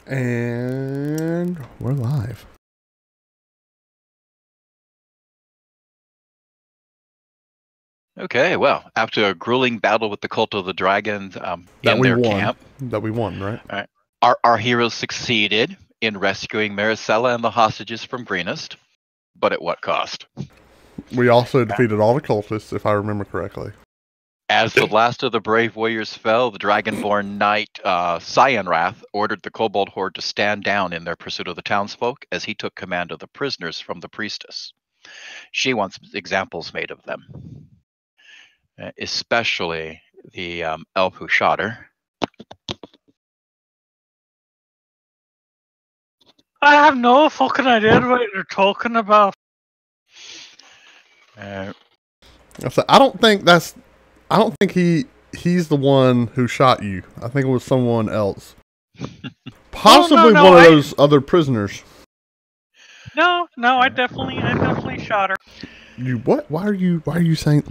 And we're live. Okay, well, after a grueling battle with the cult of the dragons in their camp, that we won, right? right, our heroes succeeded in rescuing Maricela and the hostages from Greenest, but at what cost? We also defeated all the cultists, if I remember correctly. As the last of the brave warriors fell, the dragonborn knight Cyanrath ordered the kobold horde to stand down in their pursuit of the townsfolk as he took command of the prisoners from the priestess. She wants examples made of them, especially the elf who shot her. I have no fucking idea what you're talking about. So I don't think he's the one who shot you. I think it was someone else. Possibly No, one of those other prisoners. No, I definitely shot her. You what? Why are you saying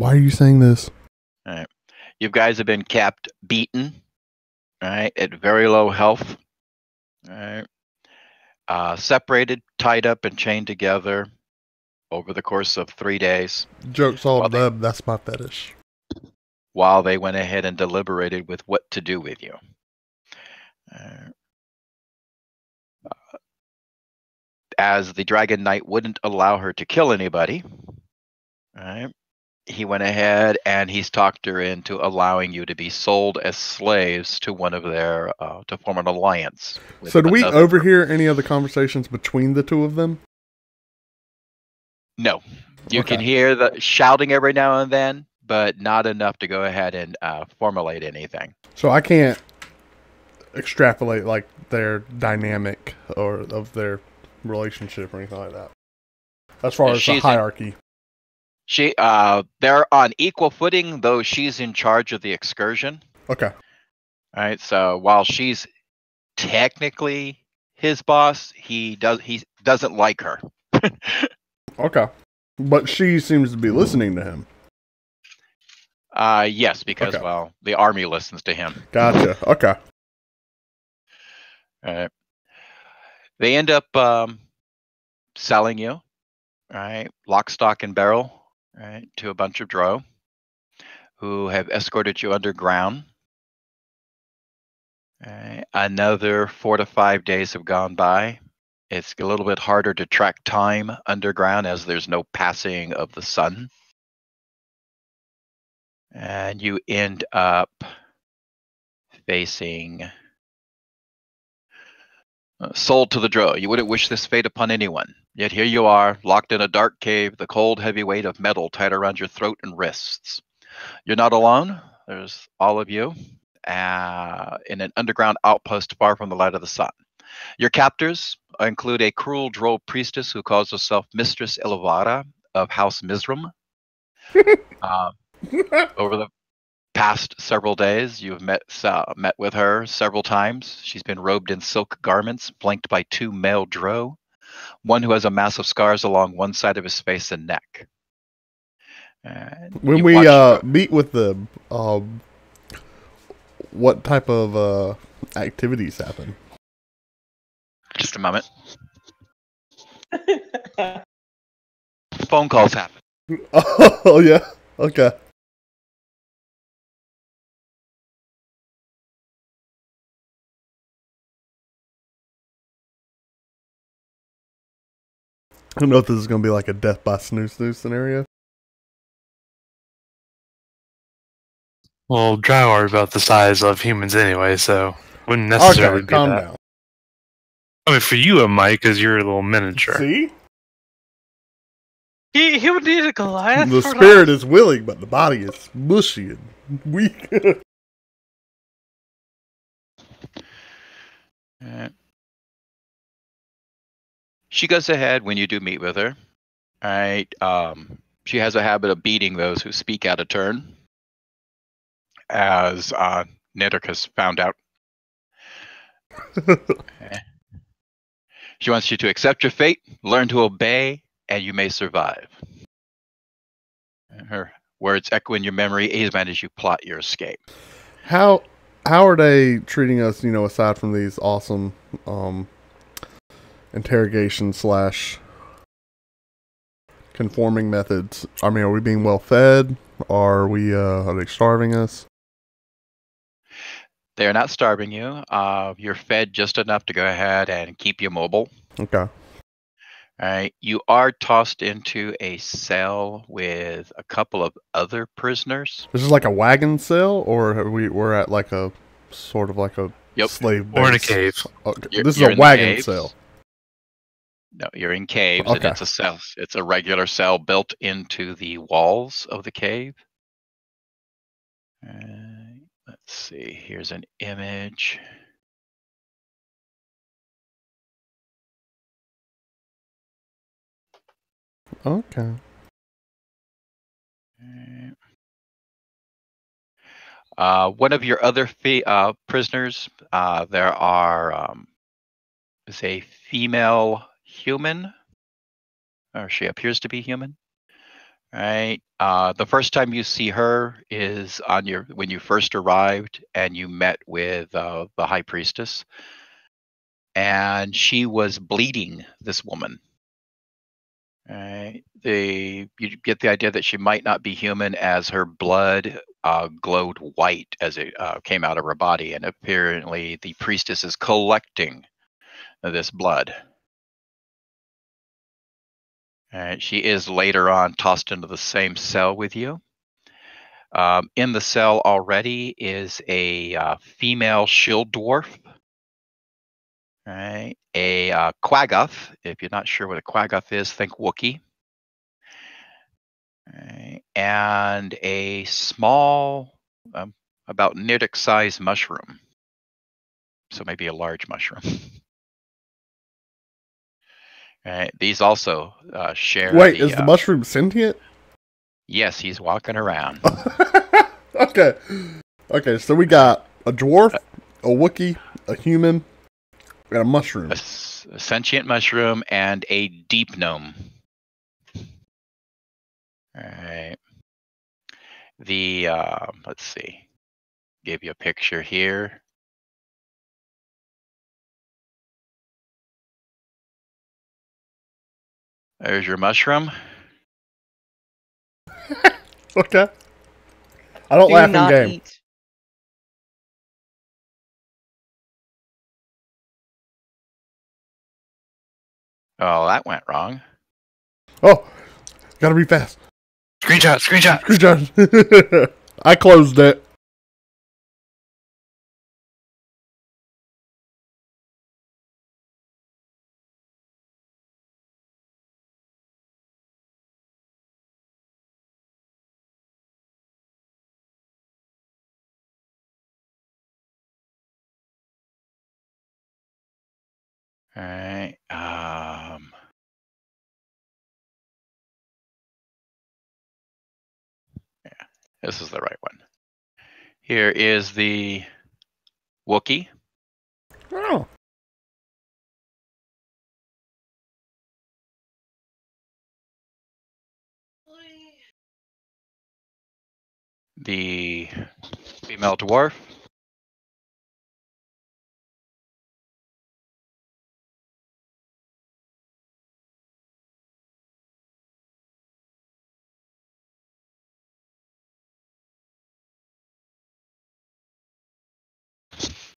this? All right. You guys have been kept beaten, right, at very low health, right, separated, tied up, and chained together over the course of 3 days. Joke's all dub. That's my fetish. While they went ahead and deliberated with what to do with you. As the Dragon Knight wouldn't allow her to kill anybody, right, he went ahead and he's talked her into allowing you to be sold as slaves to one of their, to form an alliance. So do we overhear any of the conversations between the two of them? No. You can hear the shouting every now and then, but not enough to go ahead and formulate anything. So I can't extrapolate like their dynamic or of their relationship or anything like that. As far as the hierarchy. They're on equal footing, though she's in charge of the excursion. Okay. All right. So while she's technically his boss, he doesn't like her. Okay. But she seems to be listening to him. Yes, because well, the army listens to him. Gotcha. Okay. All right. They end up selling you, right, lock, stock, and barrel, right, to a bunch of drow who have escorted you underground. Right. Another 4 to 5 days have gone by. It's a little bit harder to track time underground as there's no passing of the sun. And you end up facing sold to the drow. You wouldn't wish this fate upon anyone. Yet here you are, locked in a dark cave, the cold, heavy weight of metal tied around your throat and wrists. You're not alone. There's all of you in an underground outpost far from the light of the sun. Your captors include a cruel drow priestess who calls herself Mistress Elvira of House Mizram. Over the past several days, you've met with her several times. She's been robed in silk garments, flanked by 2 male drow, one who has a mass of scars along one side of his face and neck. When we meet with them, what type of activities happen? Just a moment. Phone calls happen. Oh, yeah. Okay. I don't know if this is going to be like a death by snooze scenario. Well, drow are about the size of humans anyway, so wouldn't necessarily be calm that. down. I mean, for you, Mike, because you're a little miniature. See? He would need a Goliath. The spirit is willing, but the body is mushy and weak. She goes ahead when you do meet with her. All right. She has a habit of beating those who speak out of turn, as Nidric has found out. She wants you to accept your fate, learn to obey, and you may survive. Her words echo in your memory even as you plot your escape. How how are they treating us? You know, aside from these awesome interrogation slash conforming methods. I mean, are we being well fed? Are they starving us? They're not starving you. You're fed just enough to go ahead and keep you mobile. Okay. All right. You are tossed into a cell with a couple of other prisoners. This is like a wagon cell, or we're at like a sort of like a slave base? Or in a cave. Okay. This is a wagon cell. No, you're in caves, Okay. and it's a cell. It's a regular cell built into the walls of the cave. Let's see. Here's an image. Okay. One of your other prisoners, there is a female human, or she appears to be human. Right. The first time you see her is when you first arrived and you met with the high priestess, and she was bleeding this woman. Right. You get the idea that she might not be human, as her blood glowed white as it came out of her body, and apparently the priestess is collecting this blood. She is later on tossed into the same cell with you. In the cell already is a female shield dwarf, right? A quaggoth. If you're not sure what a quaggoth is, think Wookiee. Right. And a small, about Niddick-sized mushroom. So maybe a large mushroom. Right. These also share. Wait, is the mushroom sentient? Yes, he's walking around. Okay. Okay, so we got a dwarf, a Wookiee, a human, and a mushroom. A sentient mushroom and a deep gnome. All right. Let's see. Give you a picture here. There's your mushroom. Okay. I don't laugh in game. Eat. Oh, that went wrong. Oh, gotta be fast. Screenshot. Screenshot. I closed it. All right. Yeah, this is the right one. Here is the Wookiee. Oh. The female dwarf.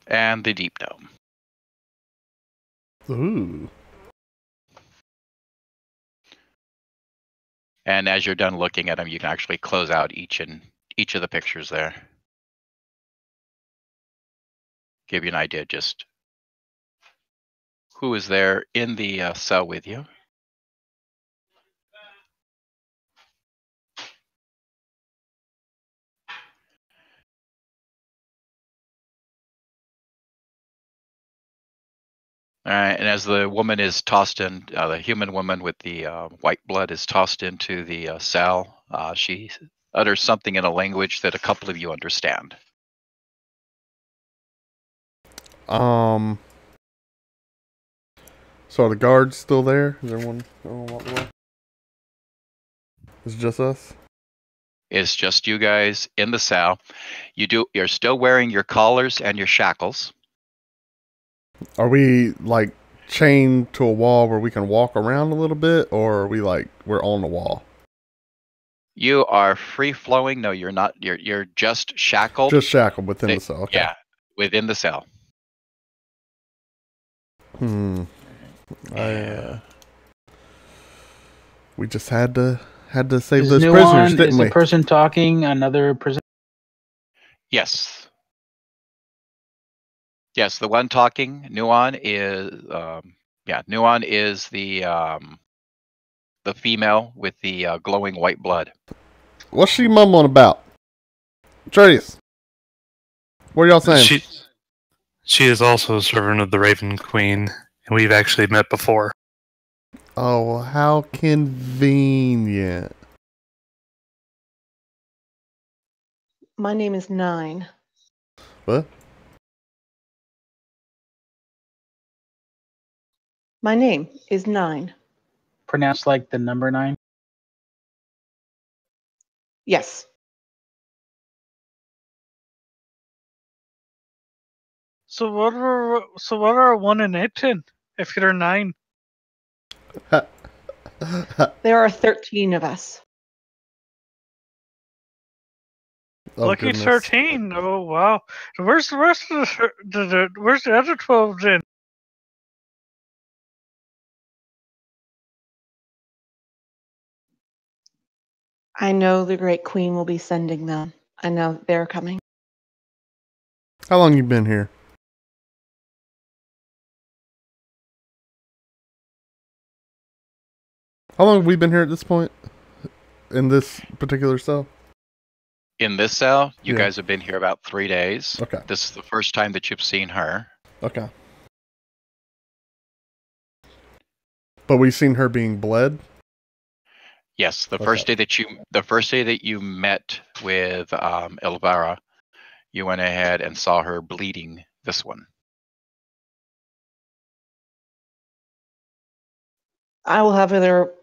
And the deep gnome. Ooh. And as you're done looking at them, you can actually close out each of the pictures there. Give you an idea just who is there in the cell with you. All right, and as the woman is tossed in, the human woman with the white blood is tossed into the cell, she utters something in a language that a couple of you understand. So are the guards still there? Is everyone walk away? Is it just us? It's just you guys in the cell. You're still wearing your collars and your shackles. Are we like chained to a wall where we can walk around a little bit, or are we like we're on the wall? You are free flowing. No, you're not. You're just shackled. Just shackled within the cell. Okay. Yeah, within the cell. We just had to save Is those Nuon, prisoners, didn't is we? the person talking another prisoner? Yes. Yes, the one talking, Nuon is Nuon is the female with the glowing white blood. What's she mumbling about? Atreides, what are y'all saying? She is also a servant of the Raven Queen, and we've actually met before. Oh, how convenient. My name is 9. What? My name is 9. Pronounced like the number 9? Yes. So what are 1 and 8 then? If you're 9. There are 13 of us. Oh, Lucky goodness. 13. Oh wow. Where's the rest of where's the other 12 then? I know the Great Queen will be sending them. I know they're coming. How long you been here? How long have we been here at this point? In this particular cell? In this cell, you Yeah. guys have been here about 3 days. Okay. This is the first time that you've seen her. Okay. But we've seen her being bled? Yes, the first day that you met with Elvira, you went ahead and saw her bleeding this one. I will have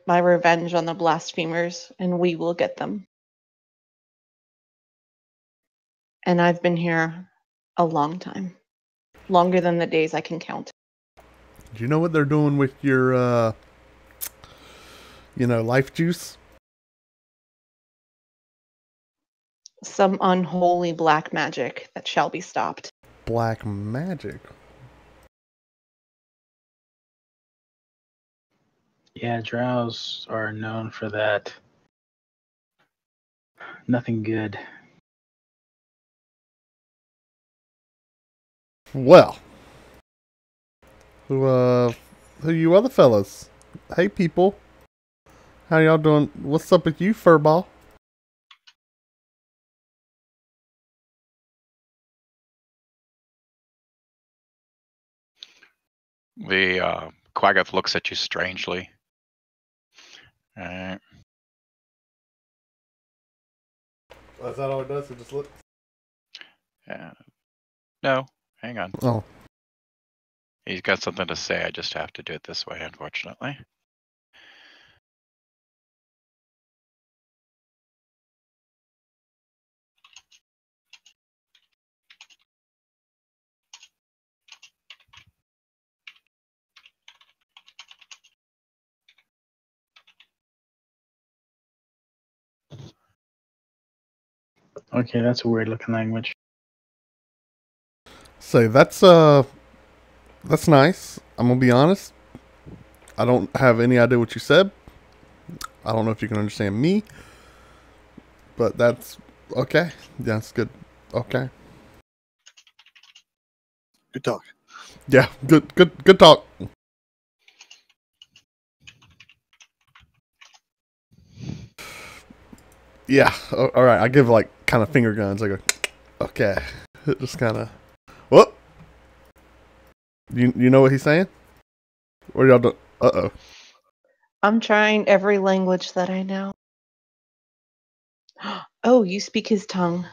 my revenge on the blasphemers, and we will get them. And I've been here a long time. Longer than the days I can count. Do you know what they're doing with your, life juice? Some unholy black magic that shall be stopped. Black magic? Yeah, drows are known for that. Nothing good. Well. Who you other fellas? Hey, people. How y'all doing? What's up with you, furball? The Quaggoth looks at you strangely. Alright. Is that all it does? It just looks? Yeah. No, hang on. Oh. He's got something to say. I just have to do it this way, unfortunately. Okay, that's a weird looking language. Say, that's nice. I'm gonna be honest. I don't have any idea what you said. I don't know if you can understand me. But that's okay. That's good. Okay. Good talk. Yeah, good talk. Yeah, all right. I give like kind of finger guns. I go, okay. Just kind of. Whoop. You know what he's saying? What y'all do? Uh-oh. I'm trying every language that I know. Oh, you speak his tongue.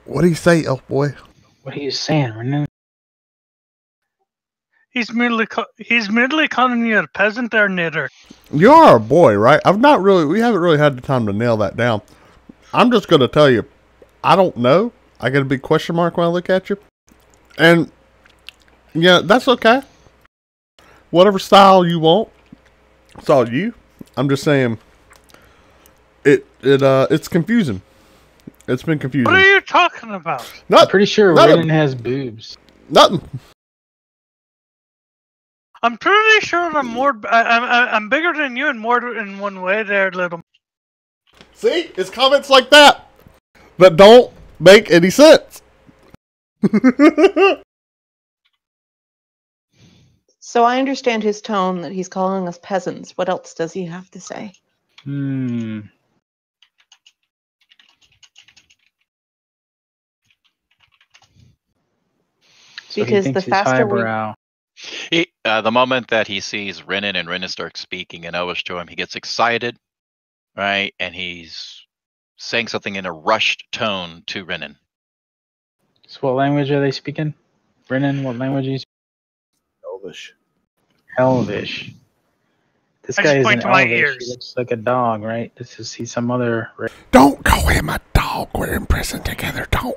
What do you say, elf boy? What are you saying, Renew? He's merely calling you a peasant there, knitter. You are a boy, right? We haven't really had the time to nail that down. I'm just going to tell you, I don't know. I got a big question mark when I look at you. And, yeah, that's okay. Whatever style you want, it's all you. I'm just saying, it's confusing. It's been confusing. What are you talking about? I'm pretty sure nothing. Ridden has boobs. Nothing. I'm pretty sure I'm bigger than you and more in one way there, little. See? It's comments like that don't make any sense. So I understand his tone that he's calling us peasants. What else does he have to say? So Because he the thinks he's faster we highbrow. The moment that he sees Renan and Renan starts speaking in Elvish to him, he gets excited, right? And he's saying something in a rushed tone to Renan. So what language are they speaking? Brennan, what language are you speaking? Elvish. Elvish. This I guy just isn't point to my Elvish. ears. He looks like a dog, right? He's some other race. Don't call him a dog. We're in prison together. Don't.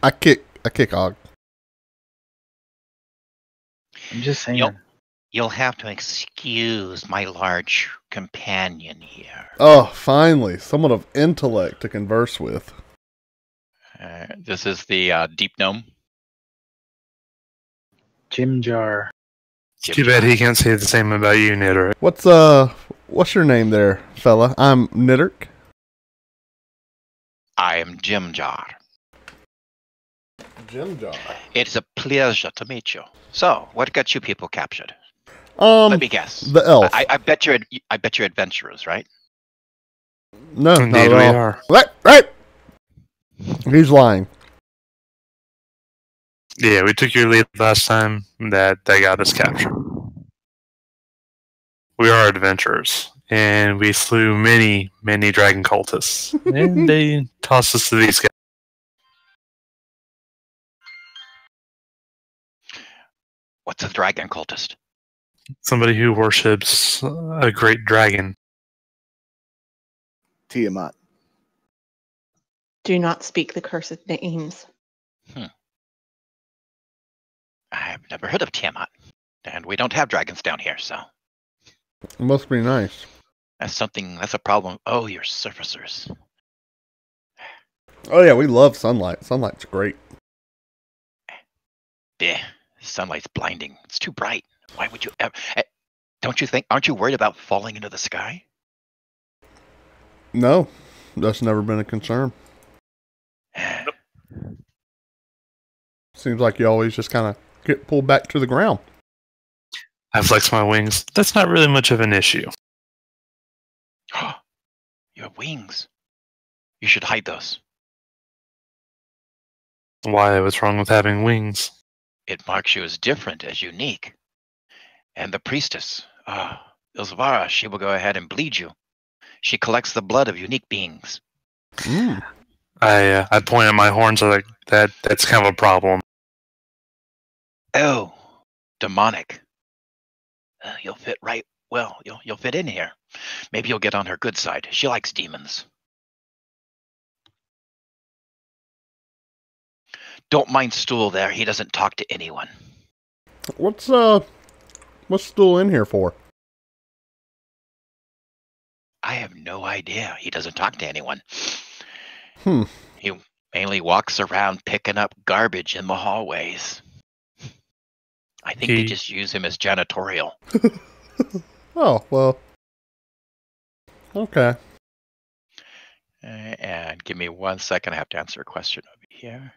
I kick Og. I'm just saying. You'll have to excuse my large companion here. Oh, finally, someone of intellect to converse with. This is the Deep Gnome. Jim Jar. Too bad he can't say the same about you, Knitter. What's your name there, fella? I'm Knitterk. I am Jim Jar. Jim Jar. It's a pleasure to meet you. So, what got you people captured? Let me guess. The elf. I bet you're adventurers, right? No, Indeed not at we all. are. Right. He's lying. Yeah, we took your lead last time. That got us captured. We are adventurers, and we slew many dragon cultists. And they tossed us to these guys. What's a dragon cultist? Somebody who worships a great dragon. Tiamat. Do not speak the cursed names. I've never heard of Tiamat, and we don't have dragons down here, so It must be nice. that's a problem. Oh, you're surfacers. Oh yeah, we love sunlight. Sunlight's great. Yeah, sunlight's blinding. It's too bright. Why would you ever? Aren't you worried about falling into the sky? No, that's never been a concern. Seems like you always just kind of get pulled back to the ground. I flex my wings. That's not really much of an issue. You have wings. You should hide those. Why? What's wrong with having wings? It marks you as different, as unique. And the priestess, Ilzvara, she will go ahead and bleed you. She collects the blood of unique beings. I point at my horns like that's kind of a problem. Oh, demonic. You'll fit right well. You'll fit in here. Maybe you'll get on her good side. She likes demons. Don't mind Stool there. He doesn't talk to anyone. What's Stool in here for? I have no idea. He doesn't talk to anyone. He mainly walks around picking up garbage in the hallways. I think they just use him as janitorial. Oh, well. Okay. And give me 1 second. I have to answer a question over here.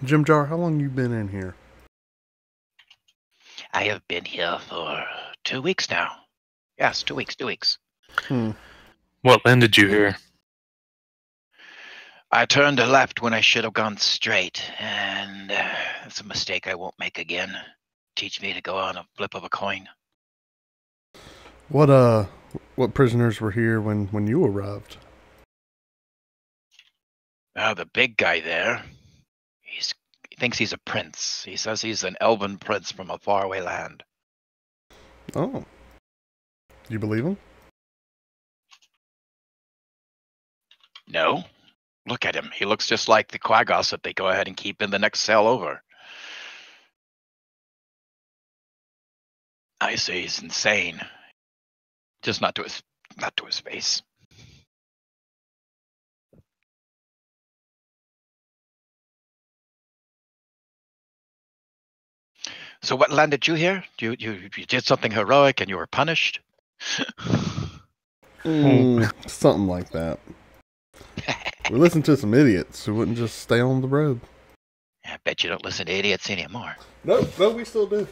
Jim Jar, how long you been in here? I have been here for 2 weeks now. Yes, 2 weeks, 2 weeks. What landed you here? I turned left when I should have gone straight, and it's a mistake I won't make again. Teach me to go on a flip of a coin. What prisoners were here when you arrived? The big guy there. He thinks he's a prince. He says he's an elven prince from a faraway land. Oh. You believe him? No. Look at him. He looks just like the Quagos that they go ahead and keep in the next cell over. I say he's insane. Just not to his face. So what landed you here? You did something heroic and you were punished? Something like that. We listened to some idiots who wouldn't just stay on the road. I bet you don't listen to idiots anymore. No, we still do.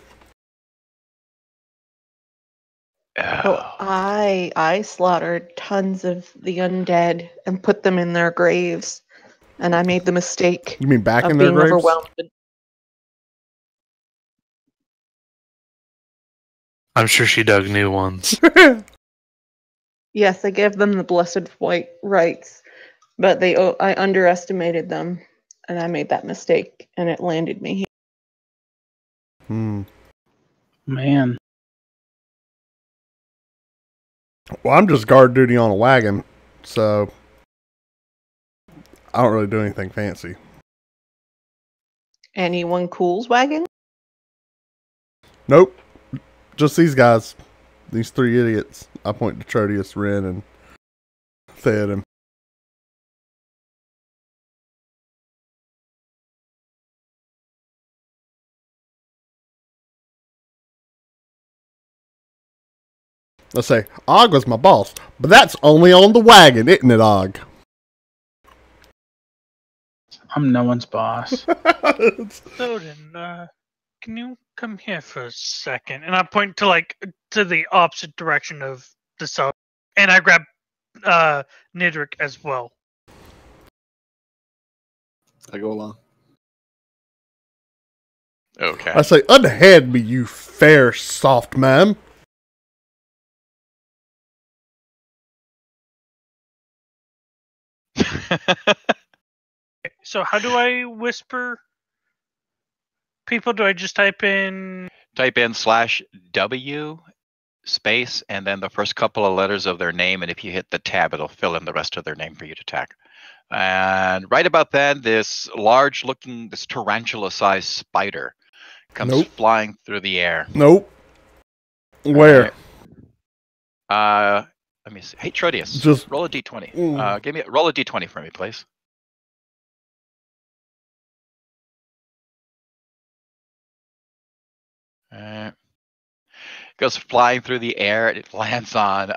Oh, I slaughtered tons of the undead and put them in their graves, and I made the mistake You mean back of in their being graves? overwhelmed. I'm sure she dug new ones. Yes, I gave them the blessed white rights, but I underestimated them, and I made that mistake, and it landed me here. Man. Well, I'm just guard duty on a wagon, so I don't really do anything fancy. Anyone cool's wagon? Nope. Just these guys. These three idiots. I point to Trodius, Ren, and Theoden. Let's say, Og was my boss, but that's only on the wagon, isn't it, Og? I'm no one's boss. Odin, can you come here for a second? And I point to the opposite direction of the south, and I grab Nidrik as well. I go along. Okay. I say, unhead me, you fair soft man. So how do I whisper people? Do I just type in? Type in /W space and then the first couple of letters of their name, and if you hit the tab, it'll fill in the rest of their name for you to tag. And right about then, this tarantula-sized spider comes flying through the air. Nope. Where? Let me see. Hey, Trodius, Just roll a d20. Roll a d20 for me, please. Goes flying through the air. It lands on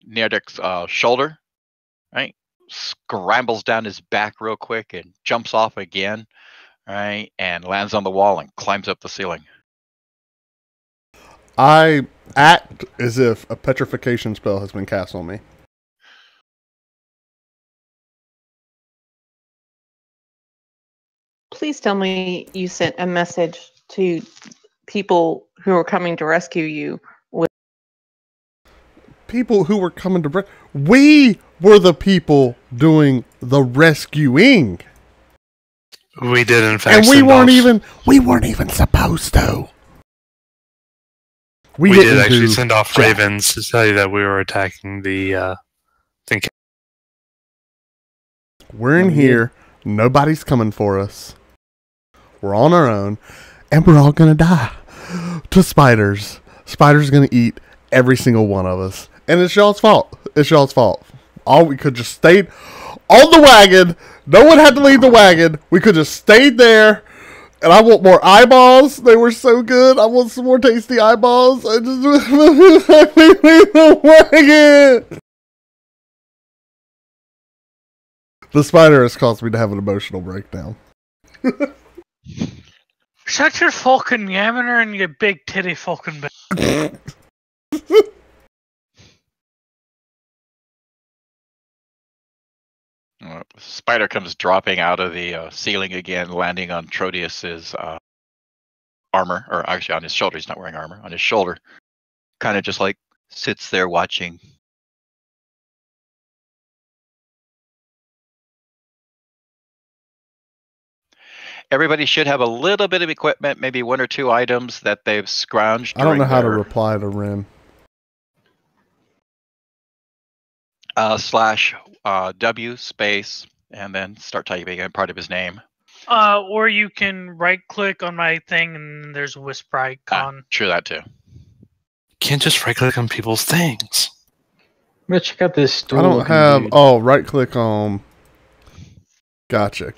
Nerdic's shoulder, right? Scrambles down his back real quick and jumps off again, right? And lands on the wall and climbs up the ceiling. I act as if a petrification spell has been cast on me. Please tell me you sent a message to people who are coming to rescue you. People who were coming to we were the people doing the rescuing. We did, in fact, and we weren't even supposed to. We did actually send off ravens to tell you that we were attacking the thing. We're in here. Nobody's coming for us. We're on our own, and we're all gonna die to spiders. Spiders gonna eat every single one of us, and it's y'all's fault. It's y'all's fault. All we could just stayed on the wagon. No one had to leave the wagon. We could just stayed there. And I want more eyeballs. They were so good. I want some more tasty eyeballs. I just leave the wagon. The spider has caused me to have an emotional breakdown. Shut your fucking yammer and your big titty fucking bitch. Spider comes dropping out of the ceiling again, landing on Trodius's armor, or actually on his shoulder. He's not wearing armor. On his shoulder, kind of just like sits there watching. Everybody should have a little bit of equipment, maybe 1 or 2 items that they've scrounged. I don't know how to their, reply to Ren. /W space and then start typing in part of his name. Or you can right click on my thing and there's a whisper icon. True that too. Can't just right click on people's things. I'm gonna check out this stool. I don't looking have. dude. Oh, right click on. Gotcha.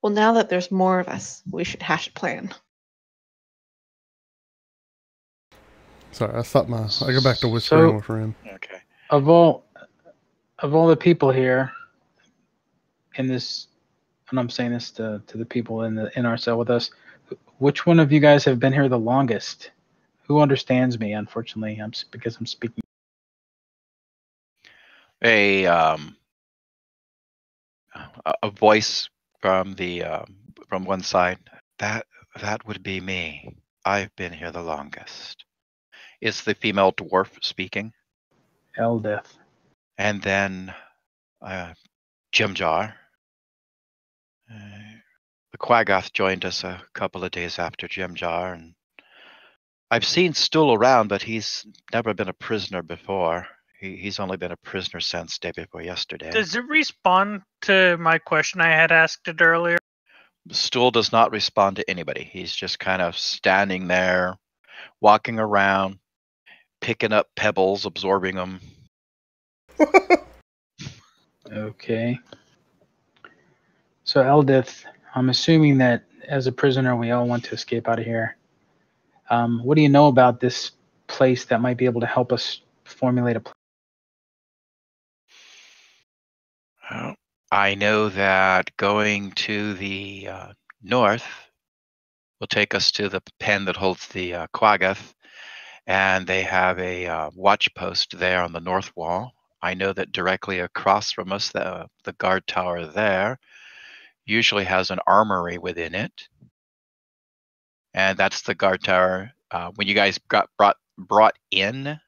Well, now that there's more of us, we should hash a plan. Sorry, I thought I go back to whispering with Ren. Okay. Of all the people here in this, and I'm saying this to the people in our cell with us, which one of you guys have been here the longest? Who understands me? Unfortunately, because I'm speaking. A voice from the from one side. That would be me. I've been here the longest. It's the female dwarf speaking. Eldeth. And then Jim Jar. The Quaggoth joined us a couple of days after Jim Jar, and I've seen Stool around, but he's never been a prisoner before. He's only been a prisoner since day before yesterday. Does it respond to my question I had asked it earlier? Stool does not respond to anybody. He's just kind of standing there, walking around, picking up pebbles, absorbing them. Okay. So Eldith, I'm assuming that as a prisoner, we all want to escape out of here. What do you know about this place that might be able to help us formulate a plan? Well, I know that going to the north will take us to the pen that holds the Quaggoth, and they have a watch post there on the north wall. I know that directly across from us, the guard tower there usually has an armory within it, and that's the guard tower. When you guys got brought in,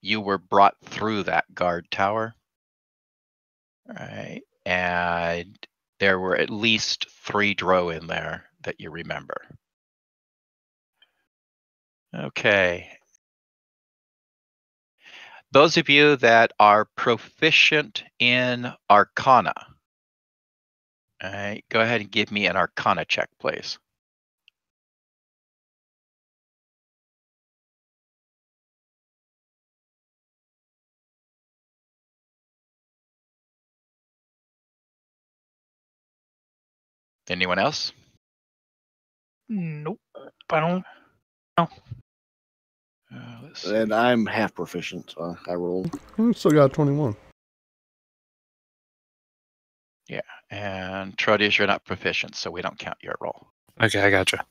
you were brought through that guard tower. Right, and there were at least 3 drow in there that you remember. Okay. Those of you that are proficient in Arcana, all right, go ahead and give me an Arcana check, please. Anyone else? Nope. I don't know. Let's see. And I'm half proficient, so I rolled. Still got 21. Yeah, and Trodius, you're not proficient, so we don't count your roll. Okay, I gotcha.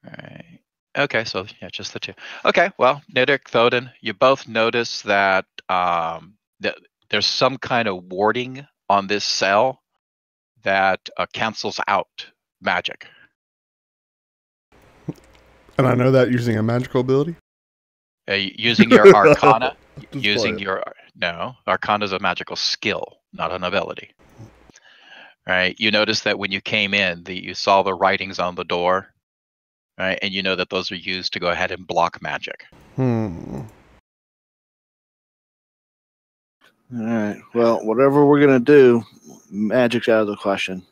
All right. Okay, so yeah, just the 2. Okay, well, Nidek, Thoden, you both notice that there's some kind of warding on this cell that cancels out magic. And I know that using a magical ability? Using your Arcana, Just play it. Arcana is a magical skill, not an ability. Right? You notice that when you came in, you saw the writings on the door, right? And you know that those are used to go ahead and block magic. All right. Well, whatever we're gonna do, magic's out of the question.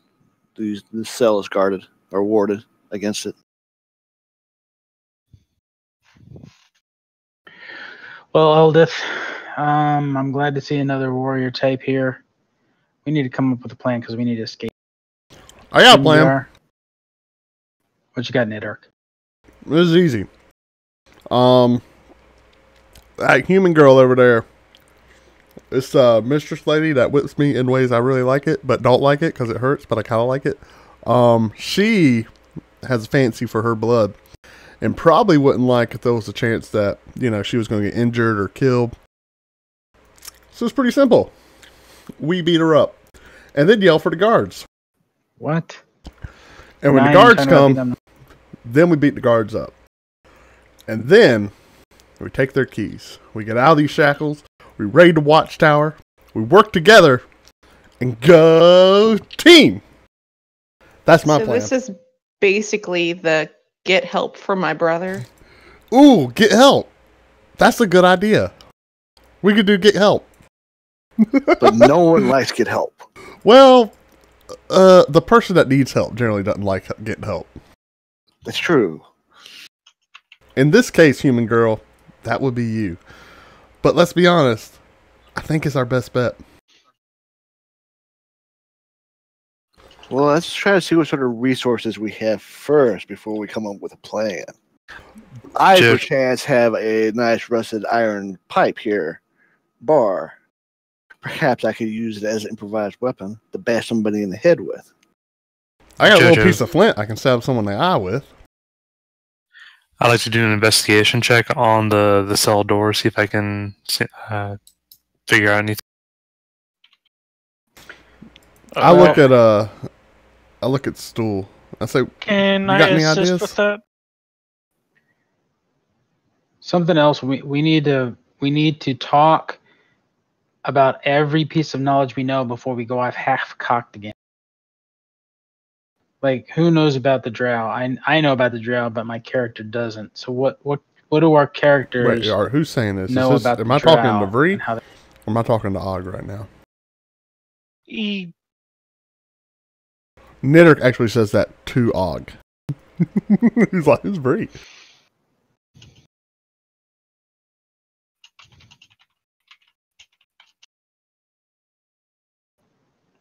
This cell is guarded or warded against it. Well, Eldith, I'm glad to see another warrior type here. We need to come up with a plan because we need to escape. I got a plan. What you got, Nidark? This is easy. That human girl over there. This mistress lady that whips me in ways I really like it, but don't like it because it hurts, but I kind of like it. She has a fancy for her blood. And probably wouldn't like if there was a chance that, she was going to get injured or killed. So it's pretty simple. We beat her up. And then yell for the guards. What? And when the Nine, guards trying to beat come, them. then we beat the guards up. And then we take their keys. We get out of these shackles. We raid the watchtower. We work together and go team. That's my plan. This is basically the get help from my brother. Ooh, get help. That's a good idea. We could do get help. But no one likes get help. Well, the person that needs help generally doesn't like getting help. That's true. In this case, human girl, that would be you. But let's be honest, I think it's our best bet. Well, let's try to see what sort of resources we have first before we come up with a plan. I, Jojo. perchance, have a nice rusted iron pipe here. Bar. Perhaps I could use it as an improvised weapon to bash somebody in the head with. I got a little Jojo. piece of flint I can stab someone in the eye with. I'd like to do an investigation check on the cell door, see if I can figure out anything. I look at stool. I say, Can You I got any assist ideas? with that? Something else. We need to talk about every piece of knowledge we know before we go off half cocked again. Like, who knows about the drow? I know about the drow, but my character doesn't. So what do our characters wait, who's saying this? know Is this about am the I drow? talking to Vree? and how they- Or am I talking to Og right now? Nidrick actually says that to Og. He's like, it's Vree.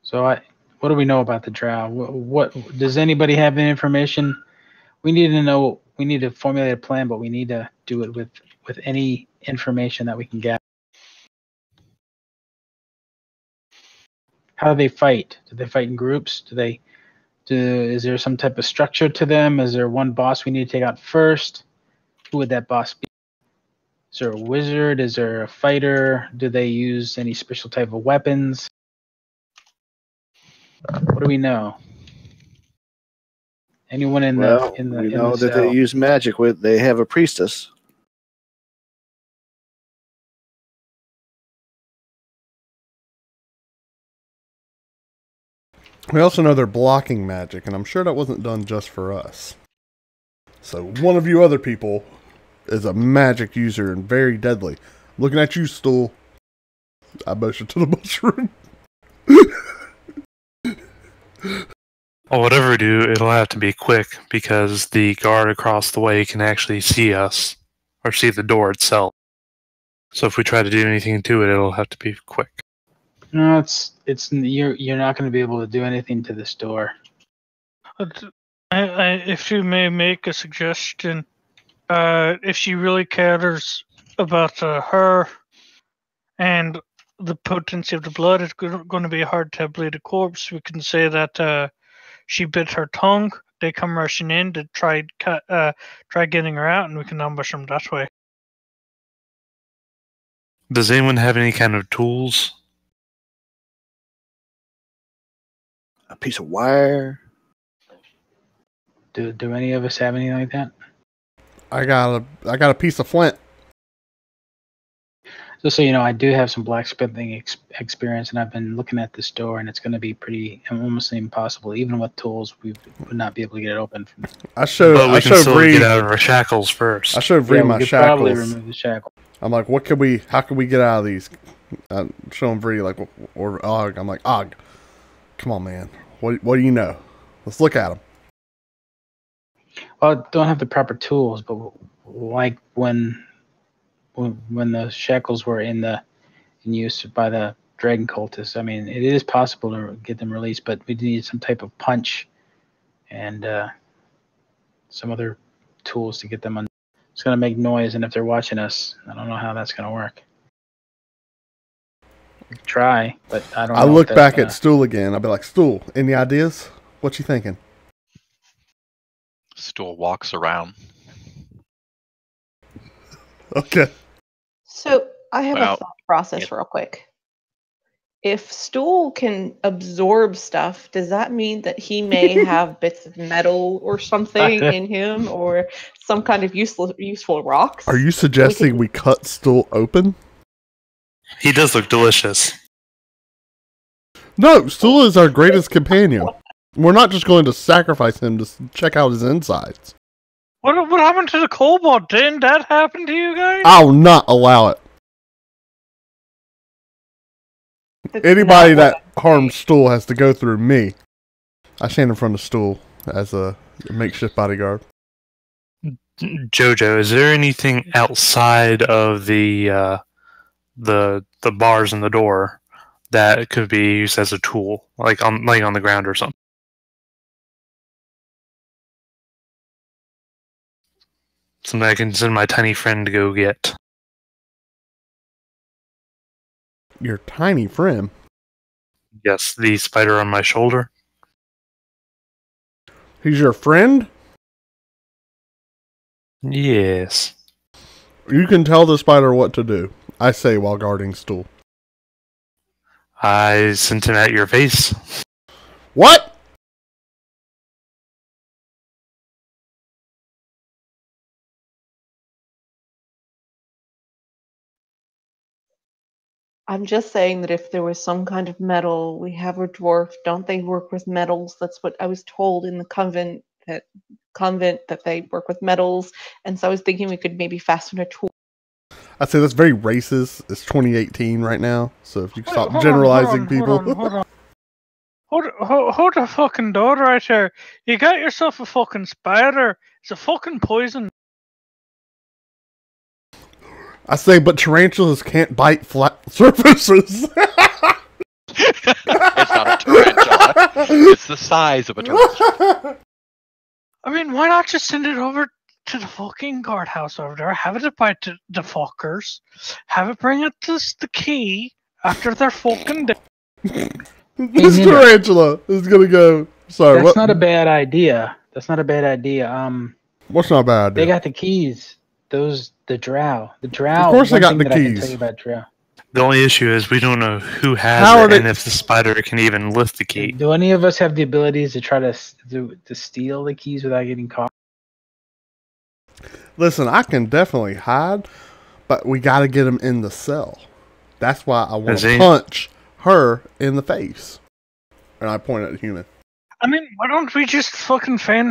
So what do we know about the drow? What does anybody have any information? We need to know. We need to formulate a plan, but we need to do it with any information that we can get. How do they fight? Do they fight in groups? Is there some type of structure to them? Is there one boss we need to take out first? Who would that boss be? Is there a wizard? Is there a fighter? Do they use any special type of weapons? What do we know? Anyone in We know the that they cell? use magic. They have a priestess. We also know they're blocking magic, and I'm sure that wasn't done just for us. So one of you other people is a magic user and very deadly. Looking at you, Stool. I motion to the mushroom. Well, whatever we do, it'll have to be quick because the guard across the way can actually see us or see the door itself. So if we try to do anything to it, it'll have to be quick. No, you're not going to be able to do anything to this door. If you may make a suggestion, if she really cares about her and the potency of the blood, it's going to be hard to bleed a corpse. We can say that she bit her tongue. They come rushing in to try getting her out, and we can ambush them that way. Does anyone have any kind of tools? A piece of wire. Do any of us have anything like that? I got a piece of flint. Just so you know, I do have some blacksmithing experience, and I've been looking at this door, and it's going to be pretty almost impossible. Even with tools, we would not be able to get it open. I showed But we I can showed still Vree. get out of our shackles first. I showed Vree my we could probably shackles. remove the shackle. I'm like, how can we get out of these? I'm showing Vree like, or Og. I'm like, Og, come on, man. What do you know? Let's look at them. Well, I don't have the proper tools, but like when the shackles were in use by the dragon cultists, I mean, it is possible to get them released, but we need some type of punch and some other tools to get them on. It's going to make noise, and if they're watching us, I don't know how that's going to work. Try, but I don't know. I look back at Stool again. I'll be like, Stool, any ideas? What you thinking? Stool walks around. Okay. So I have Well, a thought process real quick. If Stool can absorb stuff, does that mean that he may have bits of metal or something in him, or some kind of useful rocks? Are you suggesting we cut Stool open? He does look delicious. No, Stool is our greatest companion. We're not just going to sacrifice him to check out his insides. What happened to the kobold? Didn't that happen to you guys? I'll not allow it. That's Anybody not what that harms Stool has to go through me. I stand in front of Stool as a makeshift bodyguard. Jojo, is there anything outside of the bars and the door that could be used as a tool, like laying on the ground or something? Something I can send my tiny friend to go get. Your tiny friend. Yes, the spider on my shoulder. He's your friend? Yes. You can tell the spider what to do, I say while guarding Stool. I sent him at your face. What? I'm just saying that if there was some kind of metal, we have a dwarf. Don't they work with metals? That's what I was told in the convent that they work with metals. And so I was thinking we could maybe fasten a tool. I'd say that's very racist. It's 2018 right now, so if you stop generalizing people. Hold the fucking door right there. You got yourself a fucking spider. It's a fucking poison. I say, but tarantulas can't bite flat surfaces. It's not a tarantula. It's the size of a tarantula. I mean, why not just send it over to the fucking guardhouse over there? Have it bite the fuckers. Have it bring it to the key after they're fucking dead. This tarantula is gonna go. Sorry, That's not a bad idea. That's not a bad idea. What's not a bad idea? They got the keys. The drow. The drow. Of course they got the I can keys. tell you about drow. The only issue is we don't know who has How are it they- and if the spider can even lift the key. Do any of us have the abilities to try to steal the keys without getting caught? Listen, I can definitely hide, but we got to get him in the cell. That's why I want Is to he? punch her in the face. And I point at the human. I mean, why don't we just fucking feign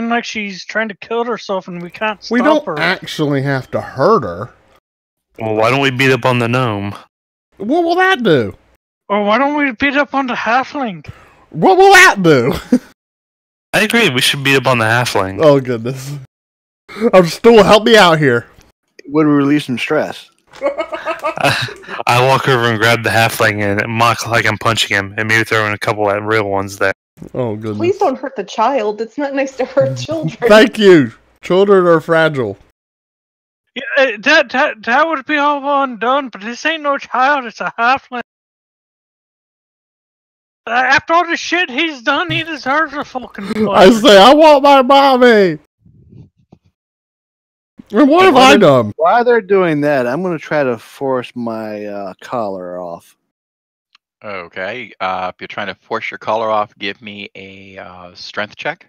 like she's trying to kill herself and we can't stop We don't her? actually have to hurt her. Well, why don't we beat up on the gnome? What will that do? Or why don't we beat up on the halfling? What will that do? I agree, we should beat up on the halfling. Oh, goodness. I'm still help me out here. Would release some stress. I walk over and grab the halfling and mock like I'm punching him, and maybe throw in a couple of real ones there. Oh, goodness. Please don't hurt the child. It's not nice to hurt children. Thank you. Children are fragile. Yeah, that would be all well and done, but this ain't no child, it's a halfling. After all the shit he's done, he deserves a fucking I punch. say, I want my mommy. And what have I done? While they're doing that, I'm going to try to force my collar off. Okay. If you're trying to force your collar off, give me a strength check.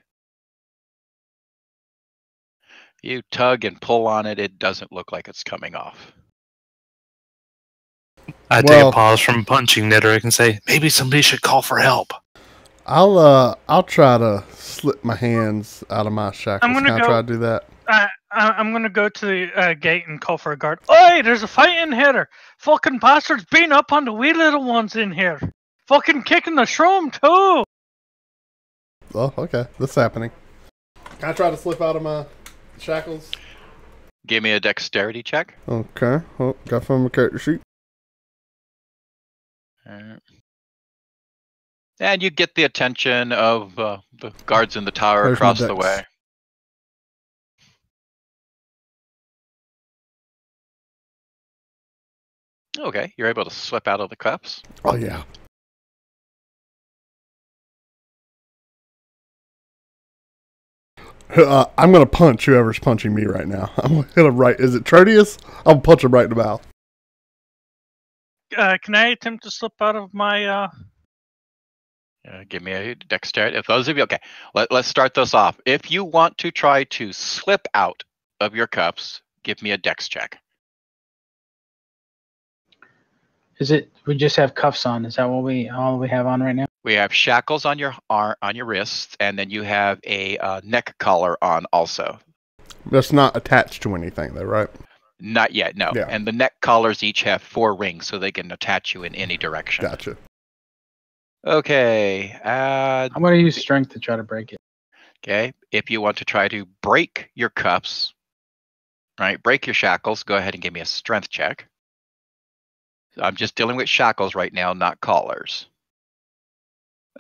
You tug and pull on it. It doesn't look like it's coming off. I take a pause from punching Nidric and say, maybe somebody should call for help. I'll try to slip my hands out of my shackles. I'm gonna Can I go- try to do that? I'm gonna go to the gate and call for a guard. Oi, there's a fight in here. Fucking bastards beating up on the wee little ones in here. Fucking kicking the shroom too. Oh, okay. That's happening. Can I try to slip out of my shackles? Give me a dexterity check. Okay. Oh, got from my character sheet. And you get the attention of the guards in the tower There's my across the dex. way. Okay, you're able to slip out of the cuffs. Oh, yeah. I'm going to punch whoever's punching me right now. I'm going to hit him right. Is it Trodius? I'll punch him right in the mouth. can I attempt to slip out of my? Give me a dexterity. If those of you, okay, let's start this off. If you want to try to slip out of your cuffs, give me a dex check. Is it? We just have cuffs on. Is that all we have on right now? We have shackles on your wrists, and then you have a neck collar on also. That's not attached to anything, though, right? Not yet, no. Yeah. And the neck collars each have 4 rings, so they can attach you in any direction. Gotcha. Okay. I'm going to use strength to try to break it. Okay. If you want to try to break your cuffs, right, break your shackles, go ahead and give me a strength check. I'm just dealing with shackles right now, not collars.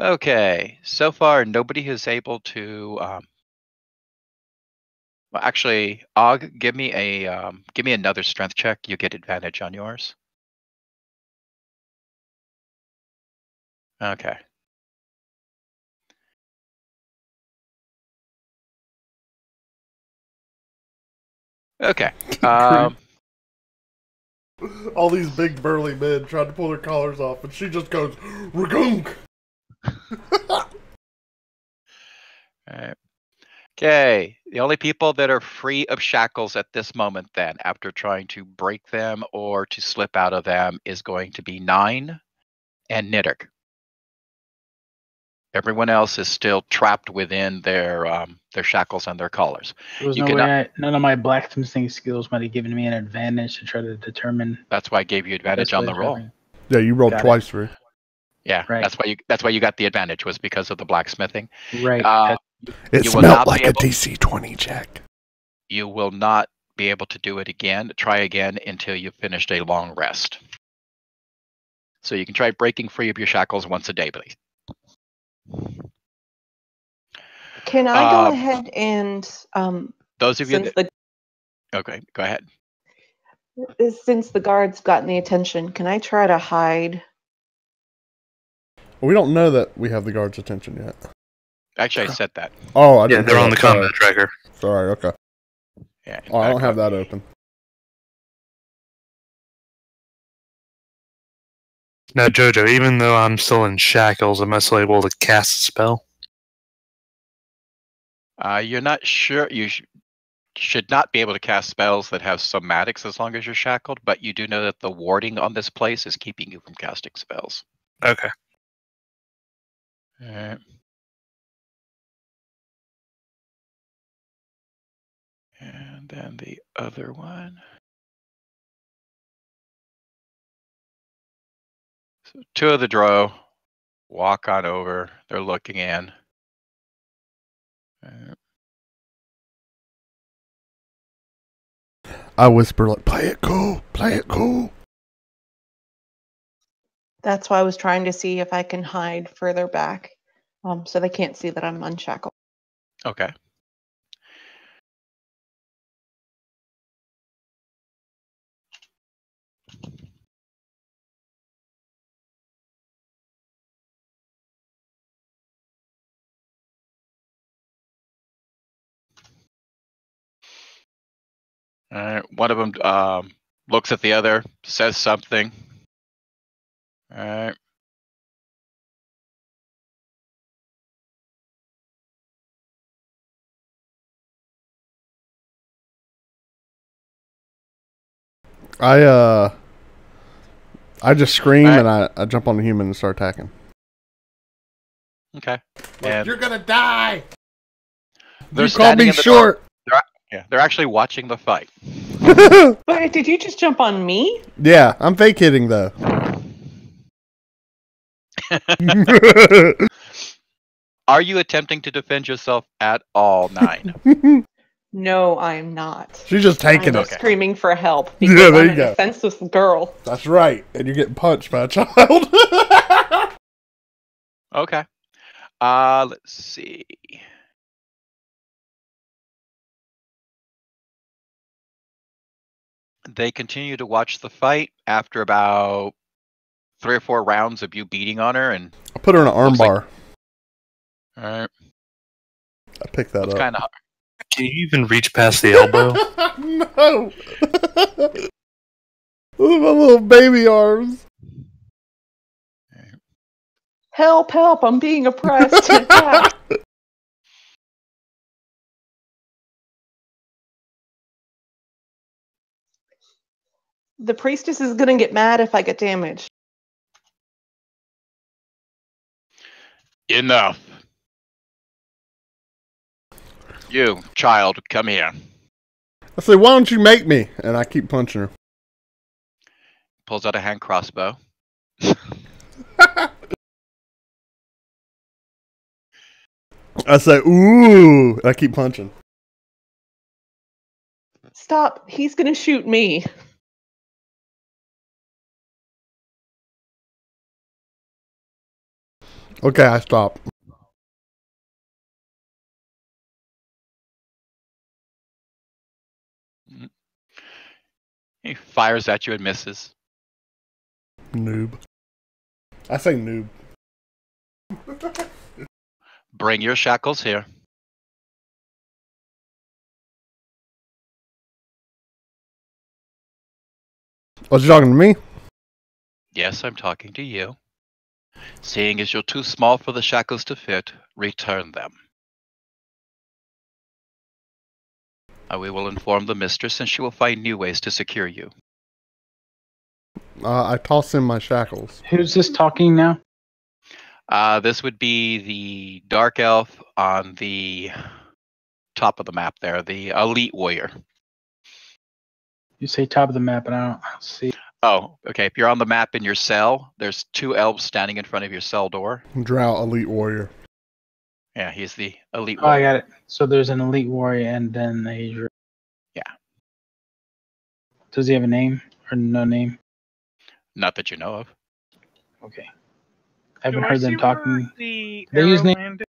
Okay. So far, nobody is able to. Well, actually, Og, give me another strength check. You get advantage on yours. Okay. Okay. All these big burly men tried to pull their collars off, and she just goes, "Ragunk." Alright. Okay. The only people that are free of shackles at this moment, then, after trying to break them or to slip out of them, is going to be 9 and Niddick. Everyone else is still trapped within their shackles and their collars. There was You no cannot- way. None of my blacksmithing skills might have given me an advantage to try to determine. That's why I gave you advantage on the roll. Yeah, you rolled Got it. twice, Rue. Yeah, Right. that's why you got the advantage, was because of the blacksmithing. Right. It You will not smelled be like a able- DC 20 check. You will not be able to do it again. Try again until you've finished a long rest. So you can try breaking free of your shackles once a day, please. Can I go ahead and Those of you since that, okay, go ahead. since the guard's gotten the attention, can I try to hide? We don't know that we have the guard's attention yet. Actually, I said that. Oh, I Yeah, didn't they're know on the that. Sorry. combat tracker. Sorry, okay. Yeah. Oh, I don't have that open. Now, Jojo, even though I'm still in shackles, am I still able to cast a spell? You're not sure. You should not be able to cast spells that have somatics as long as you're shackled, but you do know that the warding on this place is keeping you from casting spells. Okay. Alright. And then the other one. So 2 of the drow walk on over. They're looking in. I whisper like, "Play it cool, play it cool." That's why I was trying to see if I can hide further back, so they can't see that I'm unshackled. Okay. All right. One of them looks at the other, says something. All right. I just scream Alright. and I jump on the human and start attacking. Okay. And You're gonna die. they're You called standing me in the short. Yeah, they're actually watching the fight. But did you just jump on me? Yeah, I'm fake hitting though. Are you attempting to defend yourself at all, 9? No, I am not. She's just taking I'm it. just screaming for help Yeah, because there I'm you a go. defenseless girl. That's right, and you're getting punched by a child. Okay. Let's see. They continue to watch the fight after about 3 or 4 rounds of you beating on her, and I put her in an arm Looks like- bar. all right, I picked that it's up. kind of Can you even reach past the elbow? No. Those are my little baby arms. Help, help, I'm being oppressed and attacked. The priestess is gonna get mad if I get damaged. Enough. You, child, come here. I say, why don't you make me? And I keep punching her. Pulls out a hand crossbow. I say, ooh. And I keep punching. Stop, he's gonna shoot me. Okay, I stop. He fires at you and misses. Noob. I say noob. Bring your shackles here. Was you talking to me? Yes, I'm talking to you. Seeing as you're too small for the shackles to fit, return them. We will inform the mistress and she will find new ways to secure you. I toss in my shackles. Who's this talking now? This would be the dark elf on the top of the map there, the elite warrior. You say top of the map, and I don't see. Oh, okay. If you're on the map in your cell, there's 2 elves standing in front of your cell door. Drow elite warrior. Yeah, he's the elite Oh, I warrior. got it. So there's an elite warrior and then a. Yeah. Does he have a name or no name? Not that you know of. Okay. I haven't Do heard I them see talking. where the They use arrow name. landed?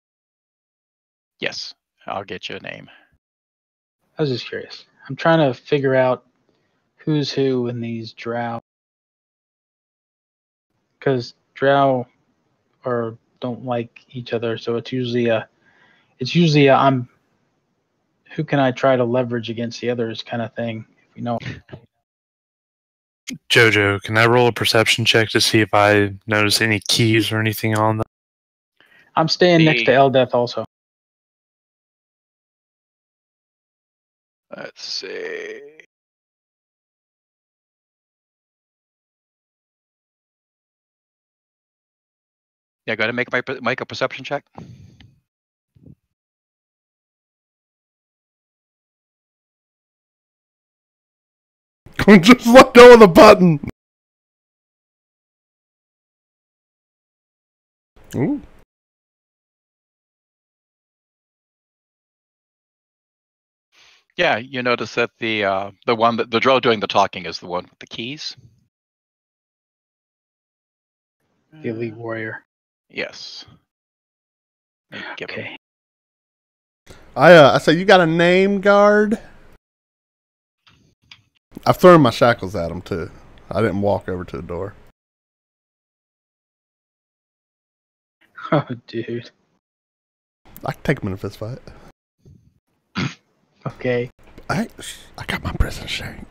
Yes, I'll get you a name. I was just curious. I'm trying to figure out who's who in these drow. Because drow or don't like each other, so it's usually a I'm who can I try to leverage against the others kind of thing. If you know. Jojo, can I roll a perception check to see if I notice any keys or anything on them? I'm staying next to Eldeth also. Let's see. Yeah, go ahead and make a perception check. Just let go of the button. Ooh. Yeah, you notice that the one that the drow doing the talking is the one with the keys. The elite warrior. Yes. Give him. Okay. I say, you got a name, guard? I've thrown my shackles at him, too. I didn't walk over to the door. Oh, dude. I can take him in a fist fight. Okay. I got my prison shank.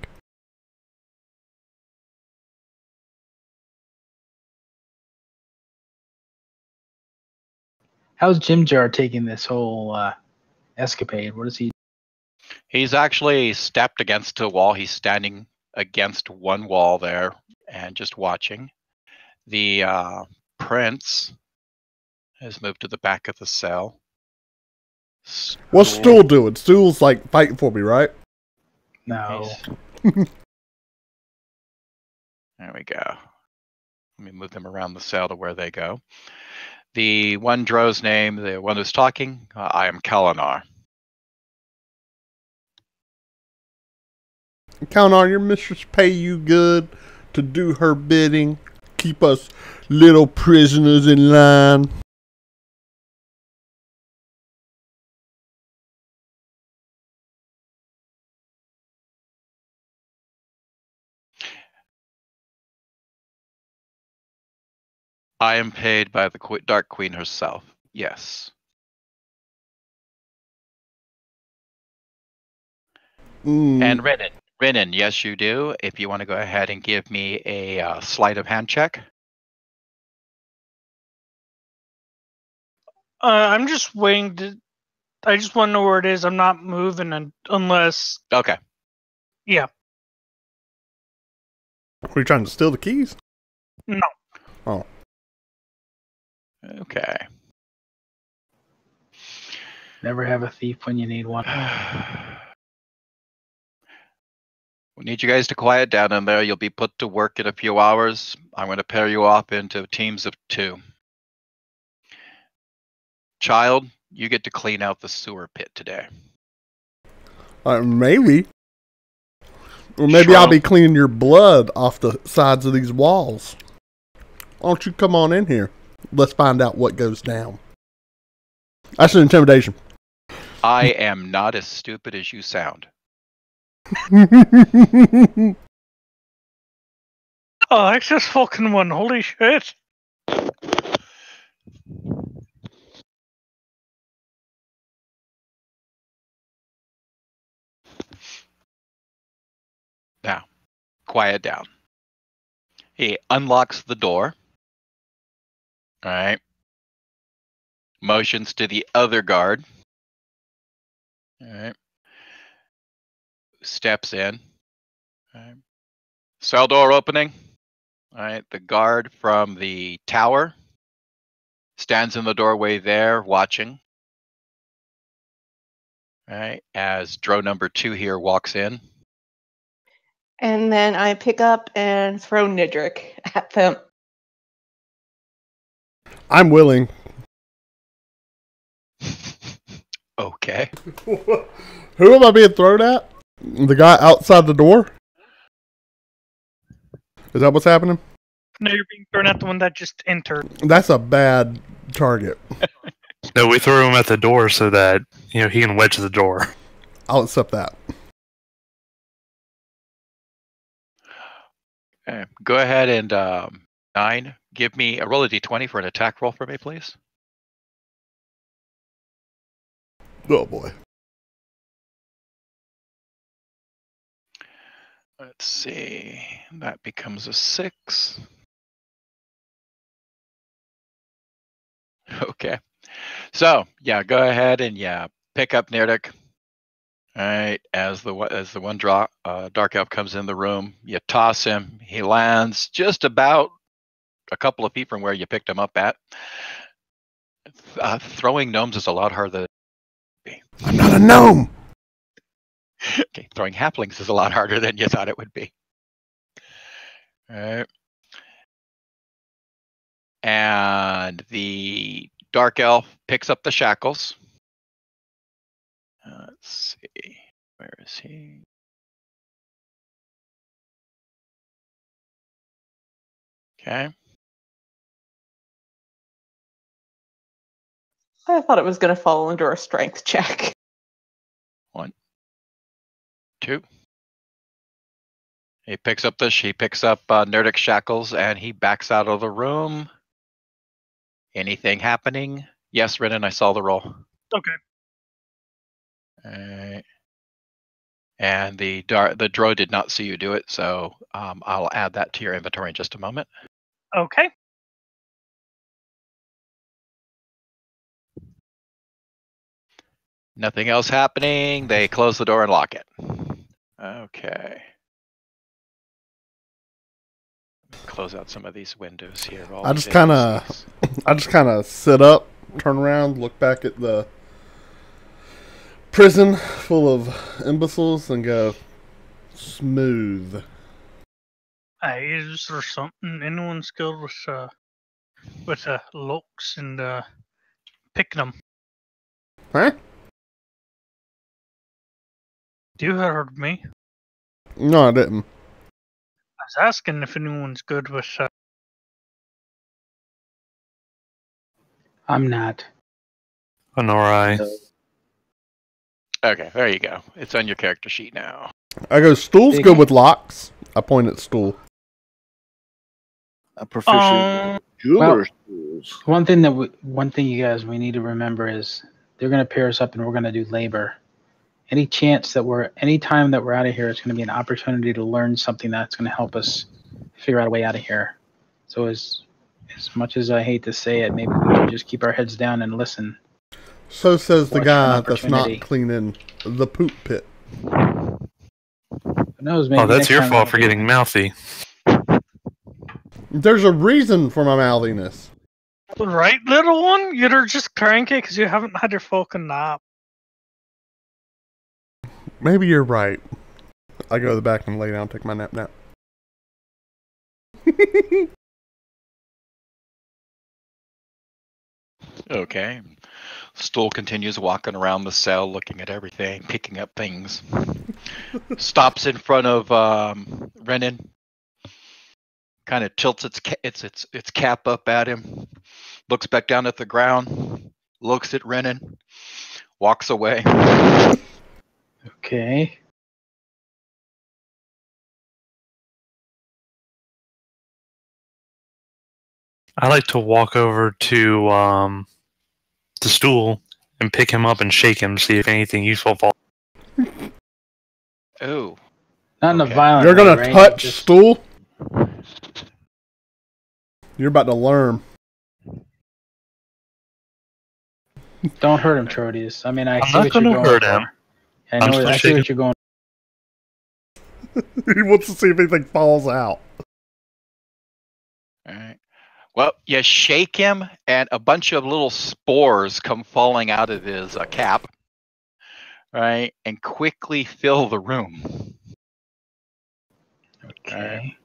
How's Jim Jar taking this whole escapade? What is he? He's actually stepped against a wall. He's standing against one wall there and just watching. The prince has moved to the back of the cell. What's Stool doing? Stool's like fighting for me, right? No. There we go. Let me move them around the cell to where they go. The one drow's name, the one who's talking, I am Kalinar. Count on your mistress pay you good to do her bidding. Keep us little prisoners in line. I am paid by the Dark Queen herself. Yes. And Renan, yes, you do. If you want to go ahead and give me a sleight of hand check. I'm just waiting to. I just want to know where it is. I'm not moving unless. Okay. Yeah. Are you trying to steal the keys? No. Oh. Okay. Never have a thief when you need one. We need you guys to quiet down in there. You'll be put to work in a few hours. I'm going to pair you off into teams of 2. Child, you get to clean out the sewer pit today. Maybe. Or maybe Sure. I'll be cleaning your blood off the sides of these walls. Why don't you come on in here? Let's find out what goes down. That's an intimidation. I am not as stupid as you sound. Oh, that's just fucking one. Holy shit. Now, quiet down. He unlocks the door. All right. Motions to the other guard. All right. Steps in. All right. Cell door opening. All right. The guard from the tower stands in the doorway there watching. All right. As drow number 2 here walks in. And then I pick up and throw Nidric at them. I'm willing. Okay. Who am I being thrown at? The guy outside the door? Is that what's happening? No, you're being thrown at the one that just entered. That's a bad target. No, we throw him at the door so that he can wedge the door. I'll accept that. Okay. Go ahead and 9. Give me a roll of d20 for an attack roll for me, please. Oh boy. Let's see. That becomes a 6. Okay. So yeah, go ahead and pick up Nerdic. All right. As the one dark elf comes in the room, you toss him. He lands just about a couple of feet from where you picked him up at. Throwing gnomes is a lot harder. I'm not a gnome. Okay, throwing halflings is a lot harder than you thought it would be. All right. And the dark elf picks up the shackles. Let's see. Where is he? Okay. I thought it was going to fall under a strength check. 1, 2. He picks up Nerdic's shackles and he backs out of the room. Anything happening? Yes, Renan, I saw the roll. Okay. And the droid did not see you do it, so I'll add that to your inventory in just a moment. Okay. Nothing else happening. They close the door and lock it. Okay. Close out some of these windows here. I just kind of sit up, turn around, look back at the prison full of imbeciles, and go, smooth. Hey, is there something anyone skilled with looks and picking them? Huh? You heard me. No, I didn't. I was asking if anyone's good with. I'm not. Oh, nor I. Okay, there you go. It's on your character sheet now. I go, stool's good with locks. I point at stool. A proficient jeweler's tools. One thing you guys we need to remember is they're going to pair us up and we're going to do labor. Any time that we're out of here, it's going to be an opportunity to learn something that's going to help us figure out a way out of here. So as As much as I hate to say it, maybe we should just keep our heads down and listen. So says the Watch for an guy that's not opportunity. cleaning the poop pit. Who knows? Maybe Oh, that's next your time fault we'll for do getting it. mouthy. There's a reason for my mouthiness. Right, little one? You're just cranky because you haven't had your fucking nap. Maybe you're right. I go to the back and lay down and take my nap now. Okay. Stool continues walking around the cell, looking at everything, picking up things. Stops in front of Renan. Kind of tilts its cap up at him. Looks back down at the ground. Looks at Renan. Walks away. Okay. I like to walk over to the stool and pick him up and shake him, see if anything useful falls. Oh. Not in a Okay. violent You're way, gonna right? touch Just- stool? You're about to learn. Don't hurt him, Trodius. I mean, I I'm see not what you're gonna going hurt for. him. I I'm know. just I see shaking- what you're going. He wants to see if anything falls out. All right. Well, you shake him, and a bunch of little spores come falling out of his cap, right, and quickly fill the room. Okay.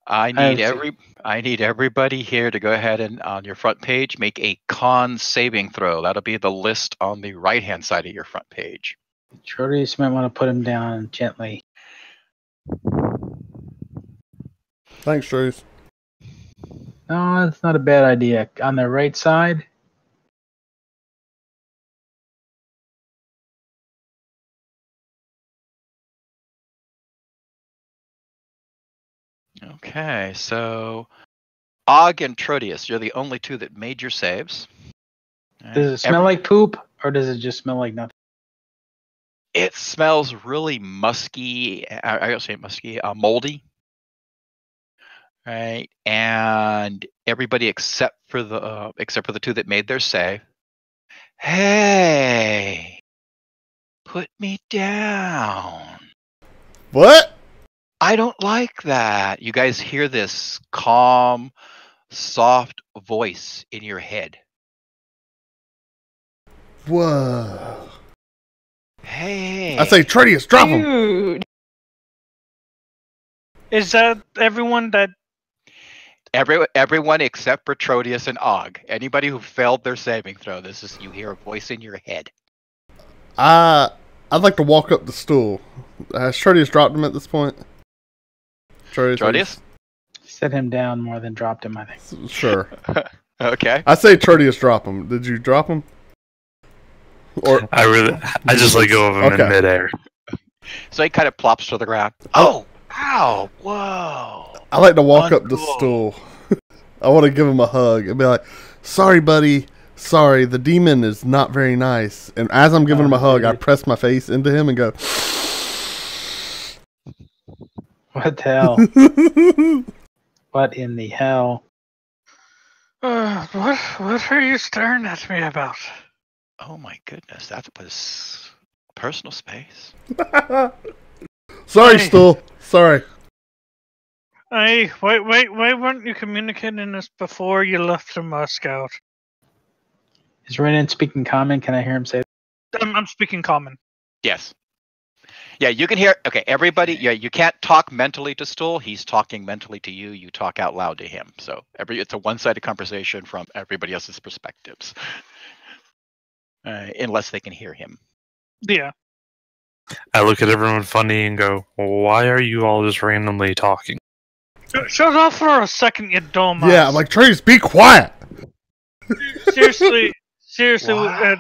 I have need everybody here to go ahead and on your front page make a con saving throw. That'll be the list on the right hand side of your front page. Trodius might want to put him down gently. Thanks, Trace. No, that's not a bad idea. On the right side. Okay, so Og and Trodius, you're the only two that made your saves. All Does right. it smell like poop, or does it just smell like nothing? It smells really musky. I don't say musky, moldy. Right, and everybody except for the two that made their save. Hey, put me down. What? I don't like that. You guys hear this calm, soft voice in your head. Whoa. Hey. I say, Trodius, drop him. Dude. Is that everyone that? Everyone except for Trodius and Og. Anybody who failed their saving throw, you hear a voice in your head. I'd like to walk up the stool. Has Trodius dropped him at this point? Trodius? Set him down more than dropped him, I think. Sure. Okay. I say Trodius drop him. Did you drop him? Or I just let go of him Okay. in midair. So he kind of plops to the ground. Oh! Ow! Whoa! I like to walk up the Uncool. stool. I want to give him a hug and be like, sorry, buddy. Sorry, the demon is not very nice. And as I'm giving him a hug, I press my face into him and go, What the hell? What in the hell? What are you staring at me about? Oh my goodness, that was personal space. sorry, Hey. stool. Sorry. Hey, wait, why weren't you communicating this before you left the Scout? Is Renan speaking common? Can I hear him say that? I'm speaking common. Yes. Yeah, you can hear. Okay, everybody. Yeah, you can't talk mentally to Stool. He's talking mentally to you. You talk out loud to him. So it's a one-sided conversation from everybody else's perspectives, unless they can hear him. Yeah. I look at everyone funny and go, why are you all just randomly talking? Shut up for a second, you dumb. Yeah, I'm like, Trodius, be quiet. seriously, Wow.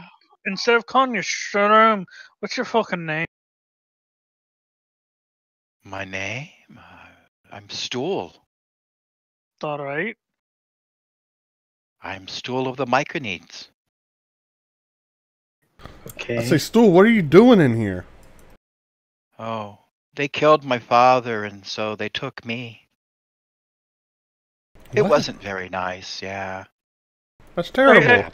instead of calling you shut up, what's your fucking name? My name? I'm Stool. All right. I'm Stool of the Myconides. Okay. I say, stool, what are you doing in here? Oh, they killed my father, and so they took me. It What? wasn't very nice, yeah. That's terrible. Hey,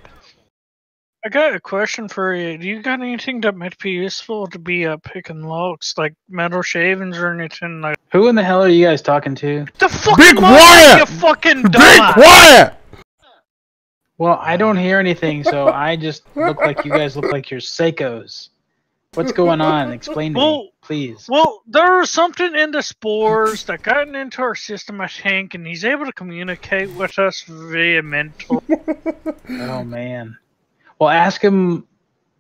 I got a question for you. Do you got anything that might be useful to be picking logs, like metal shavings or anything like? Who in the hell are you guys talking to? The fucking Be monster, quiet! you fucking Be dumbass! quiet! Well, I don't hear anything, so I just look like you guys look like you're psychos. What's going on? Explain to me, please. Well, there was something in the spores that got into our system, I think, and he's able to communicate with us via mental. Oh man. Well, ask him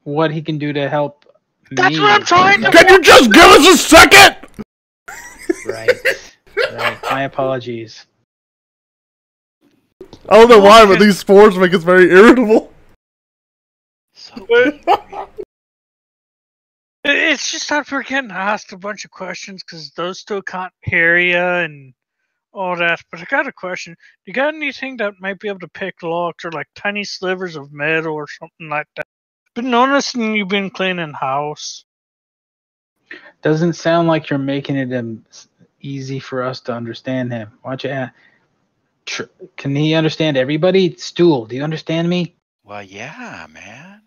what he can do to help That's me. what I'm trying to. Can you just give us a second? Right. Right. My apologies. I don't know why, but these spores make us very irritable. So It's just that we're getting asked a bunch of questions because those two can't hear you and all that. But I got a question. You got anything that might be able to pick locks or like tiny slivers of metal or something like that? Been noticing you've been cleaning house. Doesn't sound like you're making it easy for us to understand him. Why don't you can he understand everybody? Stool, do you understand me? well, yeah, man.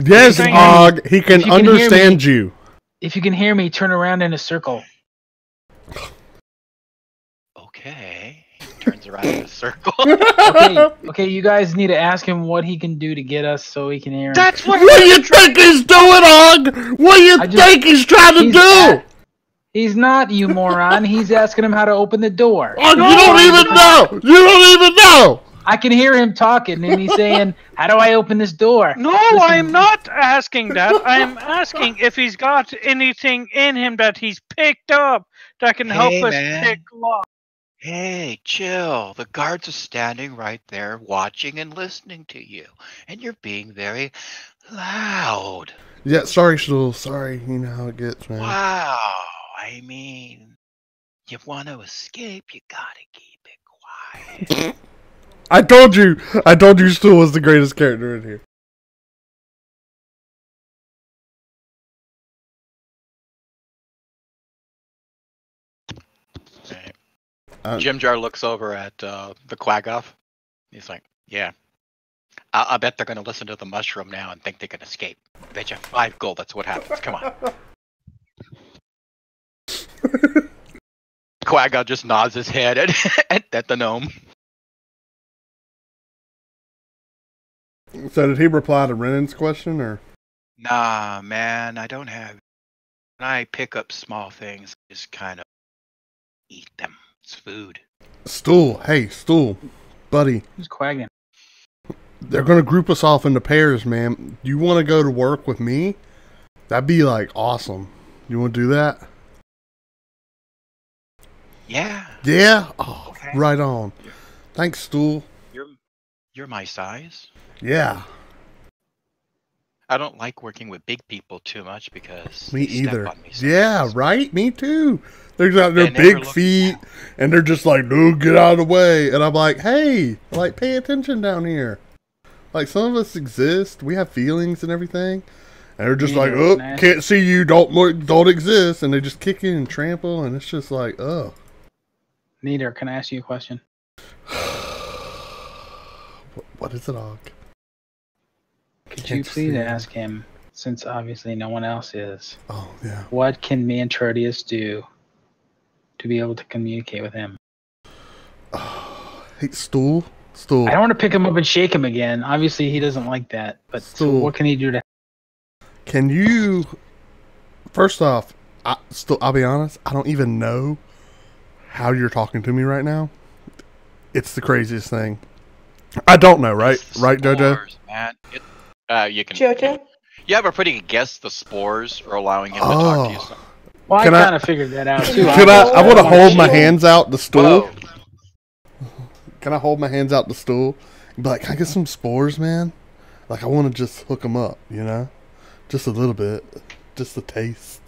Yes, If you can Og, he can if you can hear understand me- you. If you can hear me, turn around in a circle. Okay. He turns around in a circle. Okay, you guys need to ask him what he can do to get us so he can hear him. That's what. What do you think he's doing, Og? What do you think he's trying to do? He's not, you moron. He's asking him how to open the door. Og, you don't even know! You don't even know! I can hear him talking, and he's saying, "How do I open this door?" No, Listen, I'm not asking that. I'm asking if he's got anything in him that he's picked up that can help Hey, us man. pick locks. Hey, chill. The guards are standing right there watching and listening to you. And you're being very loud. Yeah, sorry, Stool. Sorry, you know how it gets, man. Wow. I mean, you want to escape, you gotta keep it quiet. I told you, Stool was the greatest character in here. Jim Jar looks over at the Quaggoff. He's like, yeah. I bet they're going to listen to the mushroom now and think they can escape. Bet you 5 gold that's what happens. Come on. Quaggoff just nods his head at the gnome. So did he reply to Renan's question, or? Nah, man, I don't have... When I pick up small things, I just kind of eat them. It's food. Stool, hey, Stool, buddy. Who's quagging? They're gonna group us off into pairs, man. You want to go to work with me? That'd be like awesome. You want to do that? Yeah. Yeah. Oh, Okay. right on. Thanks, Stool. You're my size. Yeah. I don't like working with big people too much because Me they step either. on me Yeah, sometimes. right. Me too. They're got their They never big look feet, down. and they're just like, "No, get out of the way." And I'm like, "Hey, like, pay attention down here. Like, some of us exist. We have feelings and everything." And they're just Yeah, like, "Oh, nice. can't see you. Don't exist." And they just kick in and trample, and it's just like, oh. Neater, can I ask you a question? What is it, Og? Could you please ask him, since obviously no one else is, Oh, yeah. what can me and Tertius do to be able to communicate with him? Hey, Stool. Stool. I don't want to pick him up and shake him again. Obviously, he doesn't like that. But so Stool. what can he do to? Can you... First off, I'll be honest, I don't even know how you're talking to me right now. It's the craziest thing. I don't know, right? It's the Right, Jojo? spores, man. You can. Jojo? You have a pretty good guess. The spores are allowing him to talk to you. So. Well, I Can I- kind of figured that out too. Can I want to hold my Stool. hands out the stool. Whoa. Can I hold my hands out the stool and be like, "Can I get some spores, man?" Like, I want to just hook them up, you know? Just a little bit. Just a taste.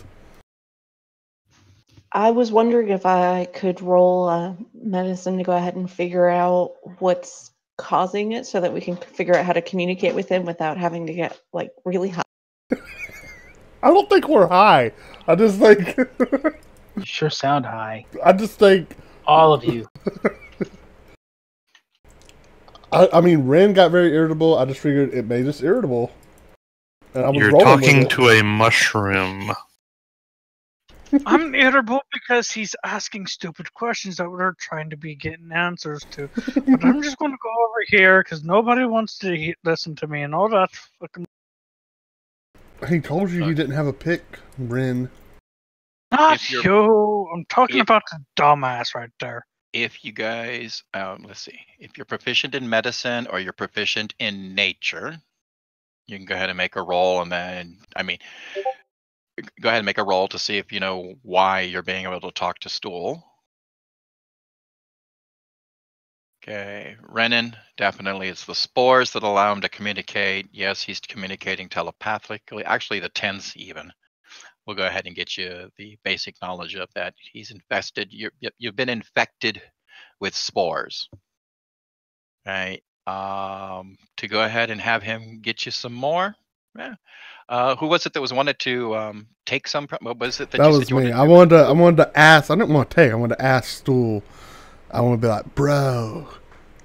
I was wondering if I could roll medicine to go ahead and figure out what's causing it so that we can figure out how to communicate with him without having to get like really high. I don't think we're high. I just think... You sure sound high. I just think... All of you. I mean, Ren got very irritable. I just figured it made us irritable. And I was You're rolling with talking it. to a mushroom. I'm irritable because he's asking stupid questions that we're trying to be getting answers to. But I'm just going to go over here because nobody wants to listen to me and all that fucking. He told you he didn't have a pick, Ren. Not If you're- you. I'm talking if- about the dumbass right there. If you guys, let's see, if you're proficient in medicine or you're proficient in nature, you can go ahead and make a roll, and then, I mean, go ahead and make a roll to see if you know why you're being able to talk to Stool. Okay, Renan, definitely it's the spores that allow him to communicate. Yes, he's communicating telepathically. Actually, the 10s even. We'll go ahead and get you the basic knowledge of that. He's infested. You've been infected with spores. Right. To go ahead and have him get you some more. Yeah. Who was it that was wanted to take some? What was it that That you was said you me. wanted to I wanted to ask. I didn't want to take. I wanted to ask Stool. I want to be like, bro,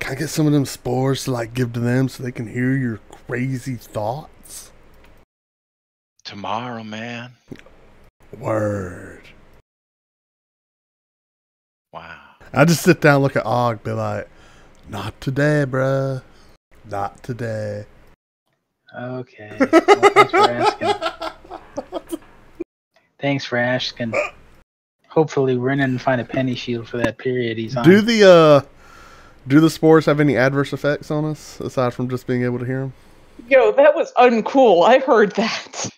can I get some of them spores to like give to them so they can hear your crazy thoughts? Tomorrow, man. Word. Wow. I just sit down, look at Og, be like, not today, bro. Not today. Okay. Well, thanks for asking. Thanks for asking. Hopefully, Renan find a penny shield for that period he's on. Do the spores have any adverse effects on us aside from just being able to hear them? Yo, that was uncool. I heard that.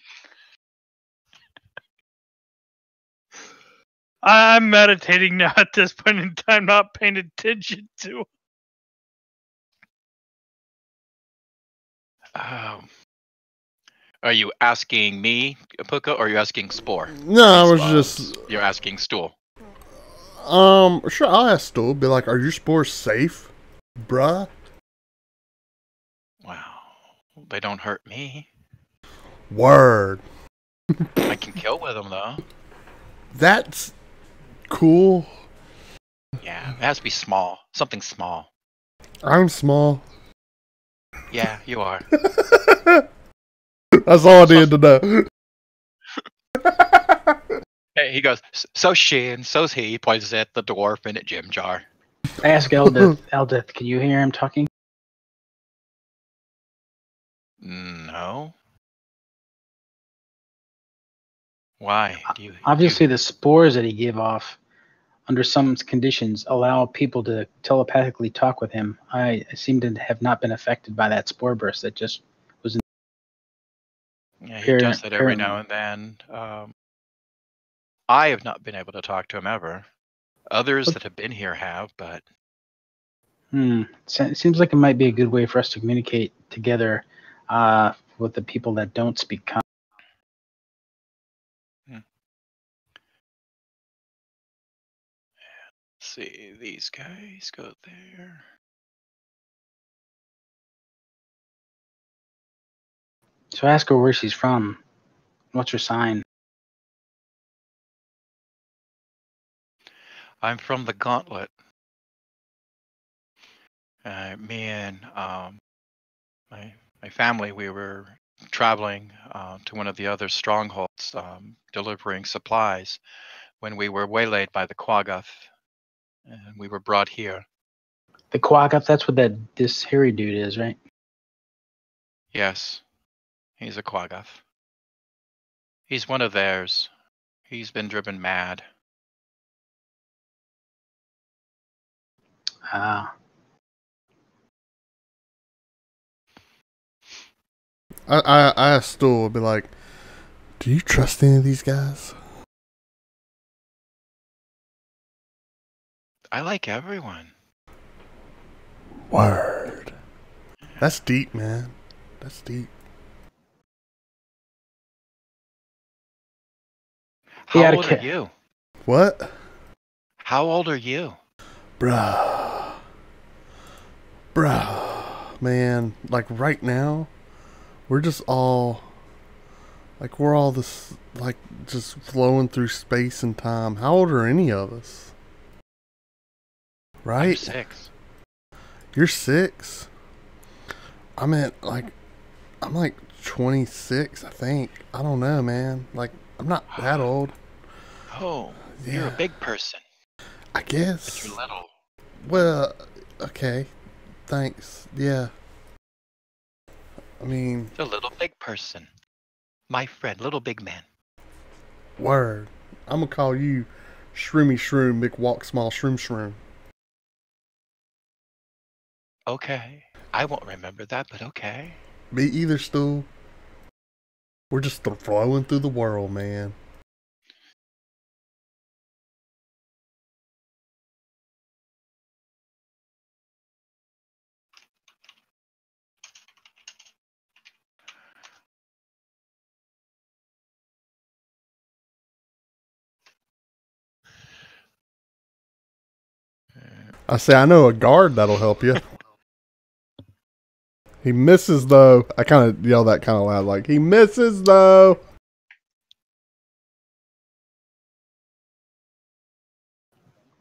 I'm meditating now at this point in time, not paying attention to. Are you asking me, Pookha, or are you asking Spore? No, I was just. You're asking Stool. Sure, I'll ask Stool. Be like, are your spores safe, bruh? Wow. They don't hurt me. Word. I can kill with them, though. That's cool. Yeah, it has to be small. Something small. I'm small. Yeah, you are. That's all I needed to know. Hey, he goes, so she and so's he, points at the dwarf and at Jim Jar. Ask Eldith. Eldith, can you hear him talking? No. Why? Obviously, the spores that he gave off, under some conditions, allow people to telepathically talk with him. I seem to have not been affected by that spore burst that just was in. Yeah, he does that every now and then. I have not been able to talk to him ever. Others that have been here have, but... It seems like it might be a good way for us to communicate together with the people that don't speak common. Let's see, these guys go there. So ask her where she's from. What's her sign? I'm from the Gauntlet. Me and my family, we were traveling to one of the other strongholds, delivering supplies, when we were waylaid by the Quaggoth, and we were brought here. The Quaggoth, that's what this hairy dude is, right? Yes, he's a Quaggoth. He's one of theirs. He's been driven mad. Ah. I asked Stool, I'd be like, do you trust any of these guys? I like everyone. Word. That's deep, man. That's deep. How old are you? What? How old are you? Bruh, man, like right now, we're just all, like we're all this, like just flowing through space and time. How old are any of us? Right? I'm 6. You're 6? I meant like I'm like 26, I think. I don't know, man. Like I'm not that old. Oh, you're a Yeah. big person, I but guess. you're little. Well, okay. Thanks. Yeah. I mean, It's a little big person. My friend, little big man. word. I'm gonna call you Shroomy Shroom, Big Walk Small Shroom Shroom. Okay. I won't remember that, but okay. Be either, Stool. We're just flowing through the world, man. I say, I know a guard that'll help you. He misses, though. I kind of yell that kind of loud, like, he misses, though.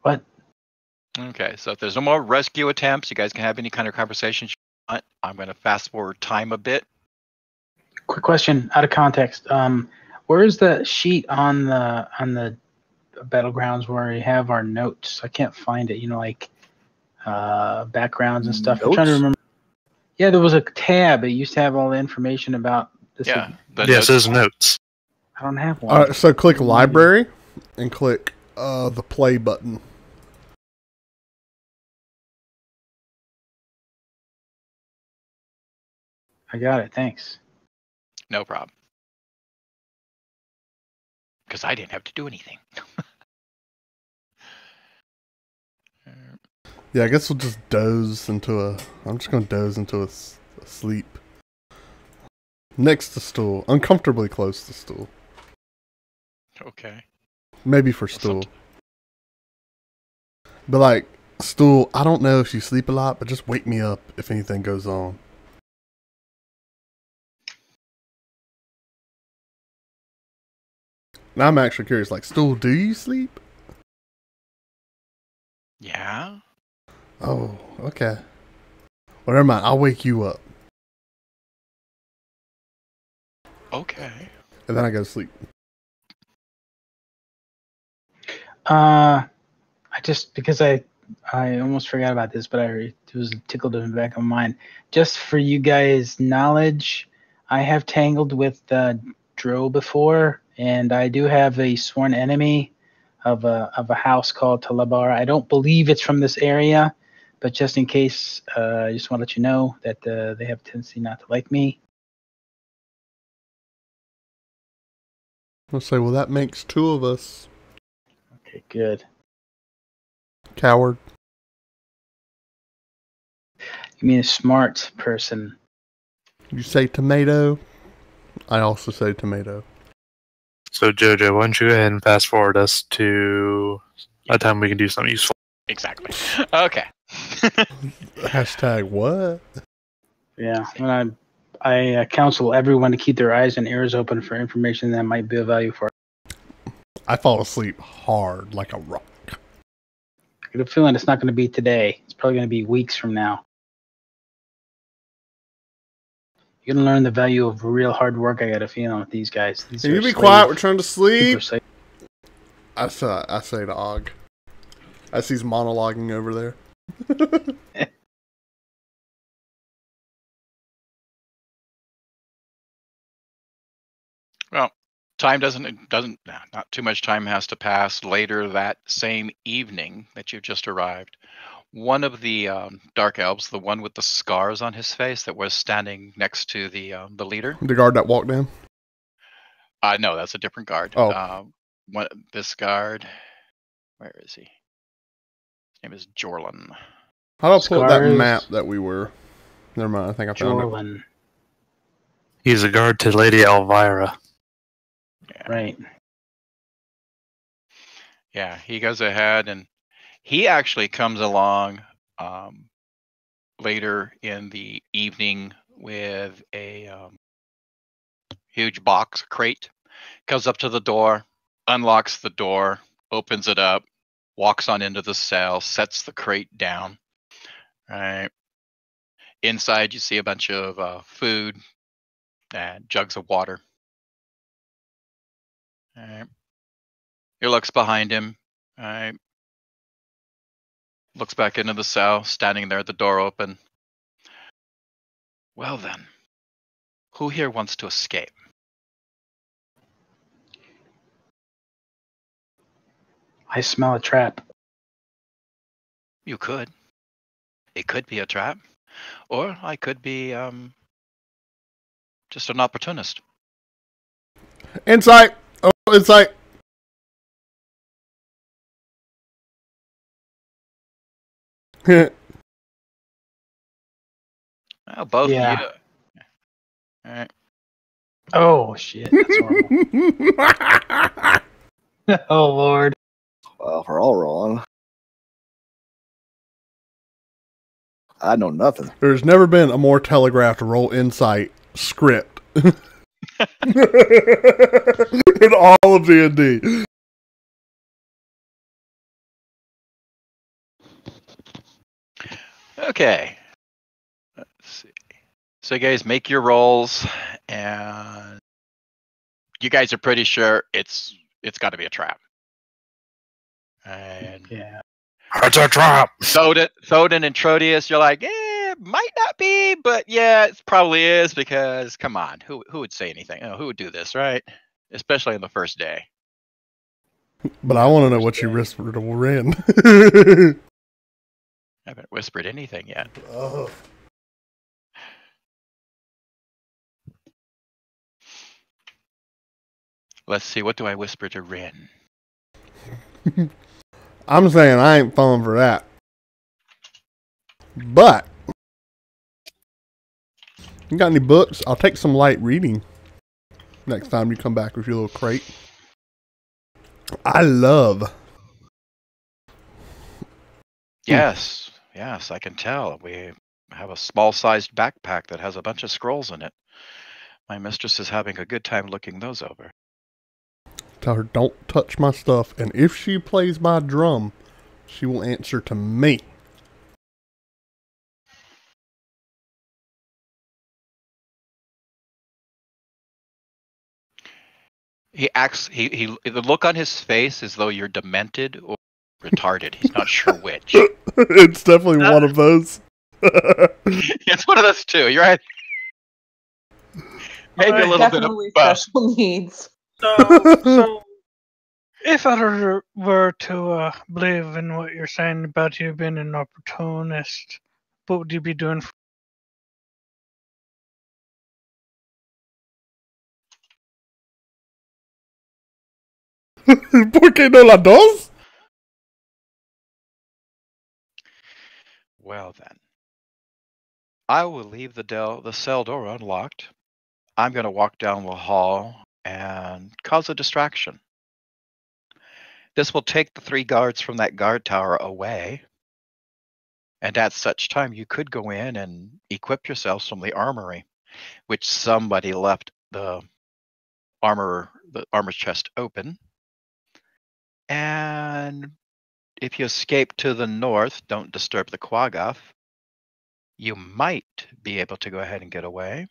What? Okay, so if there's no more rescue attempts, you guys can have any kind of conversations you want. I'm going to fast forward time a bit. Quick question, out of context. Where is the sheet on the battlegrounds where we have our notes? I can't find it. You know, like backgrounds and stuff. I'm trying to Notes? remember. Yeah, there was a tab. It used to have all the information about this. Yeah. The Yes, notes- there's notes. I don't have one. All right, so click library and click the play button. I got it. Thanks. No problem. Because I didn't have to do anything. Yeah, I guess we'll just doze into a... I'm just going to doze into a sleep. Next to stool. Uncomfortably close to stool. Okay. Maybe for stool. But like, stool, I don't know if you sleep a lot, but just wake me up if anything goes on. Now I'm actually curious, like, stool, do you sleep? Yeah. Oh, okay. Well, never mind. I'll wake you up. Okay. And then I go to sleep. I just because I almost forgot about this, but it was tickled in the back of my mind. Just for you guys' knowledge, I have tangled with drow before, and I do have a sworn enemy of a house called Talabar. I don't believe it's from this area, but just in case, I just want to let you know that they have a tendency not to like me. I'll say, well, that makes two of us. Okay, good. Coward. You mean a smart person? You say tomato. I also say tomato. So, Jojo, why don't you go ahead and fast forward us to a time we can do something useful? Exactly. Okay. Hashtag what? Yeah, and I counsel everyone to keep their eyes and ears open for information that might be of value for. I fall asleep hard like a rock. I get a feeling it's not going to be today. It's probably going to be weeks from now. You're going to learn the value of real hard work. I got a feeling with these guys. These Can are you be slave- quiet? We're trying to super sleep. slave- I say to Og. As he's monologuing over there. Well, time not too much time has to pass. Later that same evening that you've just arrived, one of the dark elves, the one with the scars on his face that was standing next to the leader. The guard that walked in. No, that's a different guard. Oh. This guard, where is he? His name is Jorlin. How do I pull up that Scars. map that we were? Never mind, I think I found it. Jorlin. He's a guard to Lady Elvira. Yeah. Right. Yeah, he goes ahead and he actually comes along later in the evening with a huge box crate. Comes up to the door, unlocks the door, opens it up, walks on into the cell, sets the crate down. Right. Inside, you see a bunch of food and jugs of water. All right. He looks behind him. All right. Looks back into the cell, standing there, the door open. Well then, who here wants to escape? I smell a trap. You could. It could be a trap. Or I could be just an opportunist. Insight! Oh, insight! Well, both Yeah. of you. All right. Oh shit, that's horrible. Oh lord. Well, if we're all wrong, I know nothing. There's never been a more telegraphed roll insight script in all of D&D. Okay. Let's see. So you guys make your rolls, and you guys are pretty sure it's got to be a trap. And Yeah. It's a trap. Thoden and Trotius, you're like, might not be, but yeah, it probably is, because come on, who would say anything? Who would do this, right? Especially on the first day. But I want to know what you whispered to Ren. I haven't whispered anything yet. Oh. Let's see, what do I whisper to Ren? I'm saying I ain't falling for that. But, you got any books? I'll take some light reading next time you come back with your little crate. I love. Yes, I can tell. We have a small-sized backpack that has a bunch of scrolls in it. My mistress is having a good time looking those over. Tell her don't touch my stuff, and if she plays my drum, she will answer to me. He acts. He. The look on his face is though you're demented or retarded. He's not sure which. It's definitely one of those. It's one of those two. You're right. Maybe a little Definitely bit of both. special needs. So if I were to believe in what you're saying about you being an opportunist, what would you be doing? ¿Por qué no las dos? Well then, I will leave the cell door unlocked. I'm going to walk down the hall and cause a distraction. This will take the 3 guards from that guard tower away. And at such time, you could go in and equip yourselves from the armory, which somebody left the armor's chest open. And if you escape to the north, don't disturb the Quaggoth, you might be able to go ahead and get away.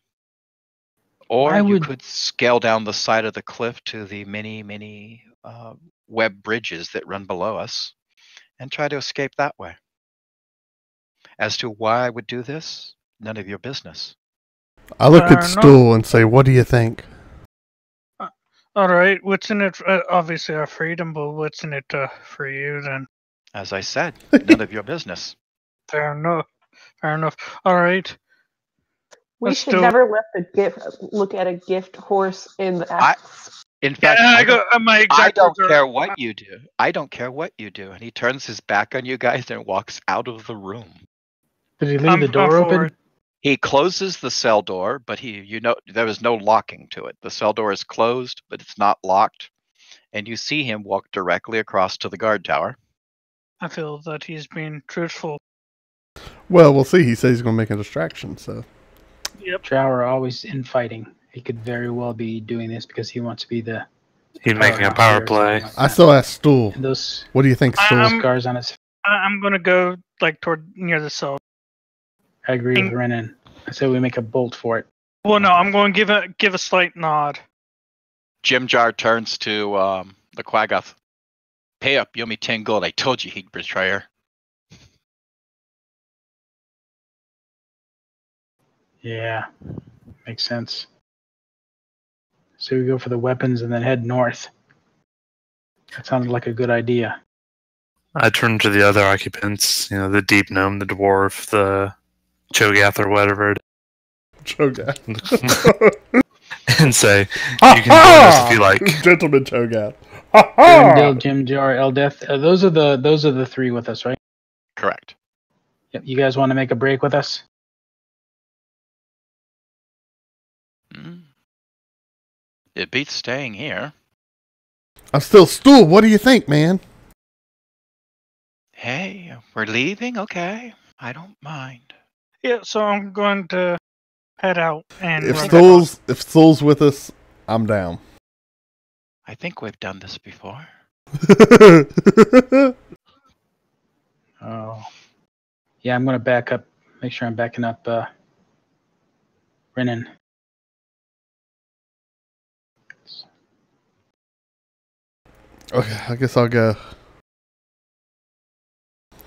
Or you could scale down the side of the cliff to the many web bridges that run below us and try to escape that way. As to why I would do this, none of your business. I look at Stool and say, what do you think? All right, what's in it? Obviously our freedom, but what's in it for you then? As I said, none of your business. Fair enough. All right. We should never look at a gift horse in the axe. In fact, I don't care what you do. I don't care what you do. And he turns his back on you guys and walks out of the room. Did he leave the door open? He closes the cell door, but there was no locking to it. The cell door is closed, but it's not locked. And you see him walk directly across to the guard tower. I feel that he's being truthful. Well, we'll see. He says he's going to make a distraction, so. Yep. Drow are always infighting. He could very well be doing this because he wants to be the. He's making a power play. I still ask Stool. What do you think, Stool? Scars on his. I'm gonna go toward near the cell. I agree with Renan. I say we make a bolt for it. Well, no, I'm going to give a slight nod. Jim Jar turns to the Quaggoth. Pay up, you owe me 10 gold. I told you he'd betray her. Yeah, makes sense. So we go for the weapons and then head north. That sounded like a good idea. I turn to the other occupants, the deep gnome, the dwarf, the chogath or whatever, Cho'Gath. and say, you can join us if you like. Gentleman Cho'Gath. Arendelle, Jim Jar, Eldeth. Those are the three with us, right? Correct. Yep. You guys want to make a break with us? It beats staying here. I'm still stool. What do you think, man? Hey, we're leaving? Okay. I don't mind. Yeah, so I'm going to head out and If run back on. Stool's with us, I'm down. I think we've done this before. Oh. Yeah, I'm going to back up. Make sure I'm backing up Renan. Okay, I guess I'll go.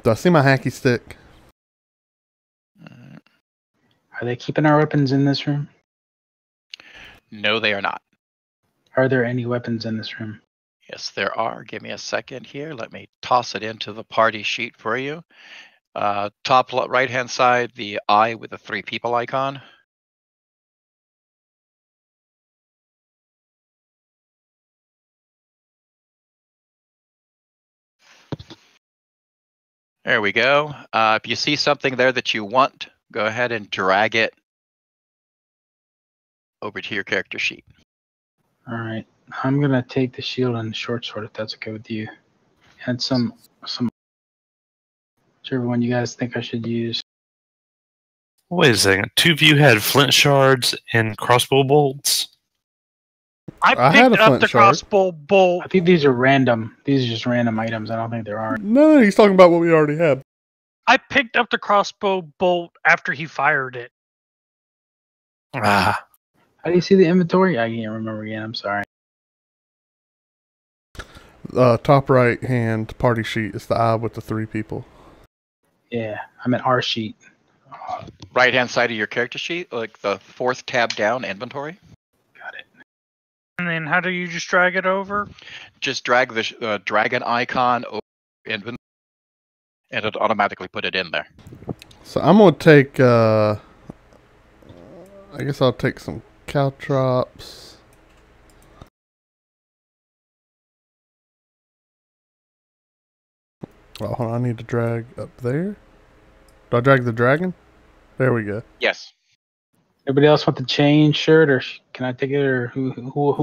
Do I see my hacky stick? Are they keeping our weapons in this room? No, they are not. Are there any weapons in this room? Yes, there are. Give me a second here. Let me toss it into the party sheet for you. Top right-hand side, the eye with the 3 people icon. There we go. If you see something there that you want, go ahead and drag it over to your character sheet. All right. I'm going to take the shield and short sword if that's okay with you. And some whichever one you guys think I should use. Wait a second. 2 of you had flint shards and crossbow bolts? I I had picked a up flint the shard. crossbow bolt. I think these are random. These are just random items. I don't think there are. No, he's talking about what we already had. I picked up the crossbow bolt after he fired it. Ah. How do you see the inventory? I can't remember again. I'm sorry. Top right hand party sheet is the eye with the 3 people. Yeah, I'm at our sheet. Right-hand side of your character sheet, like the 4th tab down, inventory. Got it. And then how do you just drag it over? Just drag the dragon icon over inventory, and it'll automatically put it in there. So I'm gonna take. I guess I'll take some caltrops. Oh, hold on, I need to drag up there. Do I drag the dragon? There we go. Yes. Everybody else want the chain shirt, or can I take it, or who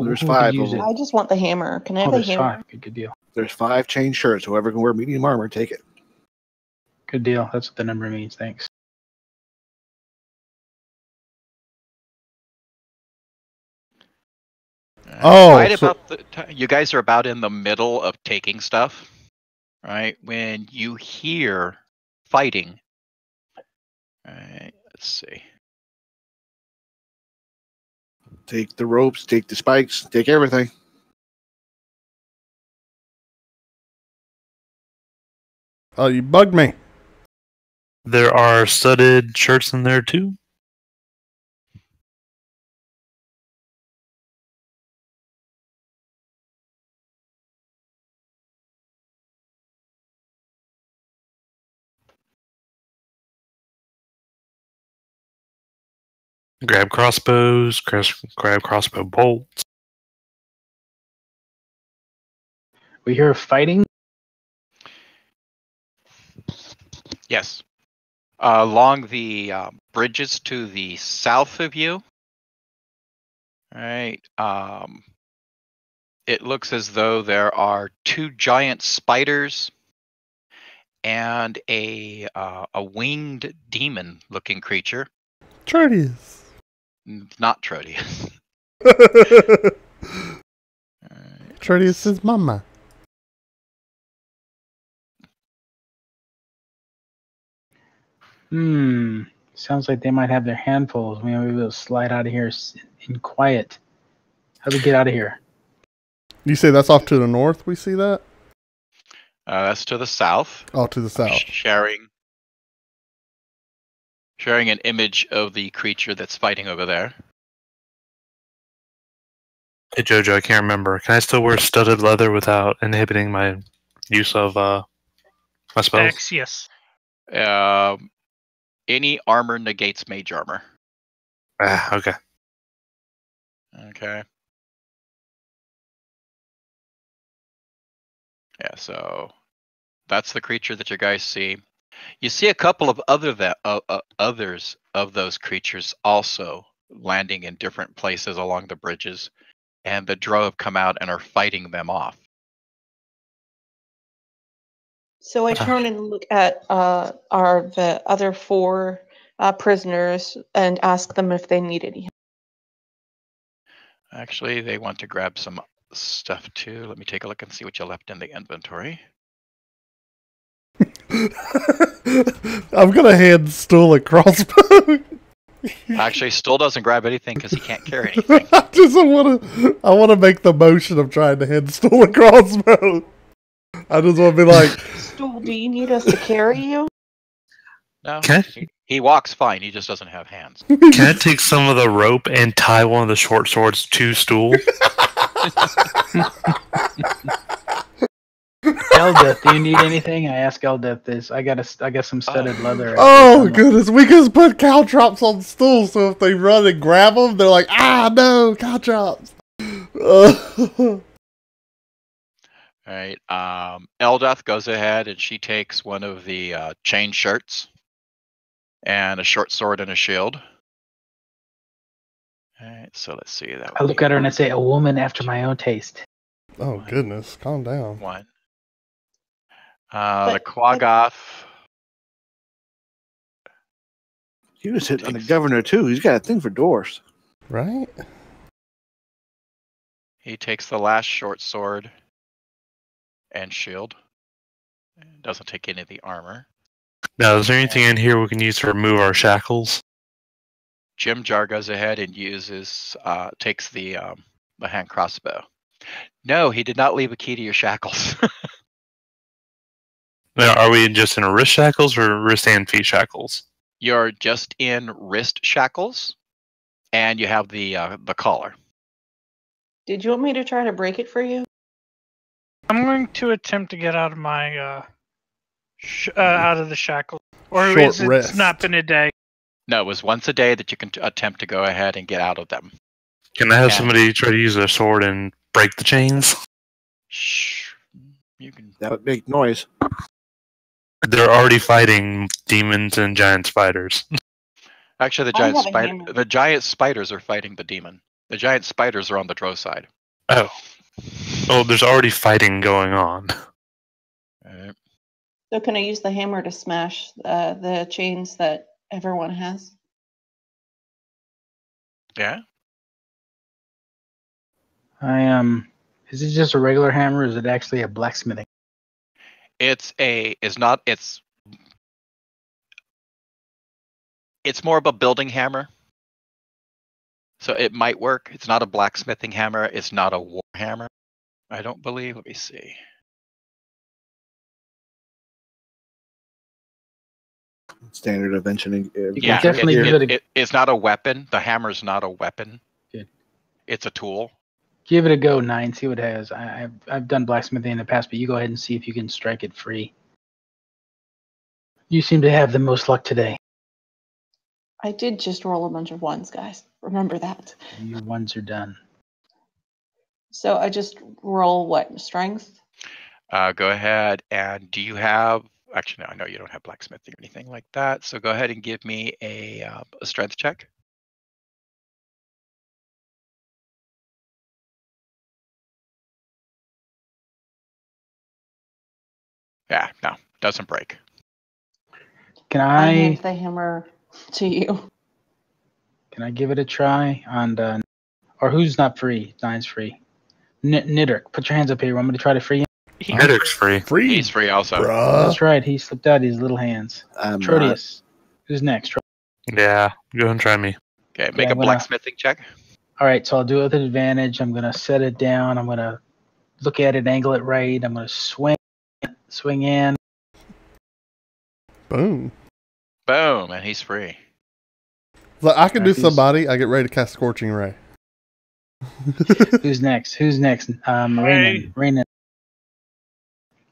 There's could 5 use of it? them. I just want the hammer. Can I have Oh, the there's hammer? 5. Good deal. There's 5 chain shirts. Whoever can wear medium armor, take it. Good deal. That's what the number means. Thanks. Oh, right so- about the you guys are about in the middle of taking stuff, right? When you hear fighting. All right, let's see. Take the ropes, take the spikes, take everything. Oh, you bugged me. There are studded shirts in there too? Grab crossbows, grab crossbow bolts. We hear fighting. Yes. Along the bridges to the south of you, right? It looks as though there are 2 giant spiders and a winged demon-looking creature. Trotius. Not Trodius. Trotius is mama. Sounds like they might have their handfuls. We might be able to slide out of here in quiet. How do we get out of here? You say that's off to the north? We see that? That's to the south. Oh, to the south. Sharing an image of the creature that's fighting over there. Hey Jojo, I can't remember. Can I still wear studded leather without inhibiting my use of my spells? X, yes. Any armor negates mage armor. Okay. Okay. Yeah, so that's the creature that you guys see. You see a couple of others of those creatures also landing in different places along the bridges, and the drow have come out and are fighting them off. So I turn and look at the other 4 prisoners and ask them if they need any help. Actually, they want to grab some stuff too. Let me take a look and see what you left in the inventory. I'm gonna hand Stool a crossbow. Actually, Stool doesn't grab anything because he can't carry anything. I wanna make the motion of trying to hand Stool a crossbow. I just wanna be like, Stool, do you need us to carry you? No, Okay. he walks fine. He just doesn't have hands. Can I take some of the rope and tie one of the short swords to Stool? Eldeth, do you need anything? I ask Eldeth this. I got some studded leather. oh goodness, we can put caltrops on Stool, so if they run and grab them, they're like, no, caltrops. Alright, Eldeth goes ahead and she takes one of the chain shirts and a short sword and a shield. Alright, so let's see that. I look at her and I say, "A woman after my own taste." Oh goodness, calm down. One. The Quaggoth. He was hitting on the governor too. He's got a thing for dwarfs. Right? He takes the last short sword and shield. Doesn't take any of the armor. Now, is there anything in here we can use to remove our shackles? Jim Jar goes ahead and takes the hand crossbow. No, he did not leave a key to your shackles. Now, are we just in wrist shackles or wrist and feet shackles? You're just in wrist shackles, and you have the collar. Did you want me to try to break it for you? I'm going to attempt to get out of my out of the shackles. Or Short is it rest. not been a day? No, it was once a day that you can attempt to go ahead and get out of them. Can I have Yeah. somebody try to use their sword and break the chains? Shh. You can. That would make noise. They're already fighting demons and giant spiders. Actually, I have a hammer. the giant spiders are fighting the demon. The giant spiders are on the drow side. Oh, there's already fighting going on. Alright. So can I use the hammer to smash the chains that everyone has? Yeah. Is it just a regular hammer or is it actually a blacksmithing? It's more of a building hammer. So it might work. It's not a blacksmithing hammer. It's not a war hammer. I don't believe. Let me see. Standard invention. Yeah, definitely give it it's not a weapon. The hammer's not a weapon. Good. It's a tool. Give it a go, 9. See what it has. I've done blacksmithing in the past, but you go ahead and see if you can strike it free. You seem to have the most luck today. I did just roll a bunch of ones, guys. Remember that. Your ones are done. So I just roll what? Strength? Go ahead and do you have? Actually, no. I know you don't have blacksmithing or anything like that. So go ahead and give me a strength check. Yeah, no, doesn't break. Can I I hand the hammer to you. can I give it a try on or who's not free? 9's free. Nidrick, put your hands up here. You want me to try to free him? Nidrick's free. Free. He's free also. Bruh. That's right. He slipped out his little hands. I'm not. Trotius. Who's next? Yeah, go ahead and try me. Okay, make a I'm gonna- blacksmithing check. All right, so I'll do it with an advantage. I'm gonna set it down. I'm gonna look at it, angle it right. I'm gonna swing in. Boom. Boom, and he's free. Look, I can do Alright, who's- somebody. I get ready to cast Scorching Ray. Who's next? Renan.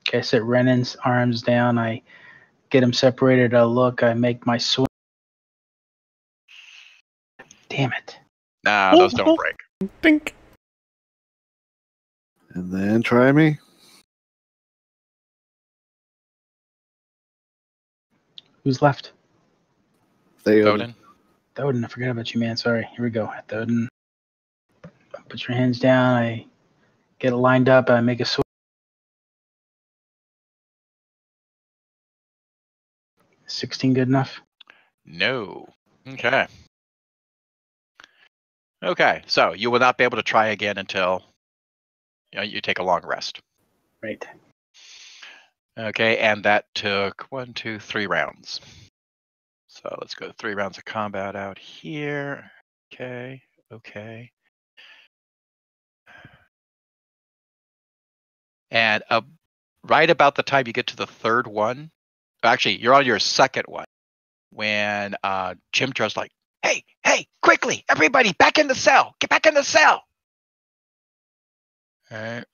Okay, I set Renan's arms down. I get him separated. I look. I make my swing. Damn it. Nah, those don't break. Dink. And then try me. Who's left? Odin. Thoden. I forgot about you, man. Sorry. Here we go. Thoden. Put your hands down. I get it lined up. I make a swing. 16 good enough? No. Okay. Okay, so you will not be able to try again until you take a long rest. Right. Okay, and that took 1, 2, 3 rounds. So let's go 3 rounds of combat out here. Okay, okay. And right about the time you get to the third one, actually, you're on your second one, when Chimtra's like, hey, quickly, everybody, back in the cell. Get back in the cell. All right.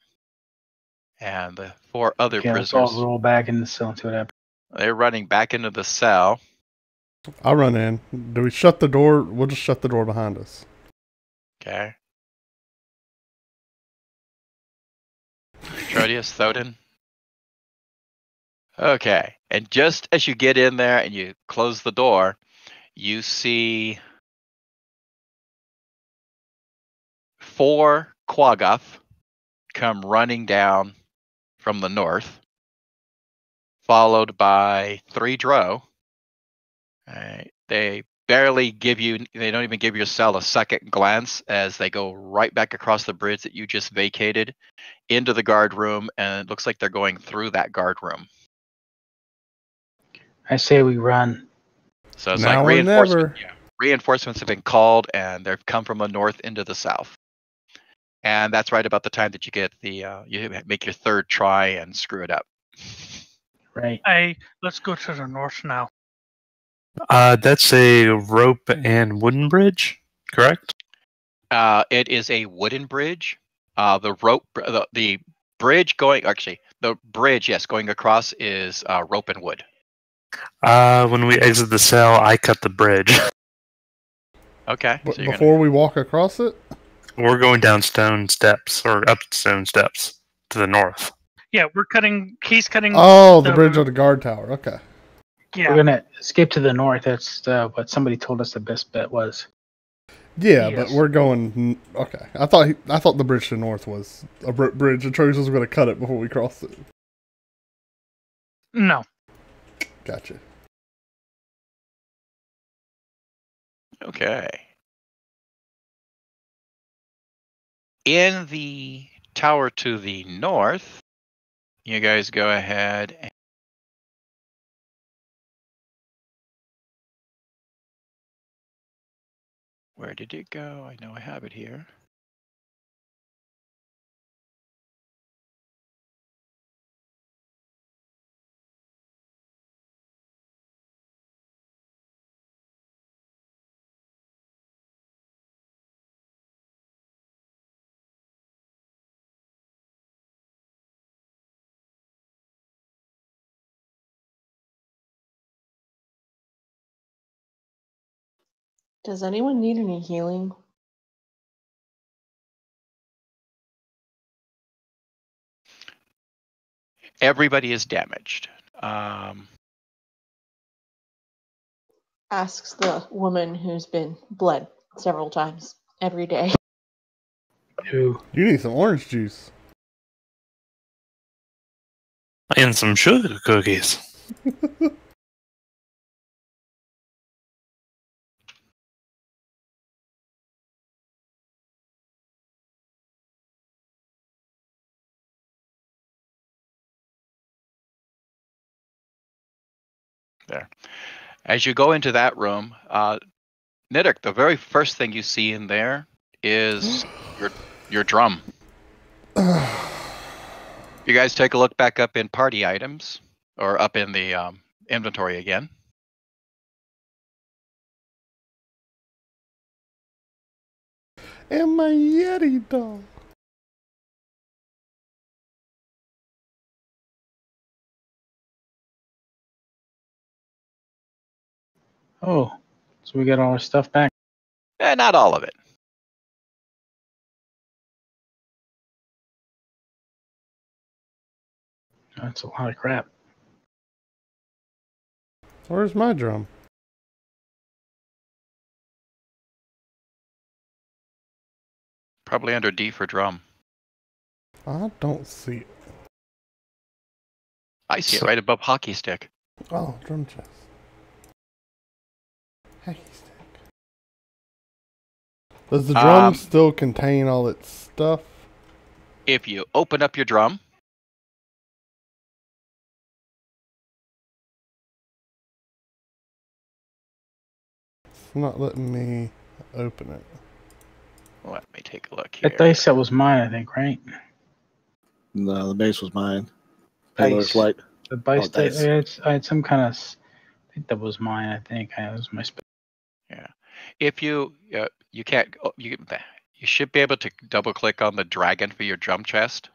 And the 4 other Okay, let's prisoners, all roll back in the cell and see what happens. they're running back into the cell. I'll run in. Do we shut the door? We'll just shut the door behind us. Okay. Trotius, Thoden. Okay. And just as you get in there and you close the door, you see 4 Quaggoth come running down from the north, followed by 3 drow. Right. They barely they don't even give your cell a second glance as they go right back across the bridge that you just vacated into the guard room, and it looks like they're going through that guard room. I say we run. So it's Now like or reinforcement. never. Yeah, reinforcements have been called, and they've come from the north into the south. And that's right about the time that you get you make your third try and screw it up. Right. Let's go to the north now. That's a rope and wooden bridge, correct? It is a wooden bridge. The bridge the bridge, yes, going across is rope and wood. When we exit the cell, I cut the bridge. Okay. But So you're before we walk across it? We're going down stone steps, or up stone steps to the north. Yeah, he's cutting. Oh, the bridge on the guard tower. Okay. Yeah. We're going to escape to the north. That's what somebody told us the best bet was. Yeah, Yes. but we're going. Okay, I thought the bridge to the north was a bridge, and Trojan was going to cut it before we crossed it. No. Gotcha. Okay. In the tower to the north, you guys go ahead and where did it go? I know I have it here. Does anyone need any healing? Everybody is damaged. Asks the woman who's been bled several times every day. Who? You need some orange juice. And some sugar cookies. There. As you go into that room, Niddick, the very first thing you see in there is your drum. You guys take a look back up in party items, or up in the inventory again. And my Yeti doll. Oh, so we got all our stuff back. Not all of it. That's a lot of crap. Where's my drum? Probably under D for drum. I don't see it. I see it right above hockey stick. Oh, drum chest. Hey, stick. Does the drum still contain all its stuff? If you open up your drum, It's not letting me open it. let me take a look here. That dice set was mine, I think, right? No, the base was mine. Dice. Payload flight. The dice. Dice. I had some kind of. I think that was mine. I think that was my. Yeah. If you can't you should be able to double click on the dragon for your drum chest,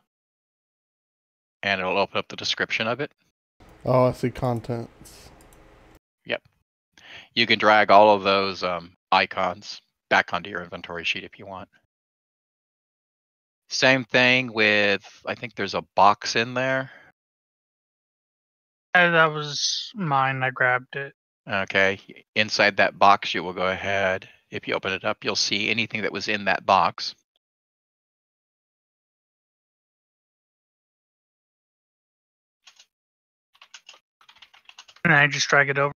and it'll open up the description of it. Oh, I see contents. Yep. You can drag all of those icons back onto your inventory sheet if you want. Same thing with, I think there's a box in there. That was mine. I grabbed it. Okay. Inside that box, you will go ahead. If you open it up, you'll see anything that was in that box. And I just drag it over.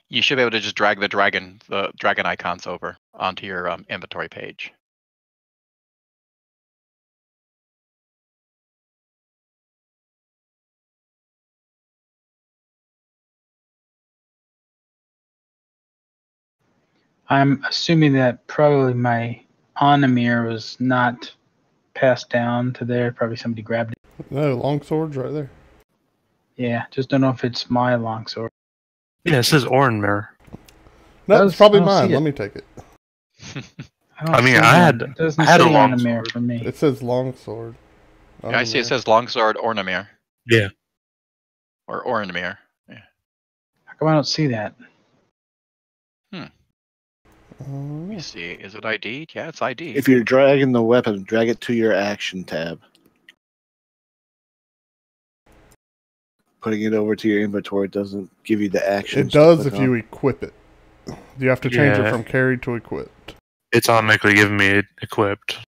You should be able to just drag the dragon icons over onto your inventory page. I'm assuming that probably my Onamir was not passed down to there. Probably somebody grabbed it. No, longsword's right there. Yeah, just don't know if it's my longsword. Yeah, it says Orenmere. No, it's probably I don't mine. see it. Let me take it. I mean, I had It doesn't a say longsword. Onamir for me. It says longsword. Yeah, I see it says longsword Ornamere. Yeah. Or Orenmere. How come I don't see that? Let me see. Is it ID'd? Yeah, it's ID'd. If you're dragging the weapon, drag it to your action tab. Putting it over to your inventory doesn't give you the action. It does if you equip it. You have to change it Yeah. from carried to equipped. It's automatically giving me it equipped.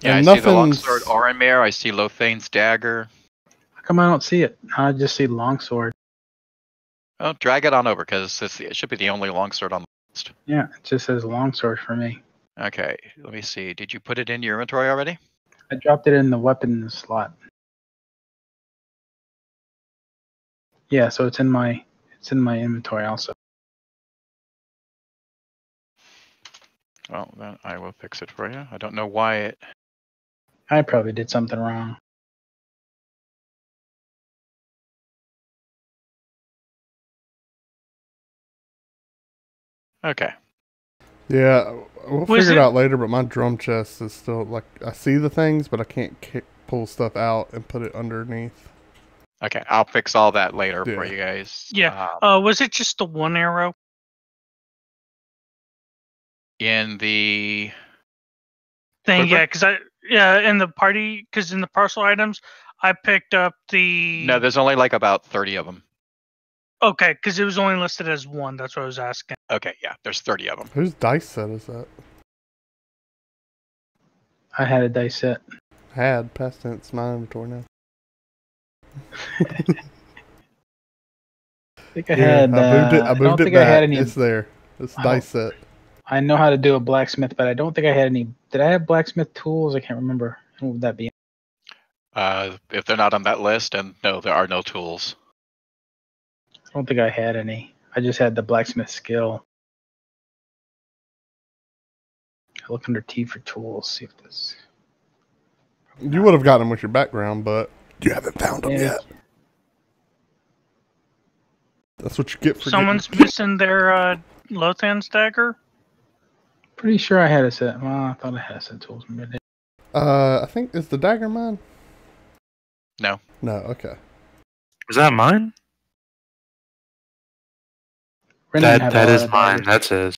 Yeah, And I see the nothing's- longsword Orenmere. I see Lothane's dagger. How come I don't see it? I just see longsword. Oh, drag it on over because it should be the only longsword on the list. Yeah, it just says longsword for me. Okay, let me see. Did you put it in your inventory already? I dropped it in the weapon slot. Yeah, so it's in my inventory also. Well, then I will fix it for you. I don't know why it. I probably did something wrong. Okay. Yeah, we'll Was figure it it- out later, but my drum chest is still, like, I see the things, but I can't pull stuff out and put it underneath. Okay, I'll fix all that later Yeah. for you guys. Yeah. Was it just the one arrow? In the Thing, Quiver? in the party, because in the parcel items, I picked up the. no, there's only like about 30 of them. Okay, because it was only listed as one. That's what I was asking. Okay, yeah, there's 30 of them. Whose dice set is that? I had a dice set. Had, past tense, my inventory now. I think I had. I moved it. I don't moved it think I back. had any. It's there. It's Oh. dice set. I know how to do a blacksmith, but I don't think I had any. Did I have blacksmith tools? I can't remember. What would that be? If they're not on that list, and no, there are no tools. don't think I had any. I just had the blacksmith skill. I look under T for tools. See if this. You would have gotten them with your background, but you haven't found them Yeah, yet. That's what you get for Someone's getting... missing their Lothan's dagger. pretty sure I had a set. Well, I thought I had a set of tools. Maybe I didn't. I think, is the dagger mine? No. No, okay. Is that mine? Brennan had a That lot is of mine. daggers. That's his.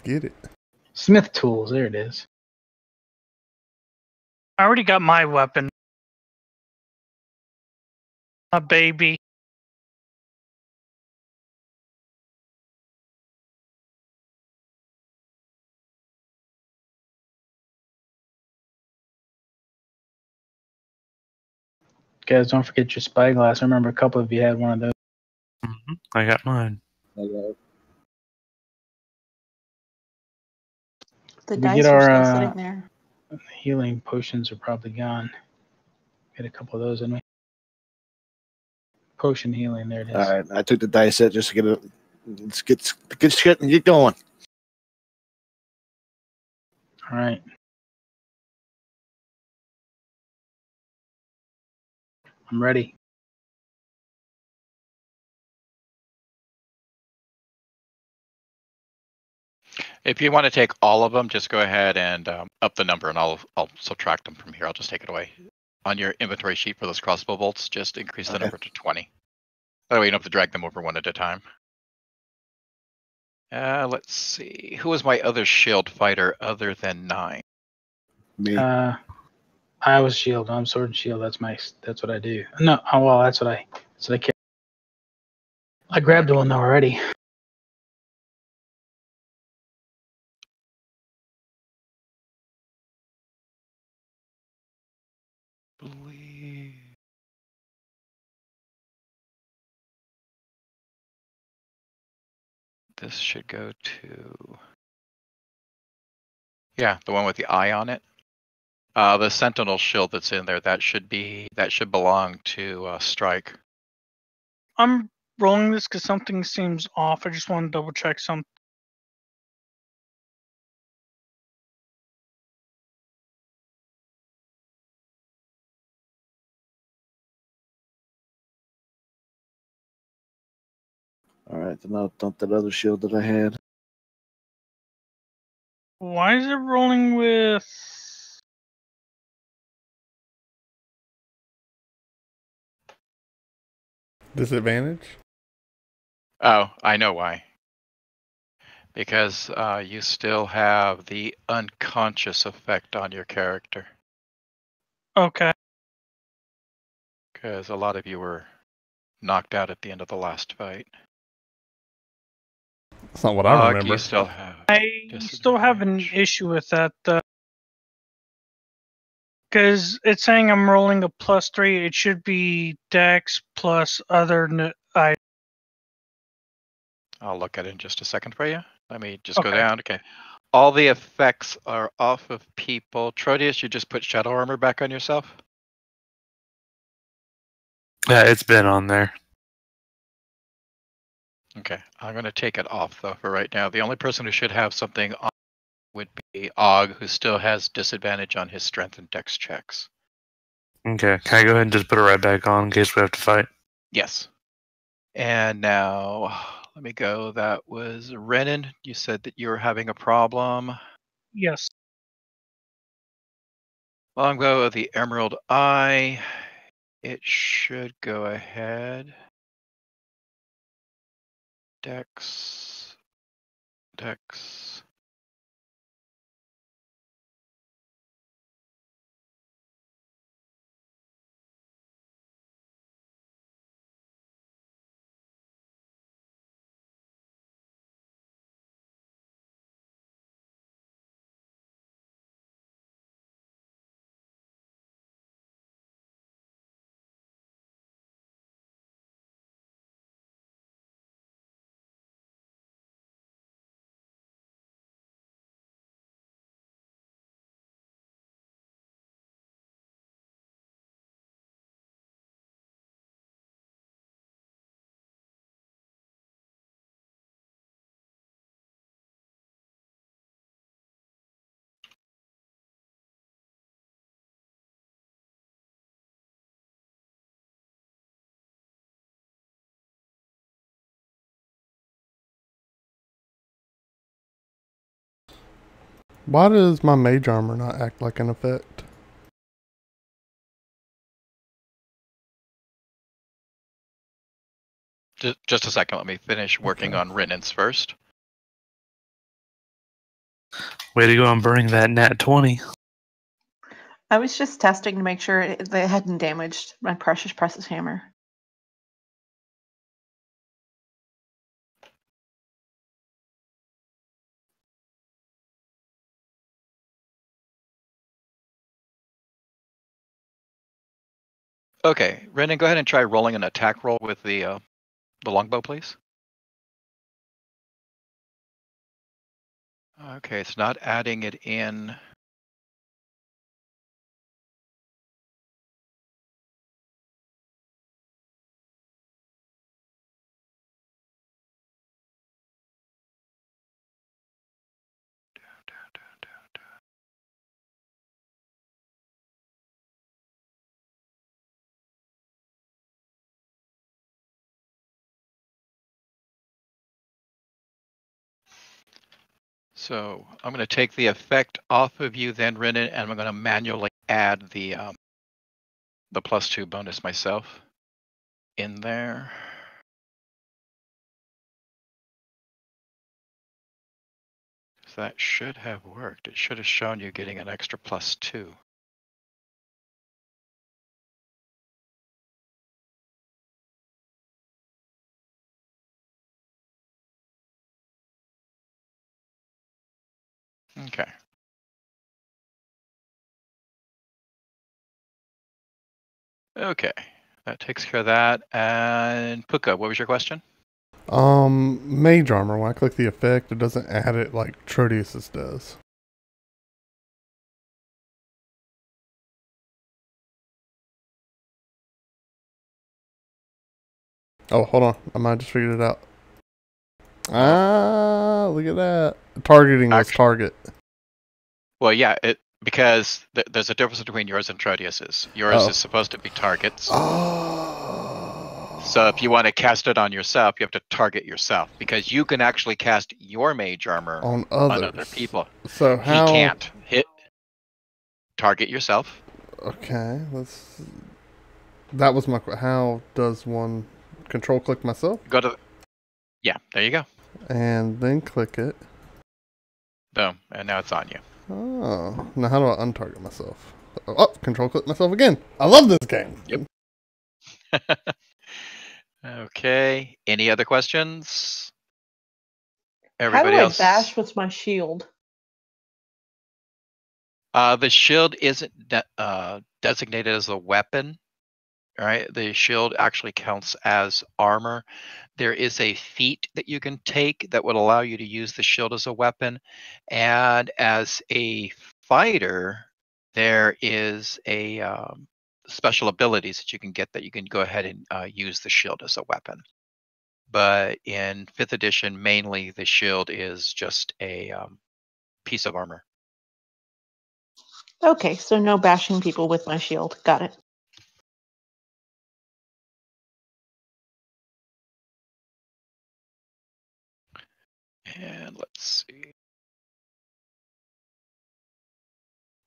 Get it. Smith tools. There it is. I already got my weapon. A baby. Guys, don't forget your spyglass. I remember a couple of you had one of those. I got mine. The We dice get are our still sitting there. healing potions are probably gone. Get a couple of those in me. Potion healing. There it is. All right, I took the dice set just to get it. Let's get shit and get going. All right. I'm ready. If you want to take all of them, just go ahead and up the number, and I'll subtract them from here. I'll just take it away. On your inventory sheet for those crossbow bolts, just increase the Okay. number to 20. That way you don't have to drag them over one at a time. Let's see. Who was my other shield fighter other than 9? Me. I was shield. I'm sword and shield. That's what I do. No, well, that's what I carry. I grabbed one already. Believe this should go to, yeah, the one with the eye on it. The sentinel shield that's in there, that should belong to Strike. I'm rolling this because something seems off. I just want to double check something. All right, then I'll dump that other shield that I had. Why is it rolling with? Disadvantage? Oh, I know why. Because you still have the unconscious effect on your character. Okay. Because a lot of you were knocked out at the end of the last fight. That's not what I Og, remember. you still have. I still have an disadvantage. issue with that. Because it's saying I'm rolling a +3. It should be Dex plus other. I'll look at it in just a second for you. Let me just go Okay. down. Okay. All the effects are off of people. Trotius, you just put shadow armor back on yourself? Yeah, it's been on there. Okay. I'm going to take it off, though, for right now. The only person who should have something on would be Og, who still has disadvantage on his strength and dex checks. Okay, can I go ahead and just put it right back on in case we have to fight? Yes. And now, let me go. That was Renan. You said that you were having a problem. Yes. Longbow of the Emerald Eye. It should go ahead. Dex. Why does my mage armor not act like an effect? Just a second. Let me finish working Okay. on Rinen's first. Way to go on burning that nat 20. I was just testing to make sure they hadn't damaged my precious hammer. Okay, Rinen, go ahead and try rolling an attack roll with the longbow, please. Okay, it's not adding it in. So I'm going to take the effect off of you then, Rinen, and I'm going to manually add the +2 bonus myself in there. So that should have worked. It should have shown you getting an extra +2. Okay. Okay, that takes care of that. And Pookha, what was your question? Mage armor. When I click the effect, it doesn't add it like Trodeus's does. Oh, hold on. I might have just figured it out. Ah, look at that. Targeting was target. Well, yeah, because there's a difference between yours and Trodeus's. Yours is supposed to be targets. Oh. So if you want to cast it on yourself, you have to target yourself because you can actually cast your mage armor on other others. people. So how? He can't hit. Target yourself. Okay, let's. That was my. How does one control click myself? Go to. Yeah, there you go. And then click it. Boom, and now it's on you. Oh, now how do I untarget myself? Oh, control click myself again. I love this game. Yep. Okay. Any other questions? Everybody How do else? I bash with my shield? The shield isn't designated as a weapon. All right, the shield actually counts as armor. There is a feat that you can take that would allow you to use the shield as a weapon. And as a fighter, there is a special abilities that you can get that you can go ahead and use the shield as a weapon. But in 5th edition, mainly the shield is just a piece of armor. Okay, so no bashing people with my shield. Got it. And let's see.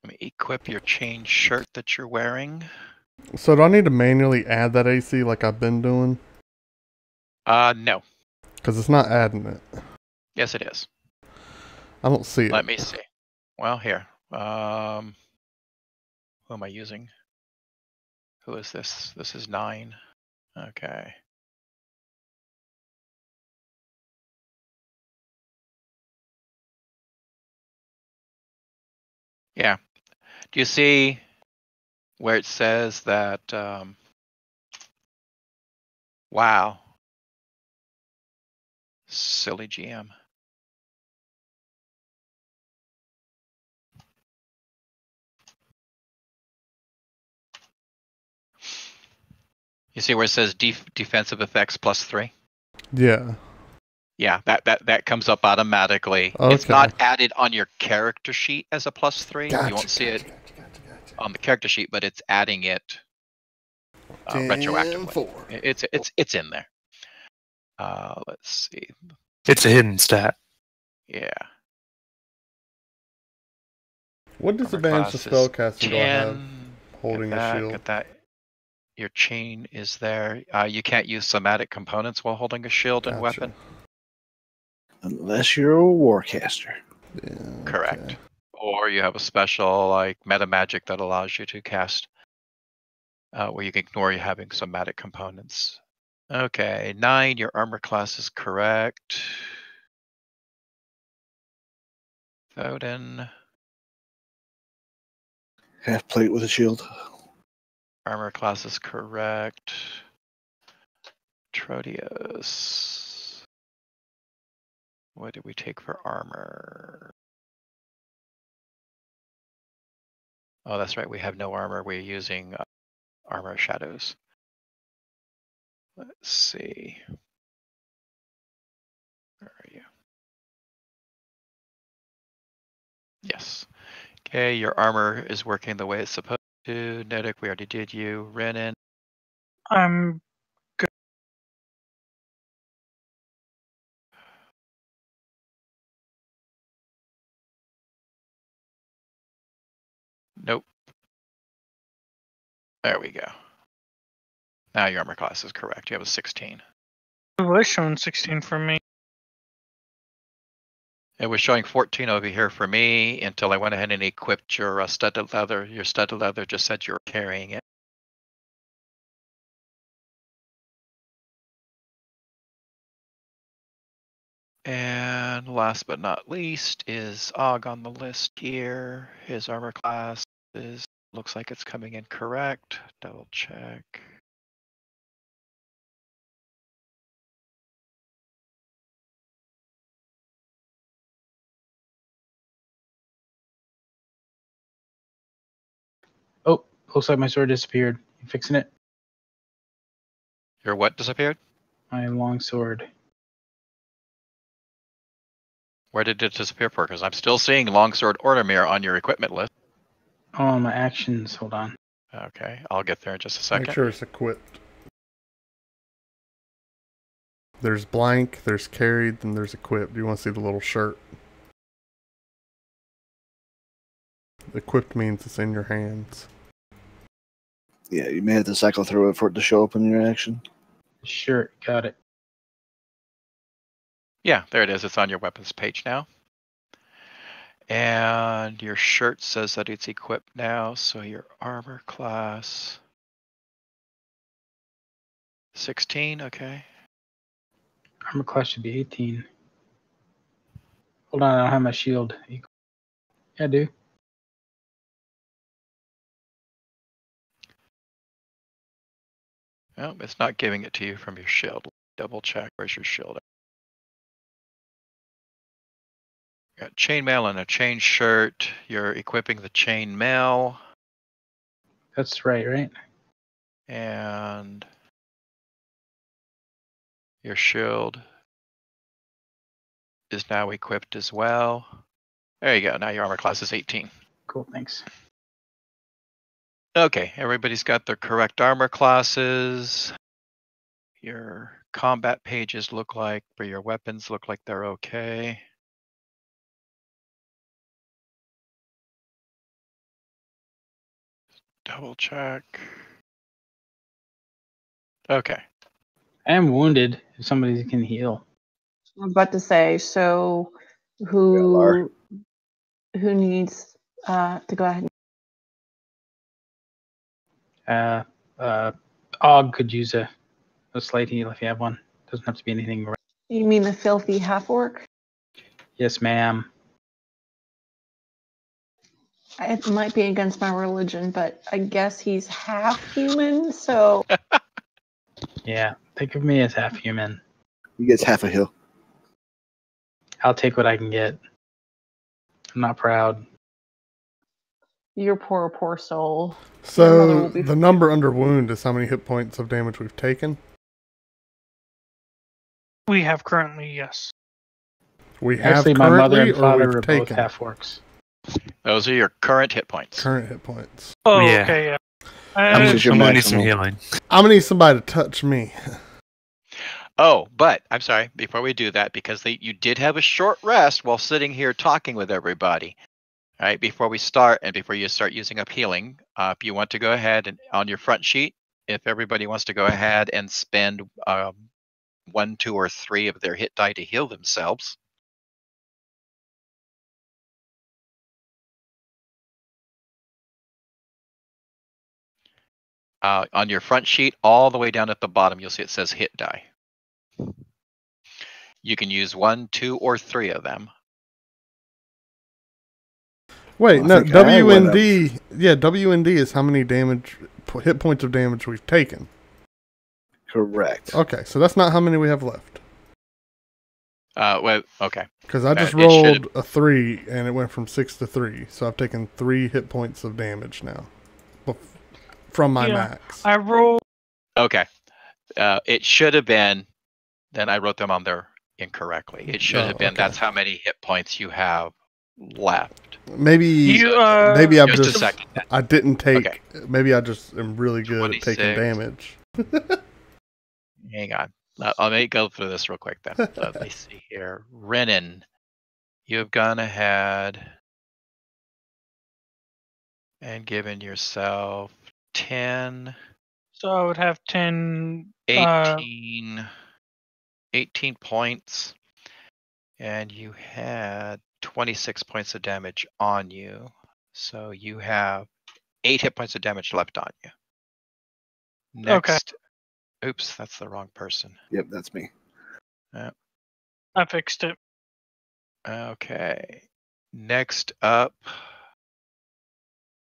Let me equip your chain shirt that you're wearing. So do I need to manually add that AC like I've been doing? No. Because it's not adding it. Yes, it is. I don't see it. Let me see. Well, here. Who am I using? Who is this? This is 9. Okay. Yeah. Do you see where it says that? Wow. Silly GM. You see where it says defensive effects +3? Yeah. Yeah, that comes up automatically. Okay. It's not added on your character sheet as a +3. Gotcha, You won't see it gotcha. on the character sheet, but it's adding it retroactively. 4. It's in there. Let's see. It's a hidden stat. Yeah. What disadvantage to spellcasting do I have 10. holding a shield? Get that. Your chain is there. You can't use somatic components while holding a shield and Gotcha. weapon. Unless you're a warcaster. Yeah, Correct. okay. Or you have a special like meta magic that allows you to cast where you can ignore you having somatic components. Okay, 9, your armor class is correct. Odin, Half plate with a shield. armor class is correct. Trodios. What did we take for armor? Oh, that's right. We have no armor. We're using armor shadows. Let's see. Where are you? Yes. Okay, your armor is working the way it's supposed to. Nedic, we already did you. Renan. I'm Nope. There we go. Now your armor class is correct. You have a 16. It was showing 16 for me. It was showing 14 over here for me until I went ahead and equipped your studded leather. Your studded leather just said you were carrying it. And last but not least is Og on the list here. His armor class looks like it's coming in correct. Double check. Oh, looks like my sword disappeared. You fixing it? Your what disappeared? My long sword. Where did it disappear for? Because I'm still seeing Longsword Ordermere on your equipment list. Oh, my actions. Hold on. Okay, I'll get there in just a second. Make sure it's equipped. There's blank, there's carried, then there's equipped. You want to see the little shirt? Equipped means it's in your hands. Yeah, you may have to cycle through it for it to show up in your action. Shirt. Got it. Yeah, there it is. It's on your weapons page now. And your shirt says that it's equipped now, so your armor class 16, okay. Armor class should be 18. Hold on, I don't have my shield. Yeah, I do. No, it's not giving it to you from your shield. Double check. Where's your shield? You got chainmail and a chain shirt. You're equipping the chainmail. That's right? And your shield is now equipped as well. There you go. Now your armor class is 18. Cool, thanks. Okay, everybody's got their correct armor classes. Your combat pages look like, for your weapons look like they're okay. Double check. Okay. I am wounded. If somebody can heal. I'm about to say, so who needs to go ahead? Og could use a slight heal if you have one. Doesn't have to be anything. You mean the filthy half orc? Yes, ma'am. It might be against my religion, but I guess he's half human, so Yeah, think of me as half human. He gets half a heal. I'll take what I can get. I'm not proud. your poor soul. Your mother So will be the number under wound is how many hit points of damage we've taken. We have currently, yes. We have Actually, my mother currently, and or father we've are both taken half orcs. Those are your current hit points. current hit points. Oh, Yeah. okay, yeah. I'm This is your gonna need some maximum. healing. I'm gonna need somebody to touch me. Oh, but I'm sorry, before we do that, because you did have a short rest while sitting here talking with everybody. All right, before we start and before you start using up healing, if you want to go ahead and on your front sheet, if everybody wants to go ahead and spend 1, 2, or 3 of their hit die to heal themselves. On your front sheet, all the way down at the bottom, you'll see it says hit die. You can use 1, 2, or 3 of them. Wait, Well, I no, think I went up. WND. Yeah, WND is how many hit points of damage we've taken. Correct. Okay, so that's not how many we have left. Well, okay. Because I just It should- rolled a 3 and it went from 6 to 3, so I've taken 3 hit points of damage now from my Yeah, max. I rolled. Okay. It should have been. Then I wrote them on there incorrectly. It should have been. okay. That's how many hit points you have left. Maybe I'm Just a just second. I didn't take. Okay. Maybe I just am really good at taking 26. damage. Hang on. Let me go through this real quick then. Let me see here. Renan, you have gone ahead and given yourself 10, So I would have 10. 18 points, and you had 26 points of damage on you. So you have 8 hit points of damage left on you. Next. Oops, that's the wrong person. Yep, that's me. I fixed it. Okay. Next up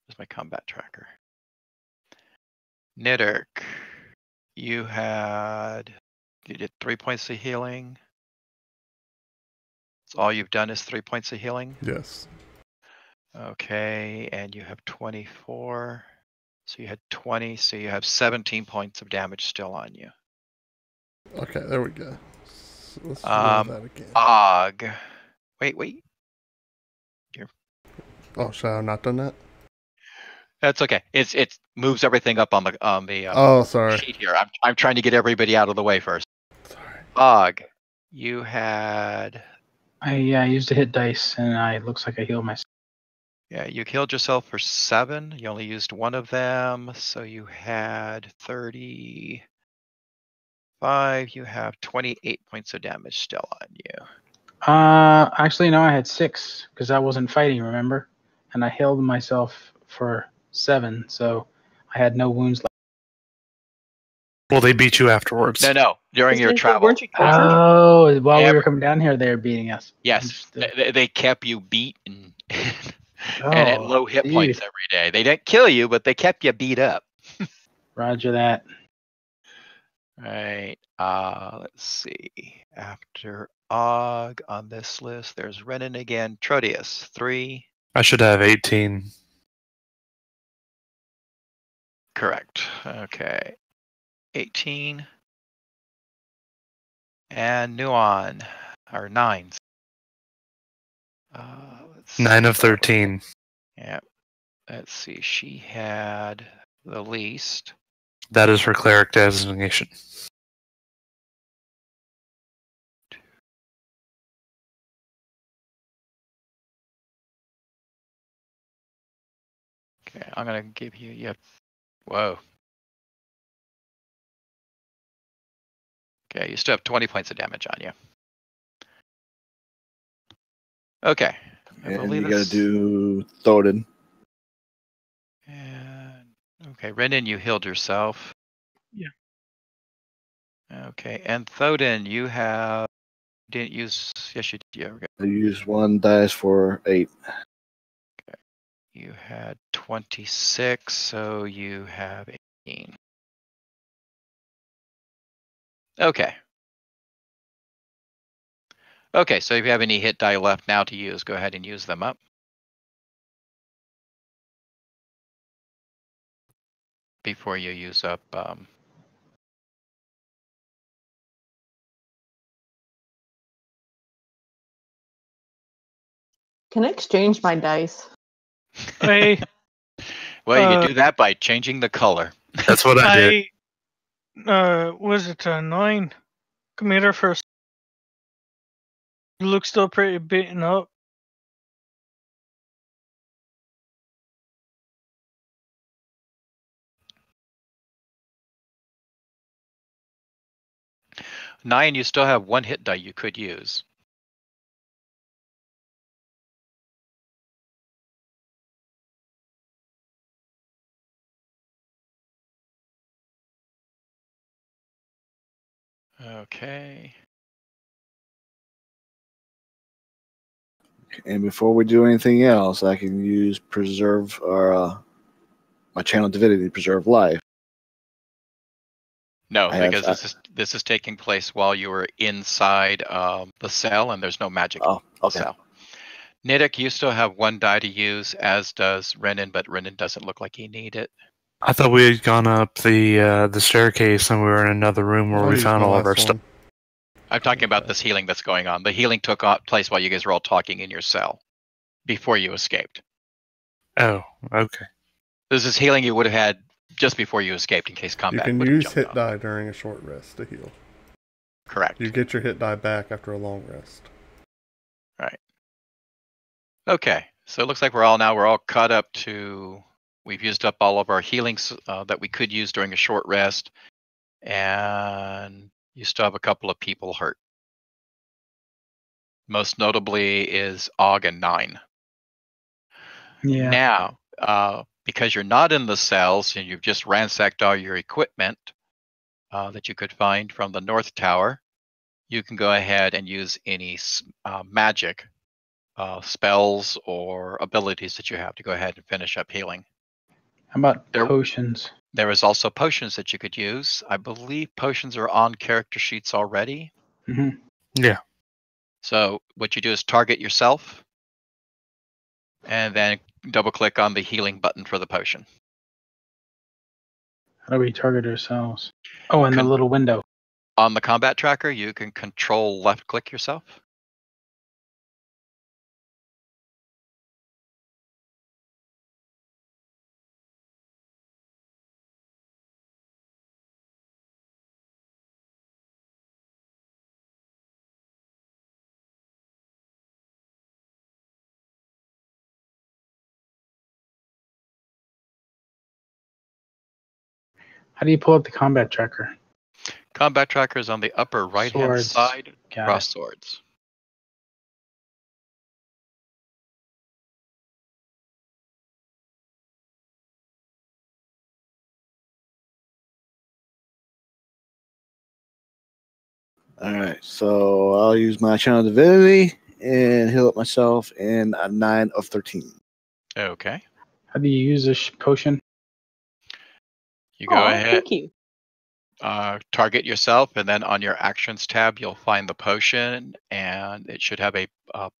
is my combat tracker. Nidurk, you did 3 points of healing. So all you've done is 3 points of healing. Yes. Okay, and you have 24. So you had 20, so you have 17 points of damage still on you. Okay, there we go. So let's roll that again. Og. Wait. Oh, should I have not done that? That's okay. It moves everything up on the Oh, sorry. sheet here. I'm trying to get everybody out of the way first. Sorry. Og, you had. I used a hit dice, and it looks like I healed myself. Yeah, you killed yourself for 7. You only used 1 of them, so you had 35. You have 28 points of damage still on you. Actually, no, I had 6 because I wasn't fighting. Remember, and I healed myself for 7, so I had no wounds left. Well, they beat you afterwards. No, during your travel. Weren't you tortured? Oh, while Yeah, we were coming down here, they were beating us. Yes, Understood. they kept you beat and at Oh, low hit dude. points every day. They didn't kill you, but they kept you beat up. Roger that. Right. Let's see. After Og on this list, there's Renan again. Trotius, 3. I should have 18. Correct. Okay. 18. And Nuon, or 9. 9 of 13. Yeah. Let's see. She had the least. That is her cleric designation. Okay, I'm gonna give you. Yep. Whoa. Okay, you still have 20 points of damage on you. Okay. I And believe you got to that's- do Thoden. And okay, Renan, you healed yourself. Yeah. Okay, and Thoden, you didn't use. Yes, you did. Yeah, okay. I used 1 dice for 8. You had 26, so you have 18. Okay. Okay, so if you have any hit die left now to use, go ahead and use them up. Before you use up. Can I exchange my dice? I Well, you can do that by changing the color. That's what I did. Was it a 9? Come here first. You look still pretty beaten up. 9, you still have 1 hit die you could use. Okay. And before we do anything else, I can use preserve or my channel divinity preserve life. No, I have- because this is taking place while you were inside the cell, and there's no magic Oh, in the okay. cell. Nidek, you still have 1 die to use, as does Renan, but Renan doesn't look like he need it. I thought we had gone up the staircase and we were in another room where I'll we use found my all of our last stuff. one. I'm talking about this healing that's going on. The healing took place while you guys were all talking in your cell before you escaped. Oh, okay. This is healing you would have had just before you escaped in case You combat can would have use jumped hit on. die during a short rest to heal. Correct. You get your hit die back after a long rest. Right. Okay. So it looks like we're all caught up to. We've used up all of our healings that we could use during a short rest, and you still have a couple of people hurt. Most notably is Og and 9. Yeah. Now, because you're not in the cells and you've just ransacked all your equipment that you could find from the North Tower, you can go ahead and use any magic spells or abilities that you have to go ahead and finish up healing. How about There- potions? There is also potions that you could use. I believe potions are on character sheets already. Hmm. Yeah. So what you do is target yourself and then double click on the healing button for the potion. How do we target ourselves? Oh, in the Con- little window. On the combat tracker, you can control left click yourself. How do you pull up the combat tracker? Combat tracker is on the upper right hand Swords. side, Got cross it. swords. All right, so I'll use my channel divinity and heal up myself in a 9 of 13. Okay. How do you use this potion? You go ahead, Thank you. target yourself, and then on your actions tab, you'll find the potion, and it should have a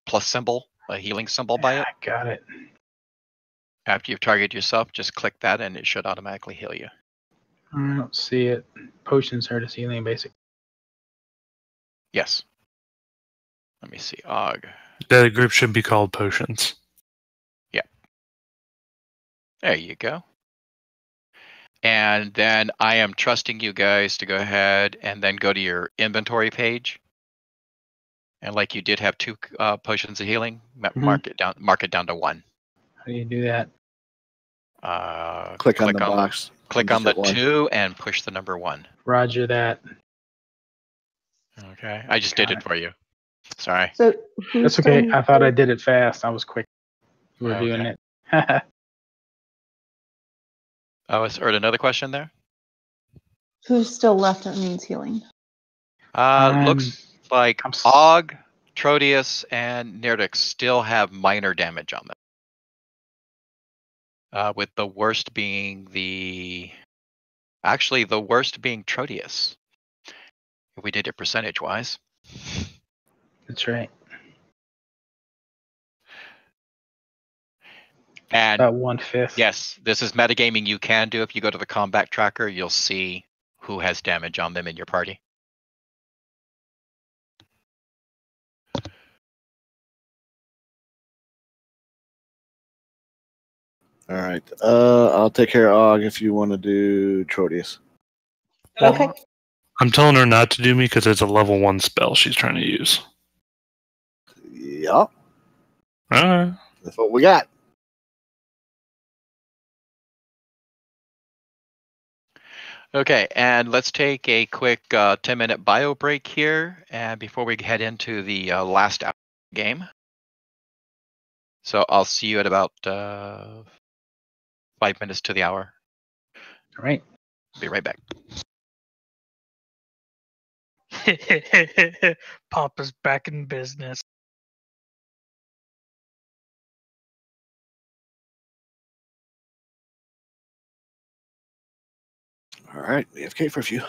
plus symbol, a healing symbol by it. I got it. After you've targeted yourself, just click that, and it should automatically heal you. I don't see it. Potions are just healing basic. Yes. Let me see. Og. The group should be called potions. There you go. And then I am trusting you guys to go ahead and then go to your inventory page. And like you did have 2 potions of healing, mark it down to 1. How do you do that? Click on the box. Click and on the just hit 1. 2 and push the number 1. Roger that. Okay. I just Got did it it. for you. Sorry. So who's That's okay. still- I thought I did it fast. I was quick. You were doing Okay. it. Oh, is there another question there? Who's still left that needs healing? Looks like I'm s- Og, Trotius, and Nerdix still have minor damage on them. With the worst being the worst being Trotius. If we did it percentage wise. That's right. And About 1/5. yes, this is metagaming you can do. If you go to the combat tracker, you'll see who has damage on them in your party. All right. I'll take care of Og if you want to do Trotius. Okay. I'm telling her not to do me because it's a level 1 spell she's trying to use. Yep. Alright. That's what we got. Okay, and let's take a quick 10-minute bio break here, and before we head into the last hour game. So I'll see you at about 5 minutes to the hour. All right. Be right back. Papa's back in business. All right, AFK for a few.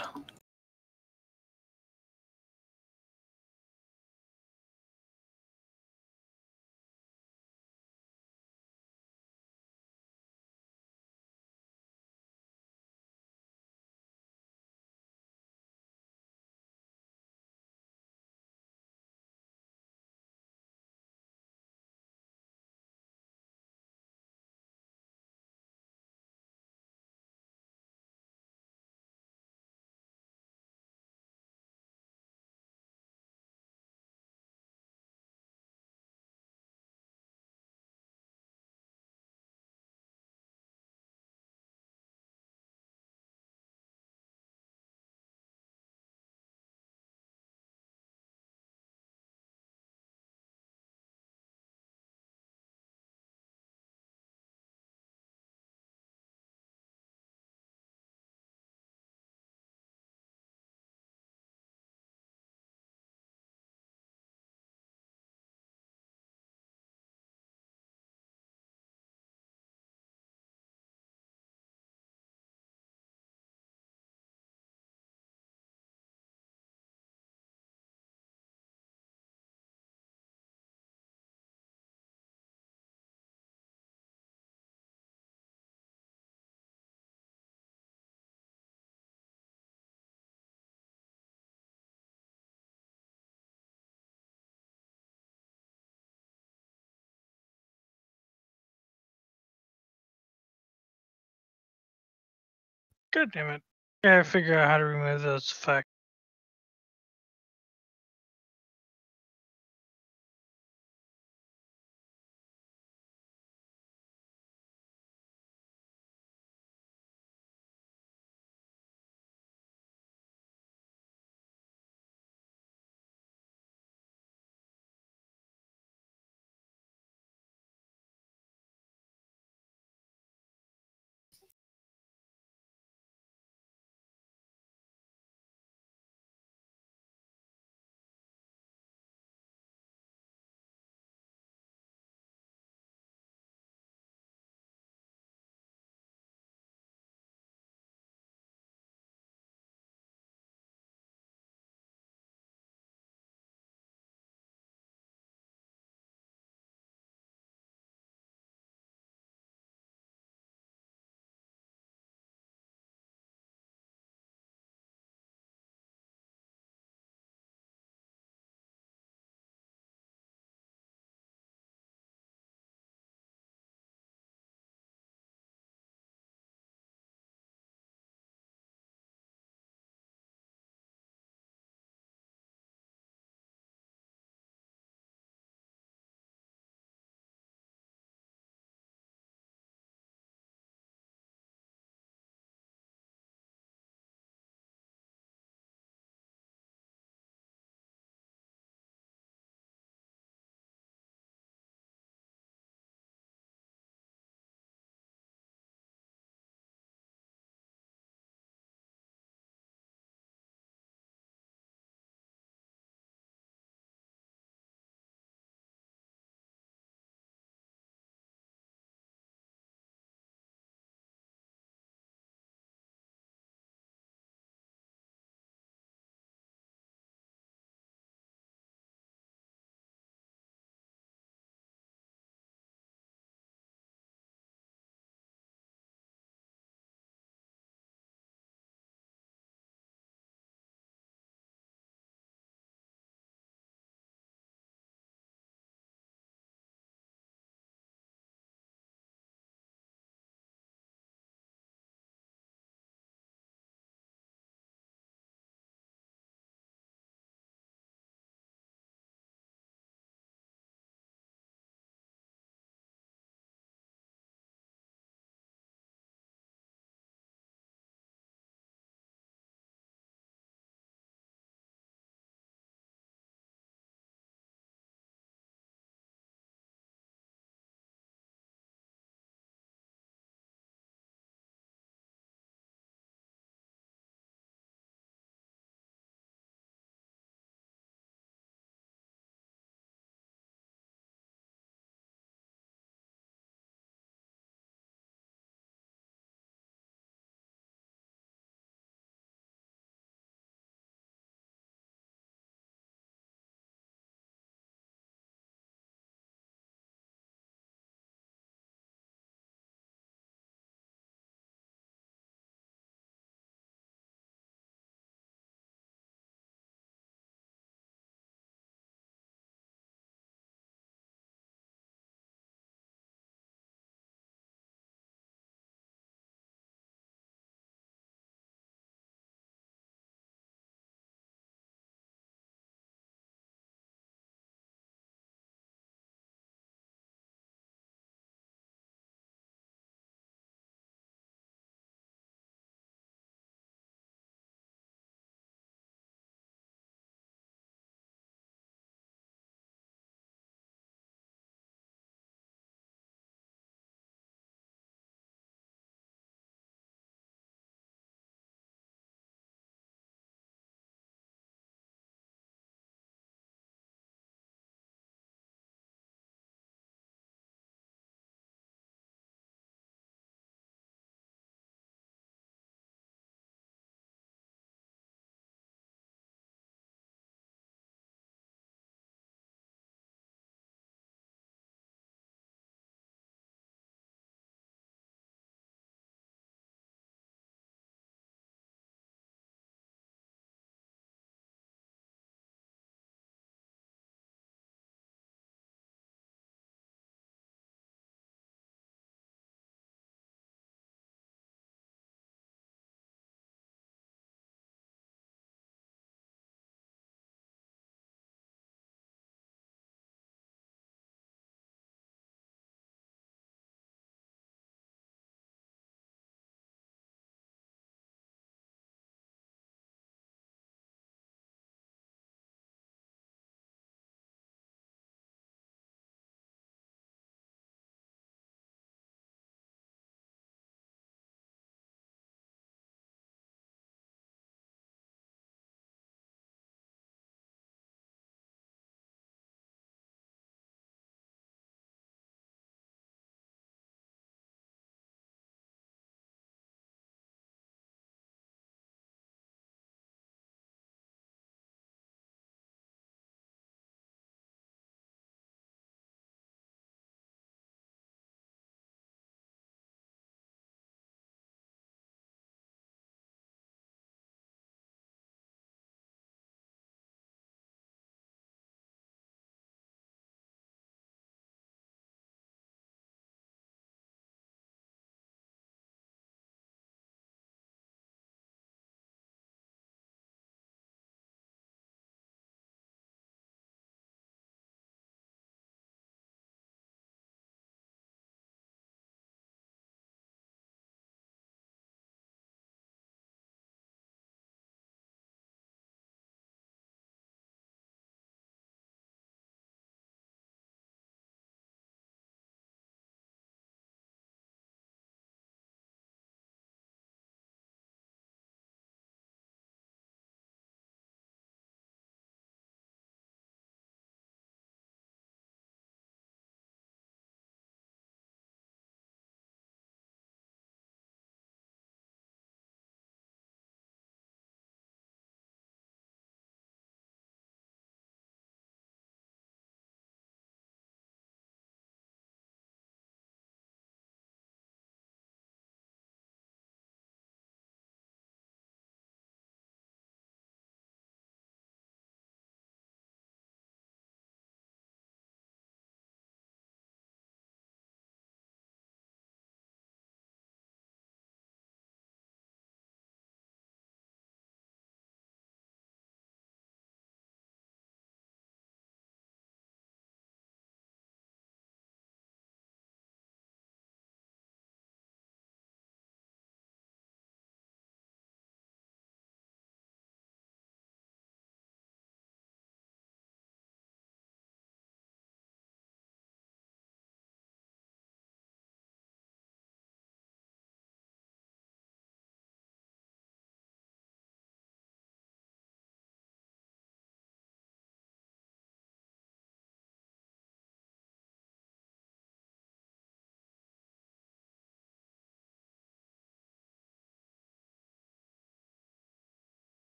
God damn it. Gotta figure out how to remove those effects.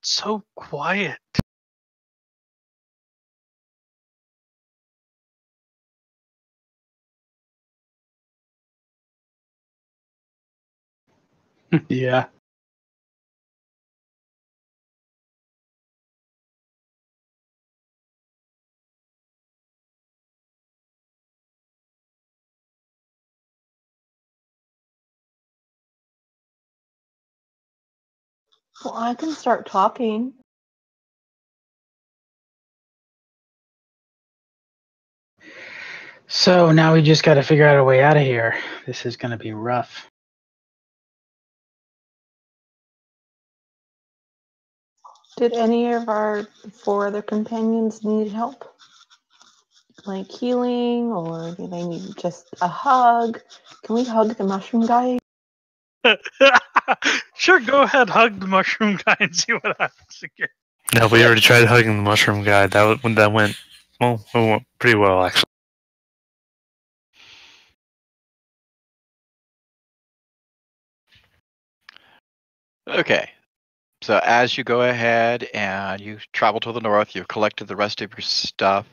so quiet? Yeah. Well, I can start talking. So now we just got to figure out a way out of here. This is going to be rough. Did any of our 4 other companions need help? Like healing, or do they need just a hug? Can we hug the mushroom guy? Sure, go ahead, hug the mushroom guy and see what happens again. No, we already tried hugging the mushroom guy. That went well. It went pretty well, actually. Okay. So as you go ahead and you travel to the north, you've collected the rest of your stuff.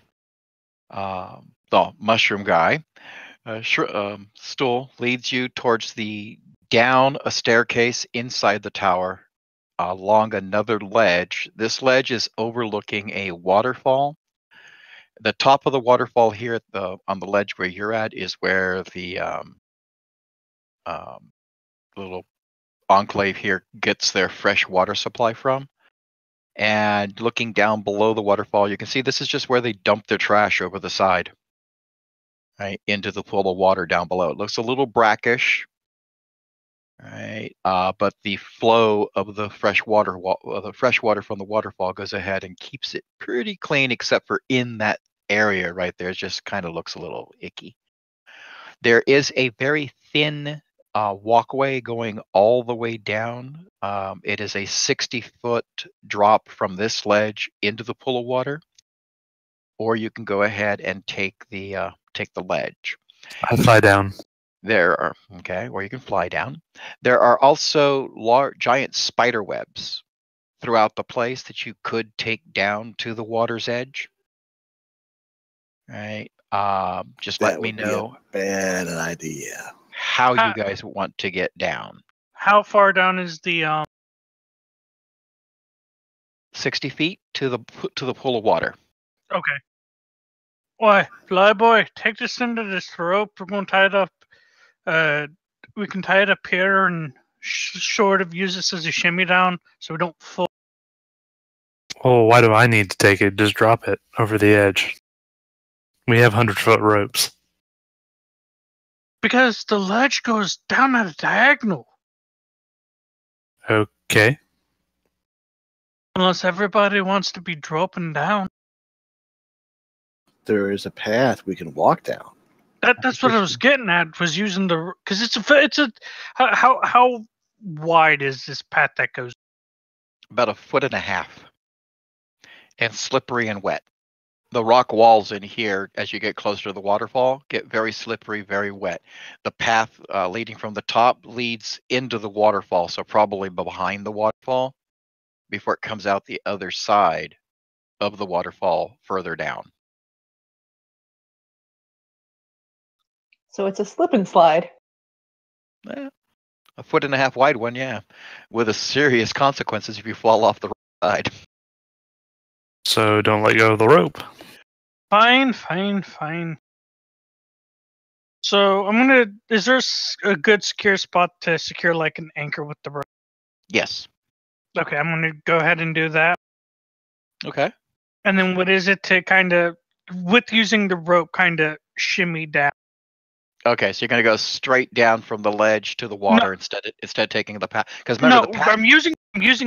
The mushroom guy, stool leads you towards down a staircase inside the tower, along another ledge. This ledge is overlooking a waterfall. The top of the waterfall here on the ledge where you're at is where the little enclave here gets their fresh water supply from. And looking down below the waterfall, you can see this is just where they dump their trash over the side, right, into the pool of water down below. It looks a little brackish, right? But the flow of the fresh water from the waterfall goes ahead and keeps it pretty clean, except for in that area right there. It just kind of looks a little icky. There is a very thin walkway going all the way down. It is a 60-foot drop from this ledge into the pool of water, or you can go ahead and take the ledge. I fly down. Or you can fly down. There are also giant spider webs throughout the place that you could take down to the water's edge. Right. Just let me know. Bad idea. How you guys want to get down. How far down is the 60 feet to the pool of water. Okay. Why, Flyboy, take this into this rope. We're gonna tie it up. We can tie it up here and sort of use this as a shimmy down so we don't fall. Oh, why do I need to take it? Just drop it over the edge. We have 100-foot ropes. Because the ledge goes down at a diagonal. Okay. Unless everybody wants to be dropping down. There is a path we can walk down. That's what I was getting at. Was using because it's a how wide is this path that goes? About 1.5 feet, and slippery and wet. The rock walls in here, as you get closer to the waterfall, get very slippery, very wet. The path leading from the top leads into the waterfall, so probably behind the waterfall before it comes out the other side of the waterfall further down. So it's a slip and slide. 1.5 feet wide one, yeah, with a serious consequences if you fall off the side. So don't let go of the rope. Fine. So I'm gonna. Is there a good secure spot to secure like an anchor with the rope? Yes. Okay, I'm gonna go ahead and do that. Okay. And then what is it to kind of, with using the rope, kind of shimmy down? Okay, so you're going to go straight down from the ledge to the water instead of taking the path. Because remember the path. I'm using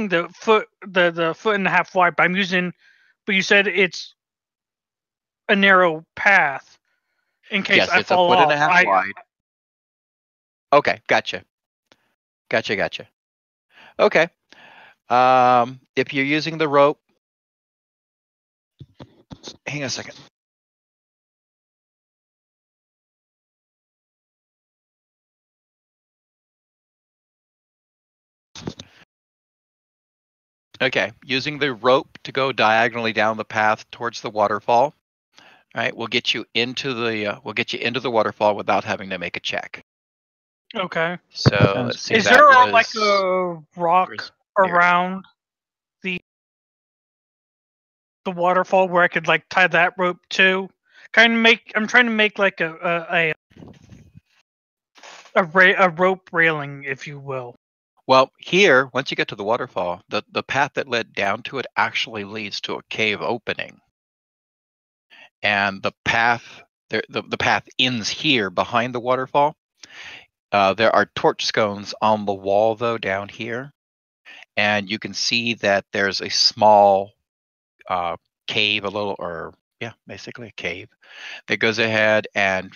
the foot, the 1.5 wide. But you said it's a narrow path in case I fall off. Yes, it's 1.5 feet wide. Okay, gotcha. Okay. If you're using the rope, hang on a second. Okay, using the rope to go diagonally down the path towards the waterfall. All right, we'll get you into the waterfall without having to make a check. Okay. So Sounds let's see. Is that there was, like a rock where's- around the waterfall where I could like tie that rope to? I'm trying to make like a rope railing, if you will. Well, here, once you get to the waterfall, the path that led down to it actually leads to a cave opening. And the path ends here behind the waterfall. There are torch scones on the wall, though, down here. And you can see that there's a small cave, basically a cave, that goes ahead and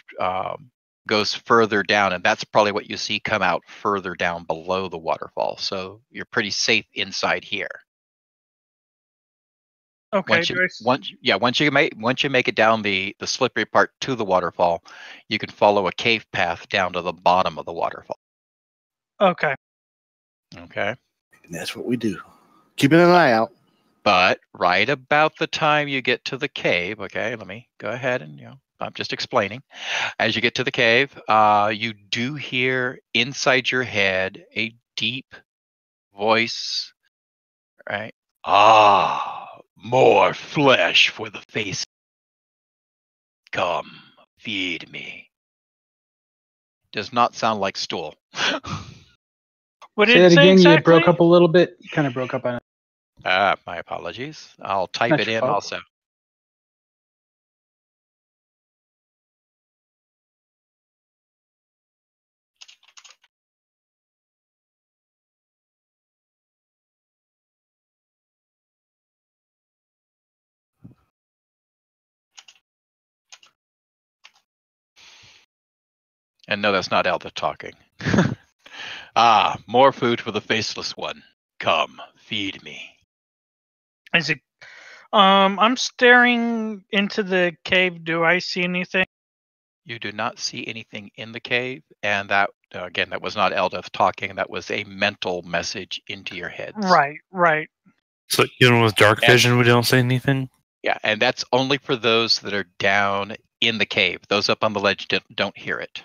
goes further down. And that's probably what you see come out further down below the waterfall. So you're pretty safe inside here. Okay. Once you make it down the slippery part to the waterfall, you can follow a cave path down to the bottom of the waterfall. Okay. Okay. And that's what we do. Keeping an eye out. But right about the time you get to the cave, okay, let me go ahead and I'm just explaining. As you get to the cave, you do hear inside your head a deep voice, right? Ah, more flesh for the face. Come, feed me. Does not sound like stool. What Say did that it say again. exactly? You broke up a little bit. You kind of broke up on it. My apologies. I'll type Not it your in fault. also. And no, that's not Elda talking. Ah, more food for the faceless one. Come, feed me. Is it? I'm staring into the cave. Do I see anything? You do not see anything in the cave, and that again, that was not Eldeth talking. That was a mental message into your heads. Right. So even with dark vision, we don't say anything. Yeah, and that's only for those that are down in the cave. Those up on the ledge don't hear it.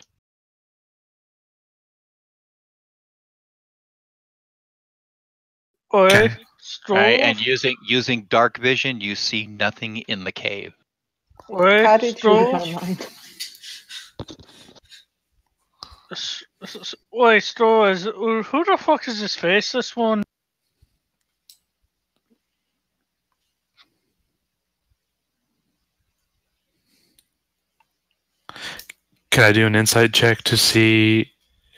Oi, Okay. Stroll. Right, and using dark vision, you see nothing in the cave. Oi, How did you Stroll. read my mind? Wait, Stroll, who the fuck is this faceless one? Can I do an insight check to see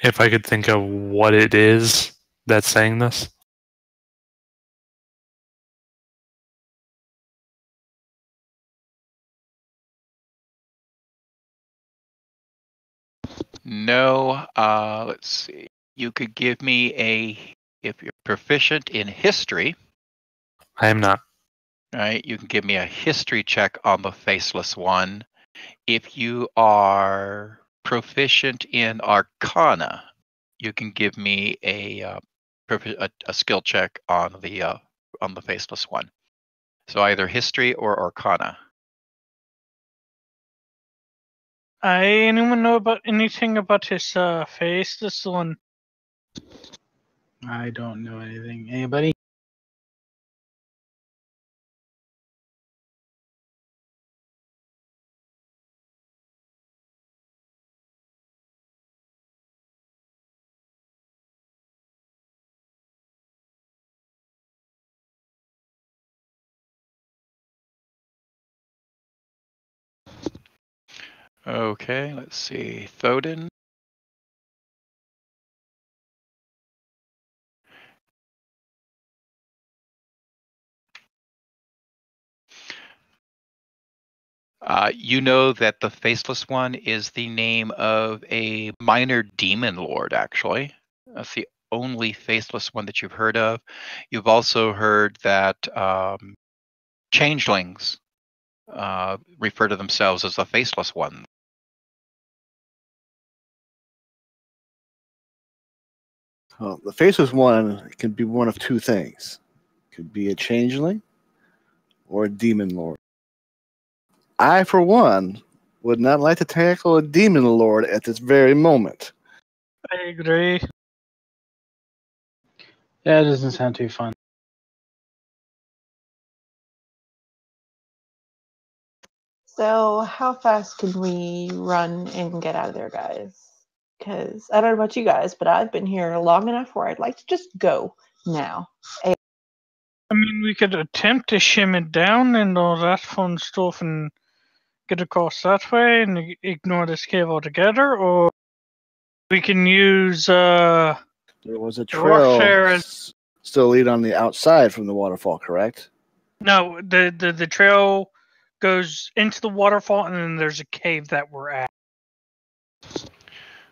if I could think of what it is that's saying this? No, let's see. You could give me if you're proficient in history, I am not. right? You can give me a history check on the faceless one. If you are proficient in arcana, you can give me a skill check on the faceless one. So either history or arcana. Anyone know about anything about his faceless one? I don't know anything. Anybody? Okay, let's see. Thodin. You know that the Faceless One is the name of a minor demon lord, actually. That's the only Faceless One that you've heard of. You've also heard that changelings refer to themselves as the Faceless One. Well, the faceless one can be one of two things. Could be a changeling or a demon lord. I, for one, would not like to tackle a demon lord at this very moment. I agree. Yeah, it doesn't sound too fun. So, how fast can we run and get out of there, guys? Because I don't know about you guys, but I've been here long enough where I'd like to just go now. I mean, we could attempt to shim it down and all that fun stuff and get across that way and ignore this cave altogether, or we can use There was a trail warfare. still lead on the outside from the waterfall, correct? No, the trail goes into the waterfall, and then there's a cave that we're at.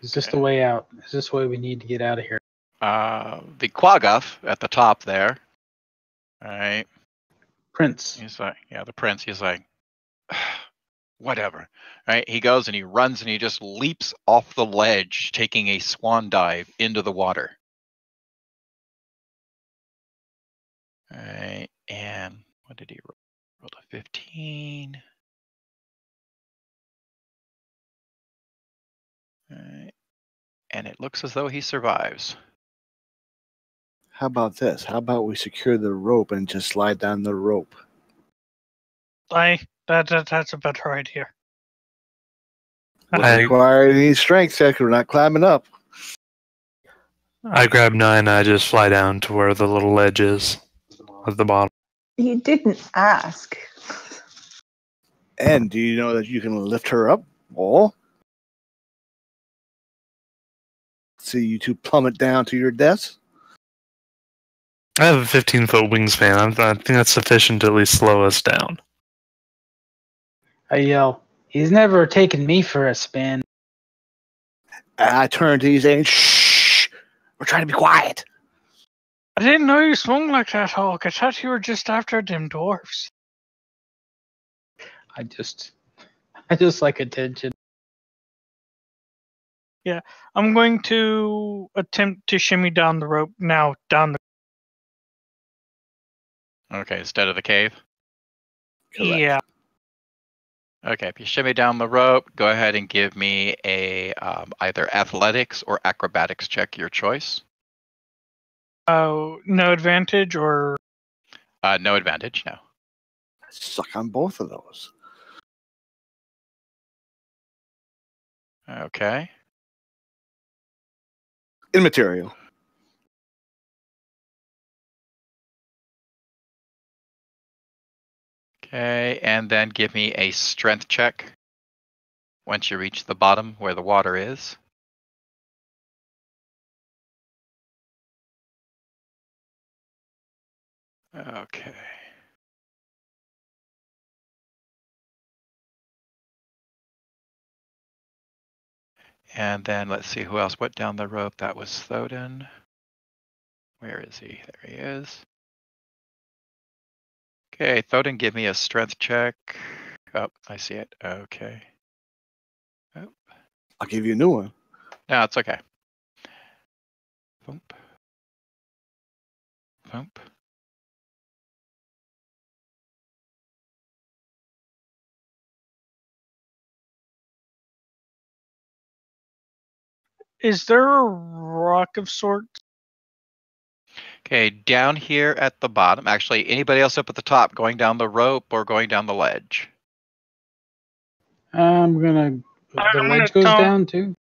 Is this the way out? Is this the way we need to get out of here? The Quaggoth at the top there. All right. Prince. He's like, yeah, the prince. He's like, whatever. Right? He goes and he runs and he just leaps off the ledge, taking a swan dive into the water. All right. And what did he roll? Rolled a 15. All right. And it looks as though he survives. How about this? How about we secure the rope and just slide down the rope? That's a better idea. Wouldn't require any strength check. We're not climbing up. I grab 9 and I just fly down to where the little ledge is at the bottom. You didn't ask. And do you know that you can lift her up? Oh. See you two plummet down to your deaths? I have a 15-foot wingspan. I think that's sufficient to at least slow us down. I yell, he's never taken me for a spin. I turn to you saying, shh! We're trying to be quiet. I didn't know you swung like that, Hulk. I thought you were just after them dwarfs. I just like attention. Yeah, I'm going to attempt to shimmy down the rope now, down the... Okay, instead of the cave. Correct. Yeah. Okay, if you shimmy down the rope, go ahead and give me a either athletics or acrobatics check, your choice. Oh, no advantage or... No advantage, no. I suck on both of those. Okay. Immaterial. Okay, and then give me a strength check once you reach the bottom where the water is. Okay. And then let's see who else went down the rope. That was Thoden. Where is he? There he is. Okay, Thoden, give me a strength check. Oh, I see it. Okay. Oh. I'll give you a new one. No, it's okay. Thump. Thump. Is there a rock of sorts? Okay, down here at the bottom. Actually, anybody else up at the top going down the rope or going down the ledge? I'm gonna. The ledge goes down too.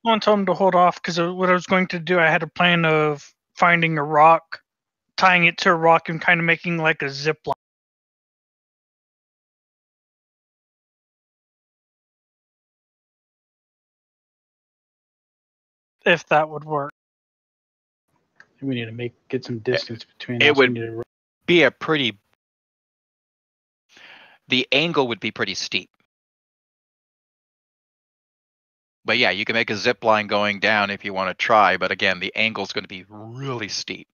I want to tell him to hold off because what I was going to do, I had a plan of finding a rock, tying it to a rock, and kind of making like a zip line. If that would work. We need to get some distance between it us. would We need to... be a pretty... The angle would be pretty steep. But yeah, you can make a zip line going down if you want to try. But again, the angle's going to be really steep.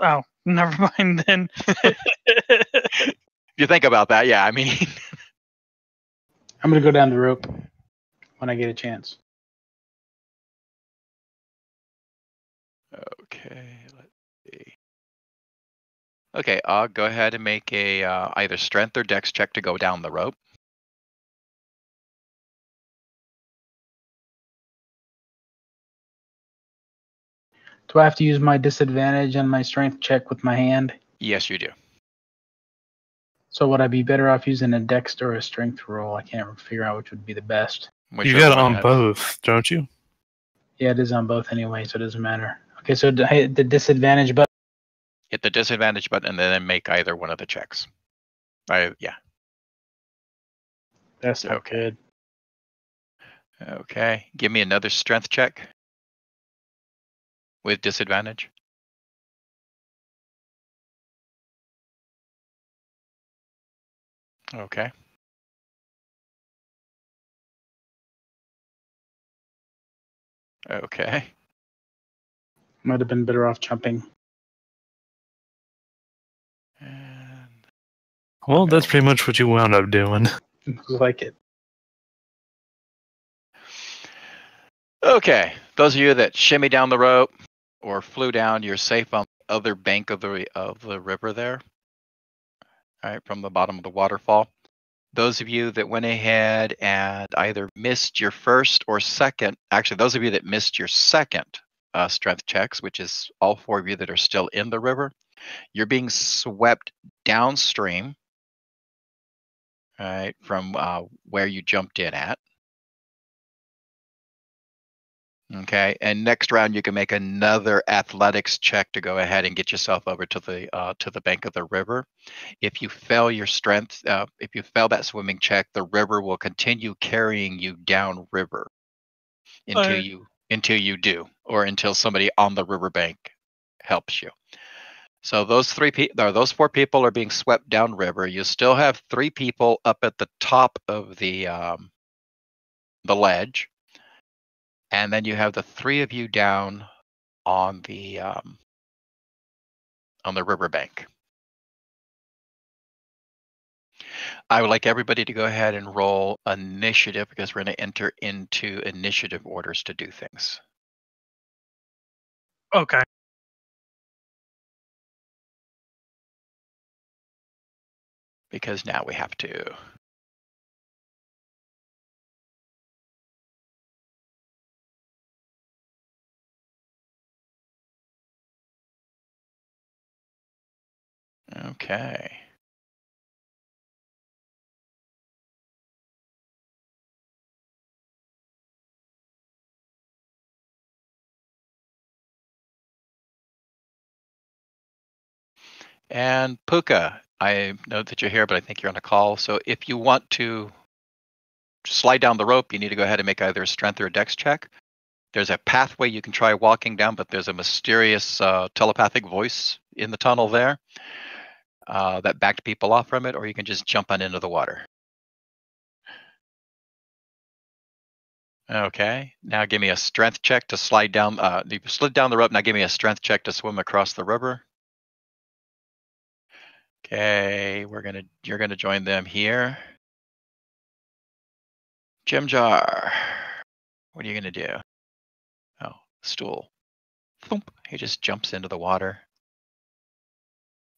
Oh, never mind then. If you think about that, yeah, I mean... I'm going to go down the rope when I get a chance. Okay, let's see. Okay, go ahead and make a either strength or dex check to go down the rope. Do I have to use my disadvantage on my strength check with my hand? Yes, you do. So would I be better off using a dex or a strength roll? I can't figure out which would be the best. You Whichever got it one on has- both, don't you? Yeah, it is on both anyway, so it doesn't matter. Okay, so I hit the disadvantage button. Hit the disadvantage button and then make either one of the checks. Yeah. That's not Okay. good. Okay. Give me another strength check with disadvantage. Okay. Okay. Might have been better off jumping. And Well, that's pretty much what you wound up doing. Like it. okay. Those of you that shimmy down the rope or flew down, you're safe on the other bank of the river there. All right, from the bottom of the waterfall. Those of you that went ahead and either missed your first or second, actually, those of you that missed your second strength checks, which is all 4 of you that are still in the river, you're being swept downstream, right, from where you jumped in at. Okay, and next round you can make another athletics check to go ahead and get yourself over to the bank of the river. If you fail your strength, if you fail that swimming check, the river will continue carrying you down river until you do, or until somebody on the riverbank helps you. So those 4 people are being swept down river. You still have 3 people up at the top of the ledge, and then you have the 3 of you down on the riverbank. I would like everybody to go ahead and roll initiative because we're going to enter into initiative orders to do things. Okay. Because now we have to. Okay. And Pookha, I know that you're here, but I think you're on a call. So if you want to slide down the rope, you need to go ahead and make either a strength or a dex check. There's a pathway you can try walking down, but there's a mysterious telepathic voice in the tunnel there that backed people off from it, or you can just jump on into the water. Okay, now give me a strength check to slide down. You slid down the rope. Now give me a strength check to swim across the river. Okay, you're gonna join them here. Jim Jar, what are you gonna do? Oh, stool. Thump. He just jumps into the water.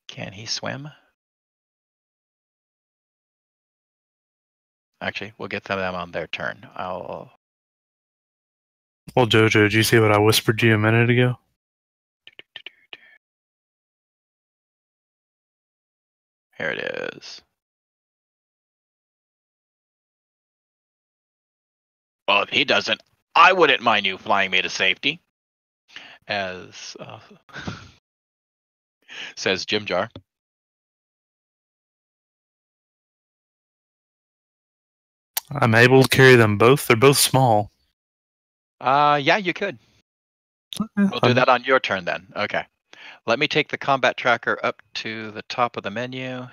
Can he swim? Actually, we'll get to them on their turn. Well, Jojo, did you see what I whispered to you a minute ago? Here it is. Well, if he doesn't, I wouldn't mind you flying me to safety. As says Jim Jar. I'm able to carry them both. They're both small. Yeah, you could. We'll do that on your turn then. Okay. Let me take the combat tracker up to the top of the menu.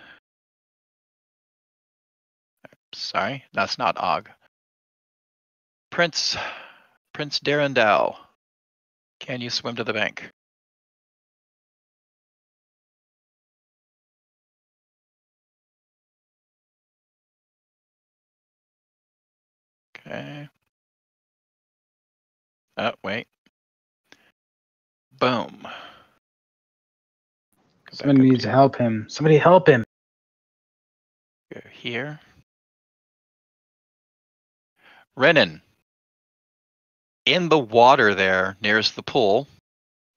Sorry, that's not Og. Prince Darendal, can you swim to the bank? Okay. Oh, wait. Boom. Go back Somebody up needs to help him. Somebody help him. Go here. Renan, in the water there, nearest the pool,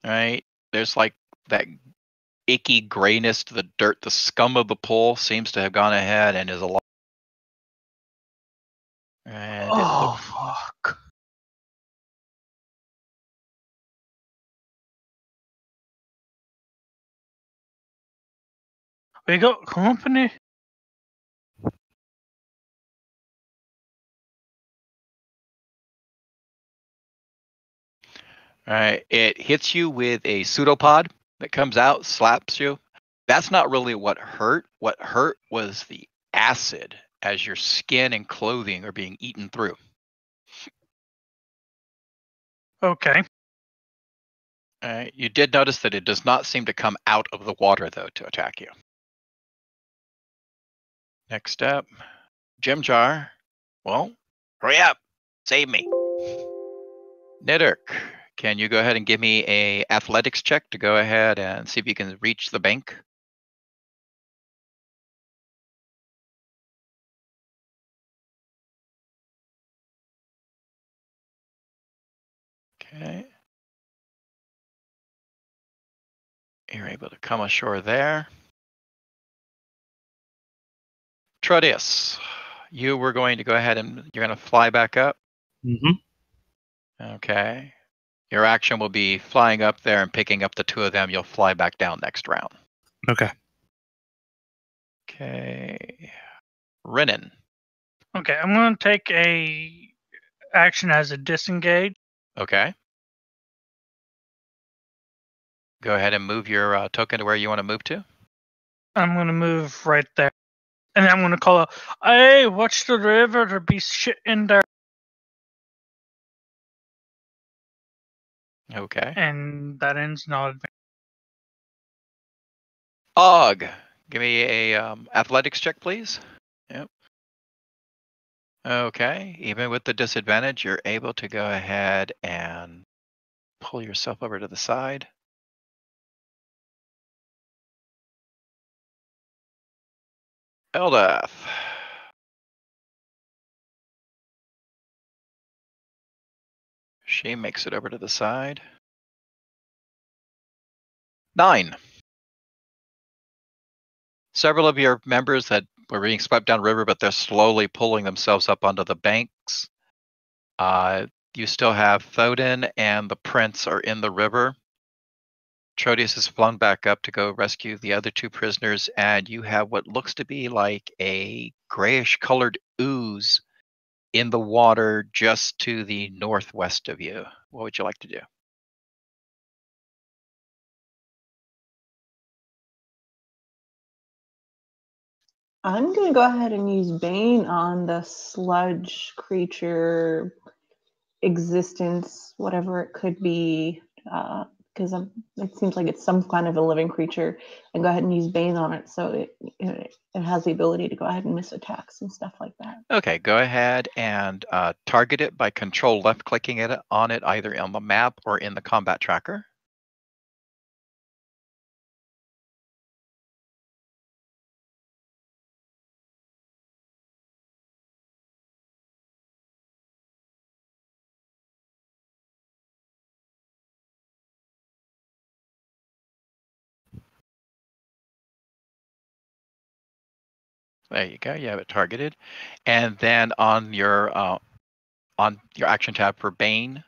right? There's like that icky grayness to the dirt. The scum of the pool seems to have gone ahead and is alive. And Oh, fuck. We got company. Right. It hits you with a pseudopod that comes out, slaps you. That's not really what hurt. What hurt was the acid as your skin and clothing are being eaten through. Okay. You did notice that it does not seem to come out of the water, though, to attack you. Next up, Jim Jar. Well, hurry up. Save me. Nidurk, can you go ahead and give me a athletics check to go ahead and see if you can reach the bank? Okay. You're able to come ashore there. Trodius, you were going to go ahead and you're going to fly back up. Mm-hmm. Okay. Your action will be flying up there and picking up the two of them. You'll fly back down next round. Okay. Okay. Renan. Okay, I'm gonna take a action as a disengage. Okay. Go ahead and move your token to where you want to move to. I'm gonna move right there. And then I'm gonna call out, hey, watch the river, there be shit in there. Okay. And that ends not advanced. Og, give me a athletics check, please. Yep. Okay. Even with the disadvantage, you're able to go ahead and pull yourself over to the side. Eldath. She makes it over to the side. 9. Several of your members that were being swept downriver, but they're slowly pulling themselves up onto the banks. You still have Thodin and the prince are in the river. Trodius has flown back up to go rescue the other two prisoners, and you have what looks to be like a grayish colored ooze in the water just to the northwest of you. What would you like to do? I'm going to go ahead and use Bane on the sludge creature existence, whatever it could be, because it seems like it's some kind of a living creature, and go ahead and use Bane on it so it has the ability to go ahead and miss attacks and stuff like that. Okay, go ahead and target it by control left clicking it on it either on the map or in the combat tracker. There you go. You have it targeted, and then on your action tab for Bane,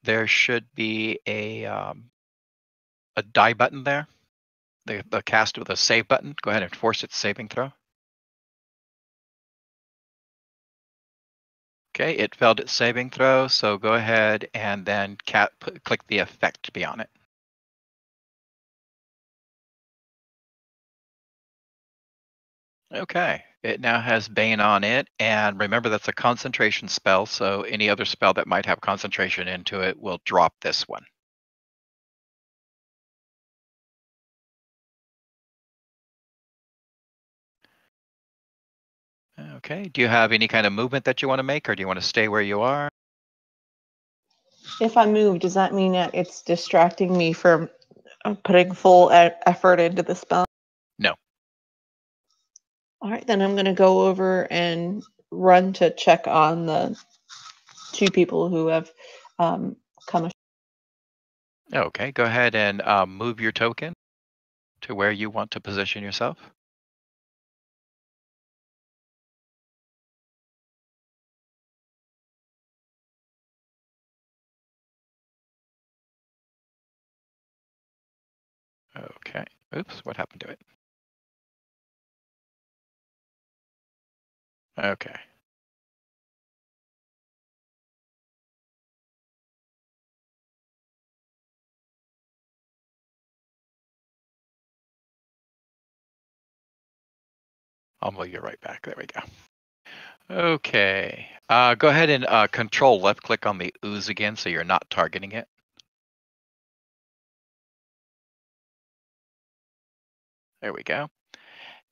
there should be a die button there. The cast with a save button. Go ahead and force its saving throw. Okay, it failed its saving throw, so go ahead and then click the effect to be on it. Okay, it now has Bane on it, and remember that's a concentration spell, so any other spell that might have concentration into it will drop this one. Okay, do you have any kind of movement that you want to make, or do you want to stay where you are? If I move, does that mean that it's distracting me from I'm putting full effort into the spell. No. All right, then I'm going to go over and run to check on the two people who have come. Okay, go ahead and move your token to where you want to position yourself. Okay. Oops, what happened to it? Okay. I'll move you right back. There we go. Okay. Go ahead and control left click on the ooze again so you're not targeting it. There we go.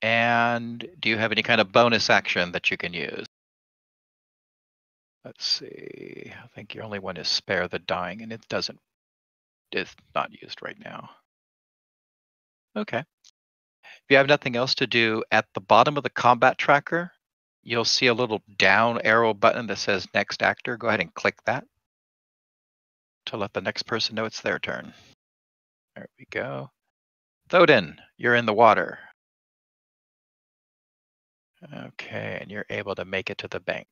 And do you have any kind of bonus action that you can use? Let's see. I think your only one is spare the dying, and it's not used right now. Okay. If you have nothing else to do, at the bottom of the combat tracker, you'll see a little down arrow button that says next actor. Go ahead and click that to let the next person know it's their turn. There we go. Thoden, you're in the water. Okay, and you're able to make it to the bank.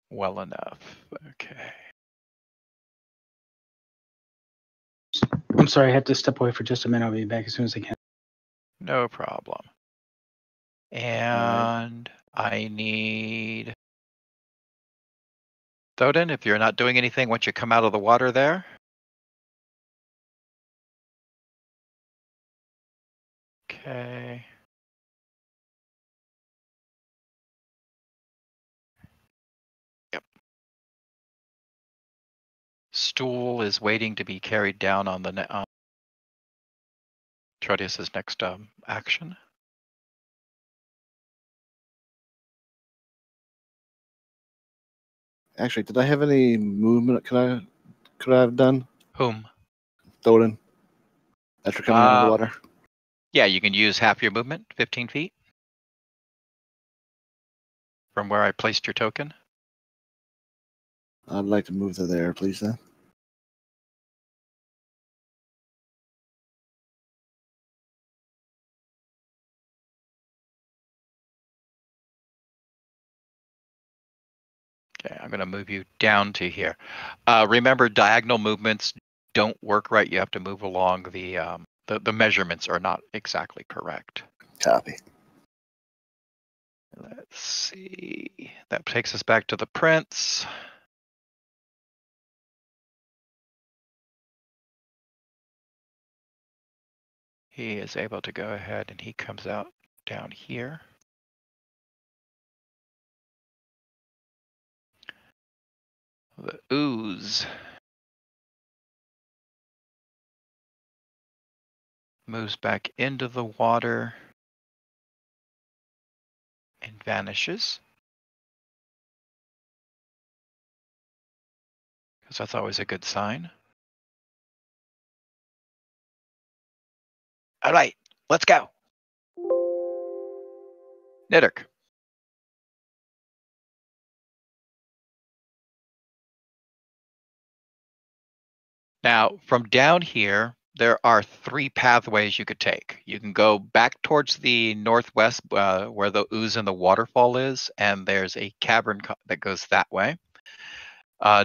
Well enough. Okay. I'm sorry, I had to step away for just a minute. I'll be back as soon as I can. No problem. And I need Thoden, if you're not doing anything once you come out of the water there. Okay. Yep. Stool is waiting to be carried down on the Trodius's next action. Actually, did I have any movement? Could I have done? Whom? Thoden. After coming out of the water. Yeah, you can use half your movement, 15 feet. From where I placed your token. I'd like to move to there, please, then. Okay, I'm going to move you down to here. Remember, diagonal movements don't work right. You have to move along the measurements are not exactly correct. Copy. Let's see. That takes us back to the prince. He is able to go ahead and he comes out down here. The ooze moves back into the water and vanishes. Because that's always a good sign. All right, let's go. Nidok. Now, from down here, there are 3 pathways you could take. You can go back towards the northwest where the ooze and the waterfall is, and there's a cavern that goes that way.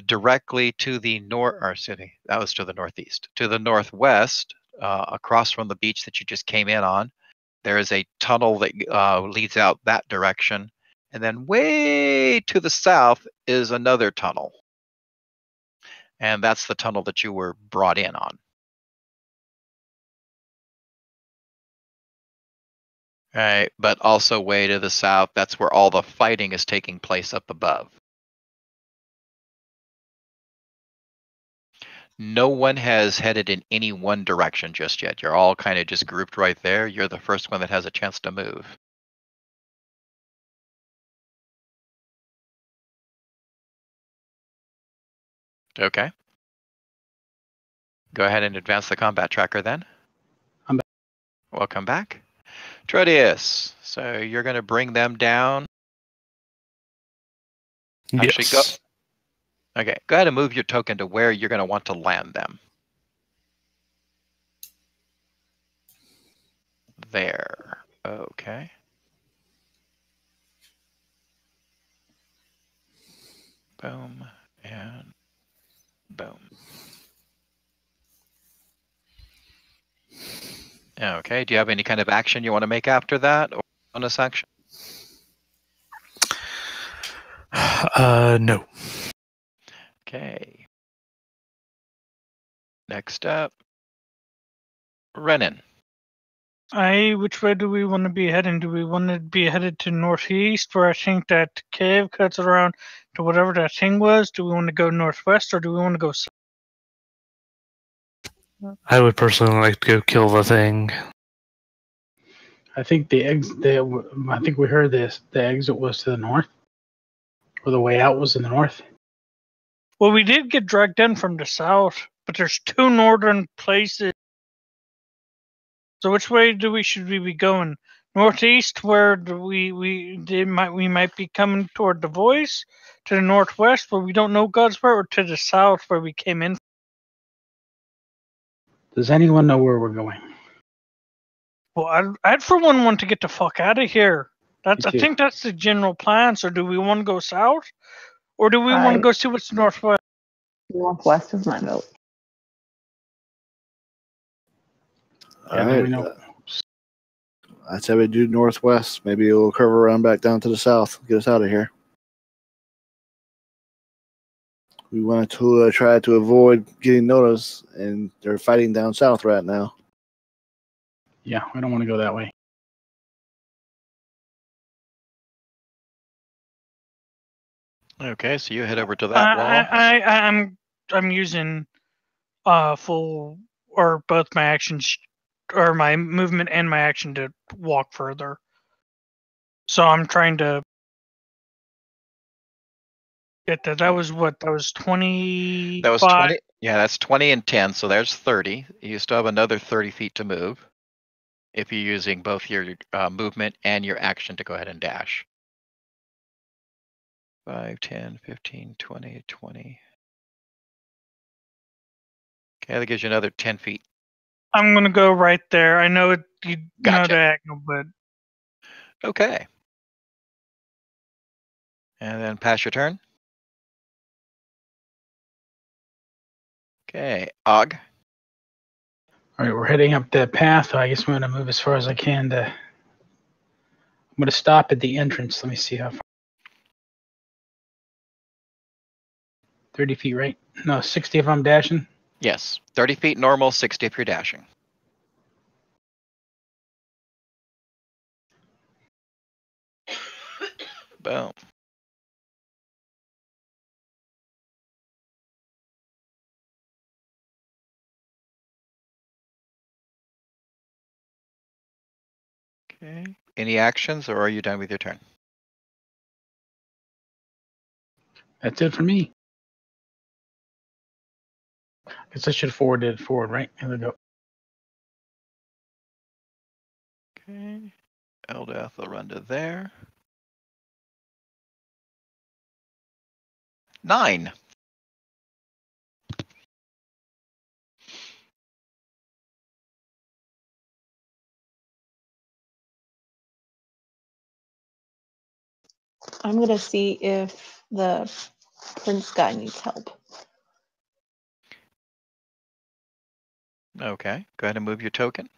Directly to the that was to the northeast. To the northwest, across from the beach that you just came in on, there is a tunnel that leads out that direction. And then way to the south is another tunnel. And that's the tunnel that you were brought in on. Right, but also way to the south, that's where all the fighting is taking place up above. No one has headed in any one direction just yet. You're all kind of just grouped right there. You're the first one that has a chance to move. Okay. Go ahead and advance the combat tracker then. I'm back. Welcome back. Trodius, so you're going to bring them down. Actually, Yes. Okay, go ahead and move your token to where you're going to want to land them. There. Okay. Boom and boom. Okay, do you have any kind of action you want to make after that, or bonus action? No. Okay. Next up, Renan. Which way do we want to be heading? Do we want to be headed to northeast, where I think that cave cuts around to whatever that thing was? Do we want to go northwest, or do we want to go south? I would personally like to go kill the thing. I think I think we heard this. The exit was to the north, or the way out was in the north. Well, we did get dragged in from the south, but there's two northern places. So which way should we be going? Northeast, where we might be coming toward the voice, to the northwest, where we don't know God's where, or to the south, where we came in. Does anyone know where we're going? Well, I'd for one want to get the fuck out of here. I Me too. think that's the general plan. So do we want to go south, or do we want to I- go see what's northwest? Northwest is my vote. Yeah, All then we right. know. I'd say we do northwest. Maybe we'll curve around back down to the south. Get us out of here. We want to try to avoid getting noticed, and they're fighting down south right now. Yeah, we don't want to go that way. Okay, so you head over to that wall. I'm using full or both my actions or my movement and my action to walk further. So I'm trying to get that. That was what? That was 20. That was 20. Yeah, that's 20 and 10, so there's 30. You still have another 30 feet to move if you're using both your movement and your action to go ahead and dash. 5, 10, 15, 20, 20. Okay, that gives you another 10 feet. I'm gonna go right there. I know you know Gotcha. diagonal, but Okay. And then pass your turn. Okay, Og. All right, we're heading up that path. I guess I'm going to move as far as I can. I'm going to stop at the entrance. Let me see how far. 30 feet, right? No, 60 if I'm dashing. Yes, 30 feet normal, 60 if you're dashing. Boom. Okay. Any actions, or are you done with your turn? That's it for me. Guess I should have forwarded it forward, right? Here we go. Okay. Eldath will run to there. 9. I'm gonna see if the prince guy needs help. Okay. Go ahead and move your token.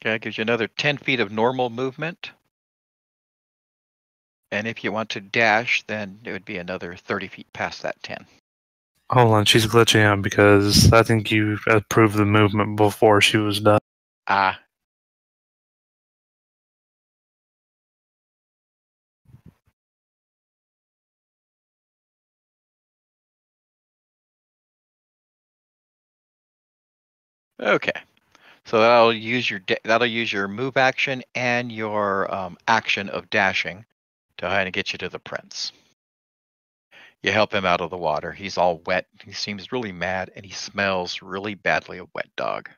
Okay, gives you another 10 feet of normal movement. And if you want to dash, then it would be another 30 feet past that 10. Hold on, she's glitching out because I think you approved the movement before she was done. Ah. Okay. So that'll use your move action and your action of dashing to kind of get you to the prince. You help him out of the water. He's all wet. He seems really mad, and he smells really badly of wet dog.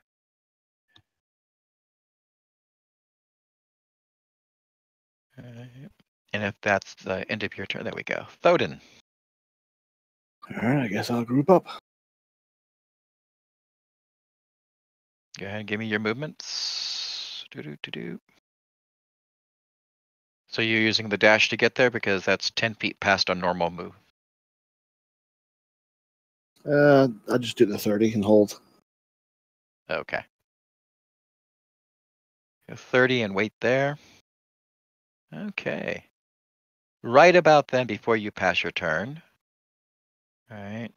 And if that's the end of your turn, there we go. Thoden. All right, I guess I'll group up. Go ahead and give me your movements. Do. So you're using the dash to get there because that's 10 feet past a normal move. I'll just do the 30 and hold. Okay. 30 and wait there. Okay. Right about then, before you pass your turn. All right.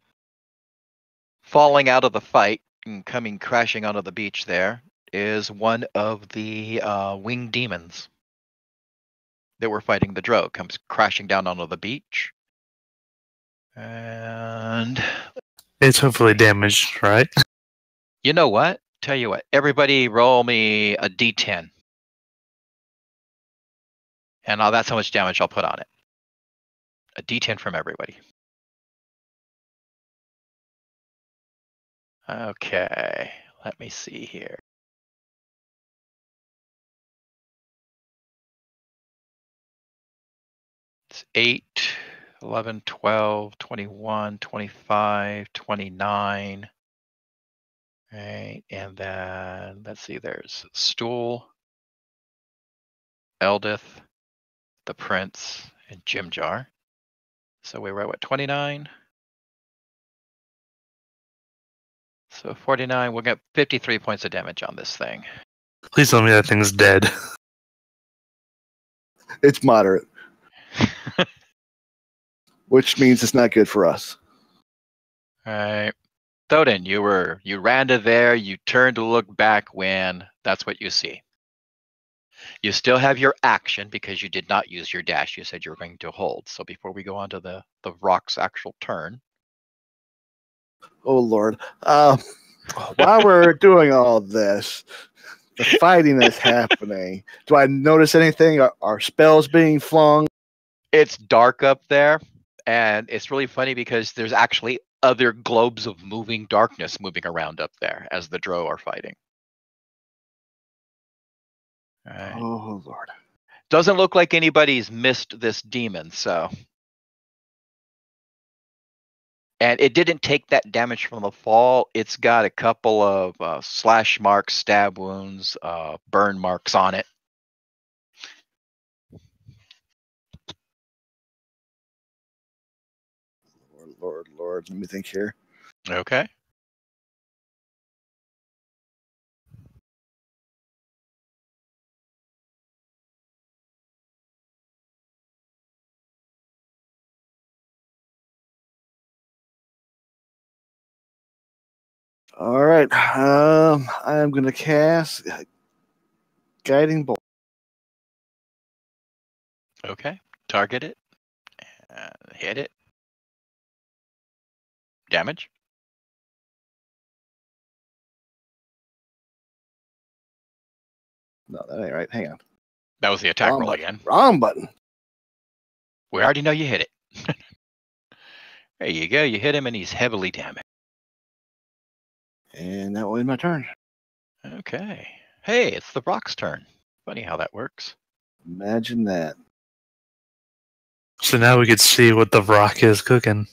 Falling out of the fight and coming crashing onto the beach there is one of the winged demons that were fighting the drow. Comes crashing down onto the beach. And It's hopefully damaged, right? you know what? Tell you what. Everybody roll me a d10. And that's how much damage I'll put on it. A d10 from everybody. Okay. Let me see here. It's 8, 11, 12, 21, 25, 29. Right. And then let's see, there's Stool, Eldith, the Prince, and Jim Jar. So we were at what, 29? So 49, we'll get 53 points of damage on this thing. Please tell me that thing's dead. It's moderate, which means it's not good for us. All right. Thoden, you ran to there, you turned to look back when that's what you see. You still have your action because you did not use your dash. You said you were going to hold. So before we go on to the rock's actual turn. Oh, Lord. While we're doing all this, the fighting is happening. Do I notice anything? Are spells being flung? It's dark up there, and it's really funny because there's actually other globes of moving darkness moving around up there as the drow are fighting. All right. Oh, Lord. Doesn't look like anybody's missed this demon, so. And it didn't take that damage from the fall. It's got a couple of slash marks, stab wounds, burn marks on it. Lord. Let me think here. Okay. All right. I am going to cast Guiding Bolt. Okay. Target it. Hit it. Damage. No, that ain't right. Hang on. That was the attack Wrong roll button. again. Wrong button. We already know you hit it. There you go. You hit him and he's heavily damaged. And that was my turn. Okay. Hey, it's the rock's turn. Funny how that works. Imagine that. So now we could see what the rock is cooking.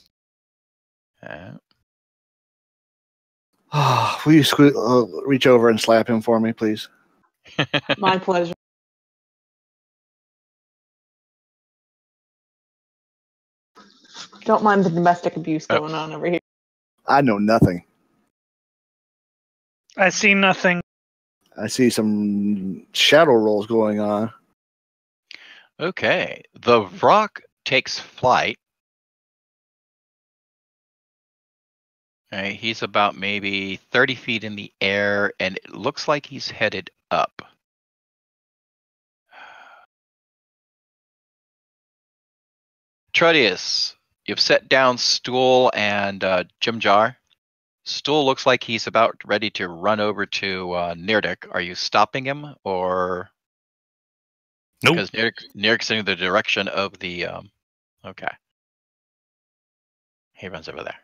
Will you reach over and slap him for me, please? My pleasure. Don't mind the domestic abuse going on over here. I know nothing. I see nothing. I see some shadow rolls going on. Okay. The rock takes flight. Right, he's about maybe 30 feet in the air, and it looks like he's headed up. Trodius, you've set down Stool and Jim Jar. Stool looks like he's about ready to run over to Nirdik. Are you stopping him, or Nope. because Nirdik's in the direction of the? Okay, he runs over there.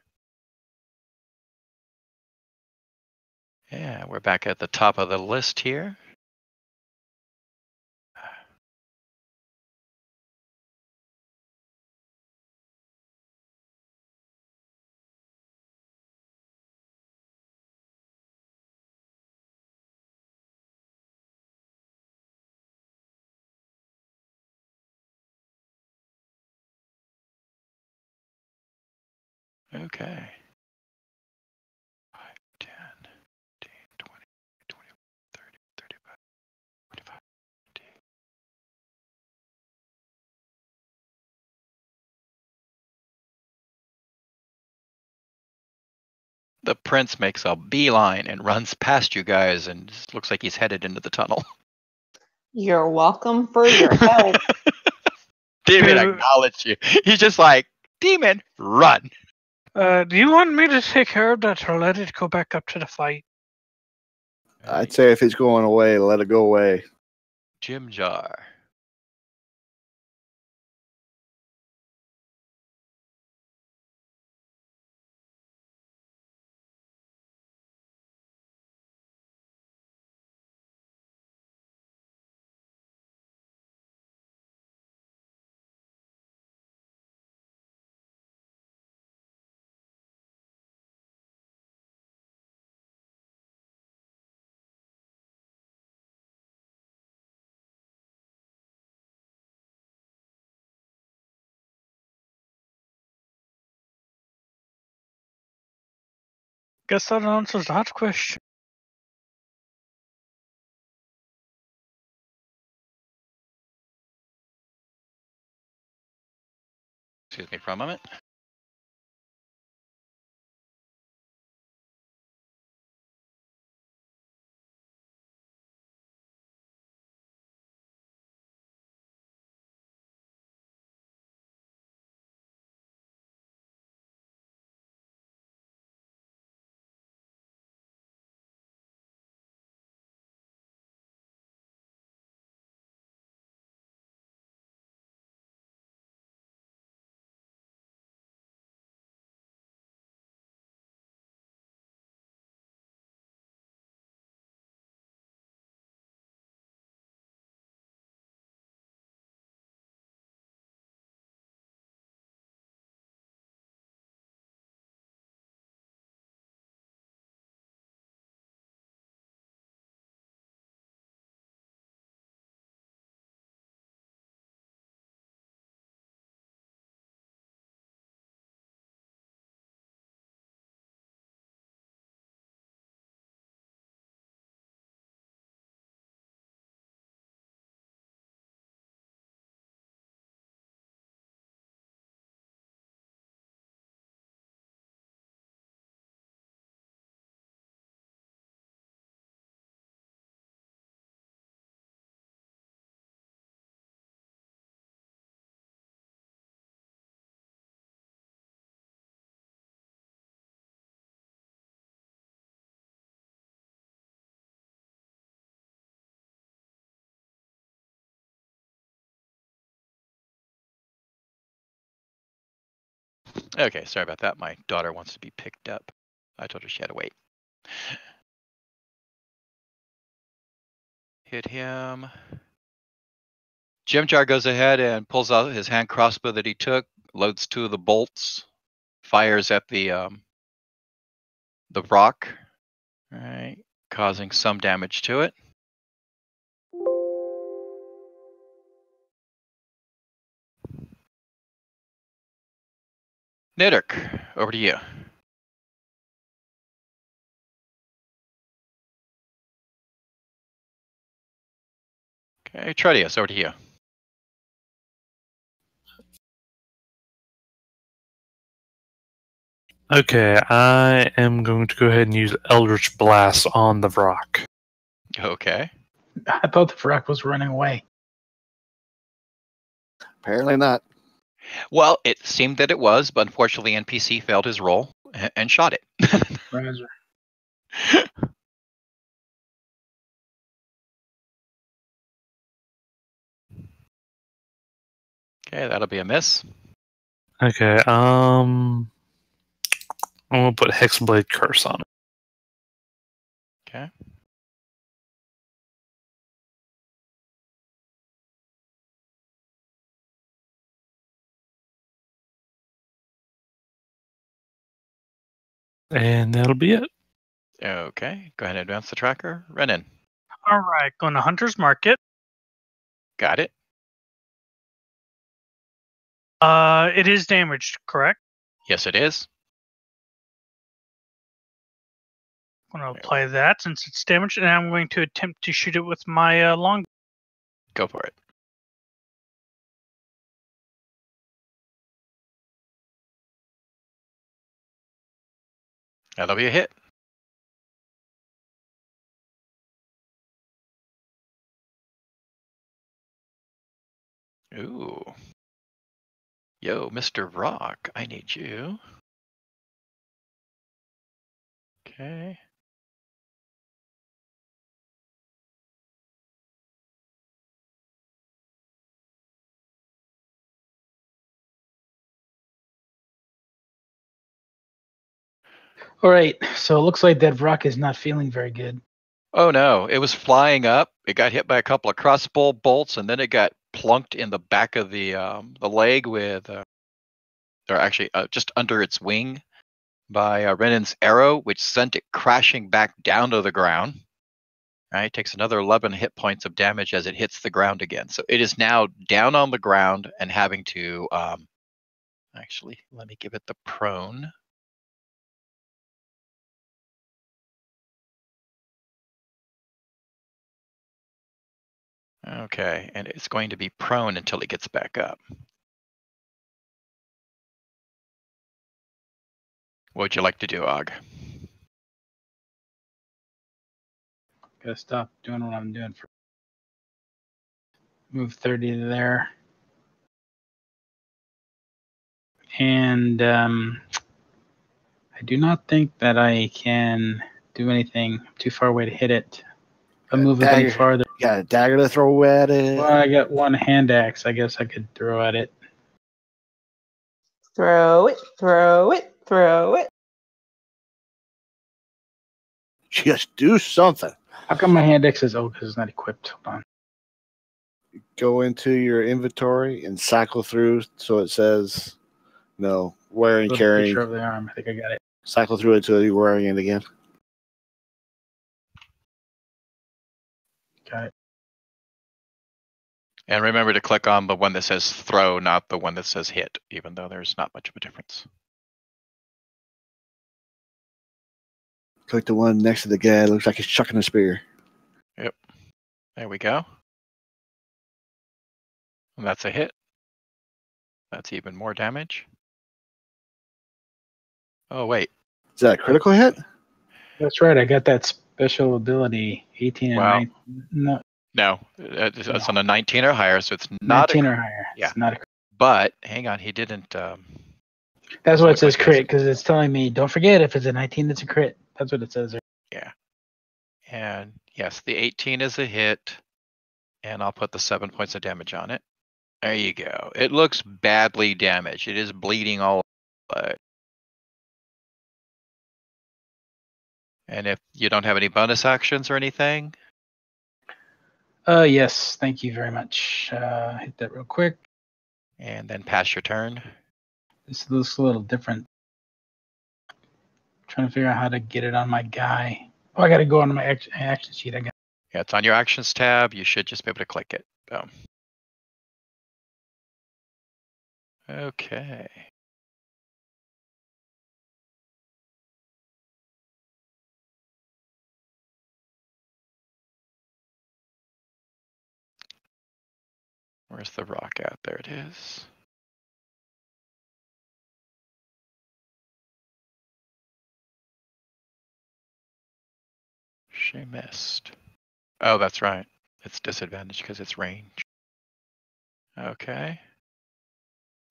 Yeah, we're back at the top of the list here. Okay. 5, 10, 15, 20, 21, 30, 35, 45, 50. The prince makes a beeline and runs past you guys, and just looks like he's headed into the tunnel. You're welcome for your help. Demon Dude. acknowledged you. He's just like, Demon, run. Do you want me to take care of that or let it go back up to the fight? I'd say if it's going away, let it go away. Jim Jar. Guess that answers that question. Excuse me for a moment. Okay, sorry about that. My daughter wants to be picked up. I told her she had to wait. Hit him. Jim Jar goes ahead and pulls out his hand crossbow that he took, loads 2 of the bolts, fires at the rock, all right, causing some damage to it. Nidok, over to you. Okay, Tredius, over to you. Okay, I am going to go ahead and use Eldritch Blast on the rock. Okay. I thought the Vrock was running away. Apparently not. Well, it seemed that it was, but unfortunately NPC failed his roll. and shot it. Roger. Okay, that'll be a miss. Okay, I'm gonna put Hexblade Curse on it. Okay. And that'll be it. Okay, go ahead and advance the tracker. Renan, All right, going to Hunter's Market. got it. It is damaged, correct? Yes, it is. I'm going to apply that since it's damaged, and I'm going to attempt to shoot it with my long. Go for it. That'll be a hit. Ooh. Yo, Mr. Rock, I need you. Okay. All right, so it looks like that rock is not feeling very good. Oh no, it was flying up. It got hit by a couple of crossbow bolts, and then it got plunked in the back of the leg with, or actually just under its wing, by Renan's arrow, which sent it crashing back down to the ground. Right, takes another 11 hit points of damage as it hits the ground again. So it is now down on the ground and having to, actually, let me give it the prone. Okay, and it's going to be prone until it gets back up. What would you like to do, Og? Gotta stop doing what I'm doing. Move 30 to there. And I do not think that I can do anything. I'm too far away to hit it. If I move it any farther. You got a dagger to throw at it. Well, I got one hand axe. I guess I could throw at it. Throw it, throw it, throw it. Just do something. How come my hand axe is because it's not equipped? Hold on. Go into your inventory and cycle through so it says, wearing, Little carrying. picture of the arm. I think I got it. Cycle through it until you're wearing it again. Got it. And remember to click on the one that says throw, not the one that says hit, even though there's not much of a difference. Click the one next to the guy. It looks like he's chucking a spear. Yep. There we go. And that's a hit. That's even more damage. Oh, wait. Is that a critical hit? That's right. I got that special ability. 18 and Wow. 9. No, it's on a 19 or higher, so it's not 19 or higher. Yeah. It's not a crit. But hang on, he didn't. That's what it says like crit because it's telling me don't forget if it's a 19 it's a crit. That's what it says there. Yeah. And yes, the 18 is a hit, and I'll put the 7 points of damage on it. There you go. It looks badly damaged. It is bleeding all over. And if you don't have any bonus actions or anything, Yes, thank you very much. Hit that real quick. and then pass your turn. This looks a little different. Trying to figure out how to get it on my guy. Oh, I got to go on my action sheet. I got. Yeah, it's on your actions tab. You should just be able to click it. Boom. Okay. Where's the rock at? There it is. She missed. Oh, that's right. It's disadvantaged because it's range. Okay.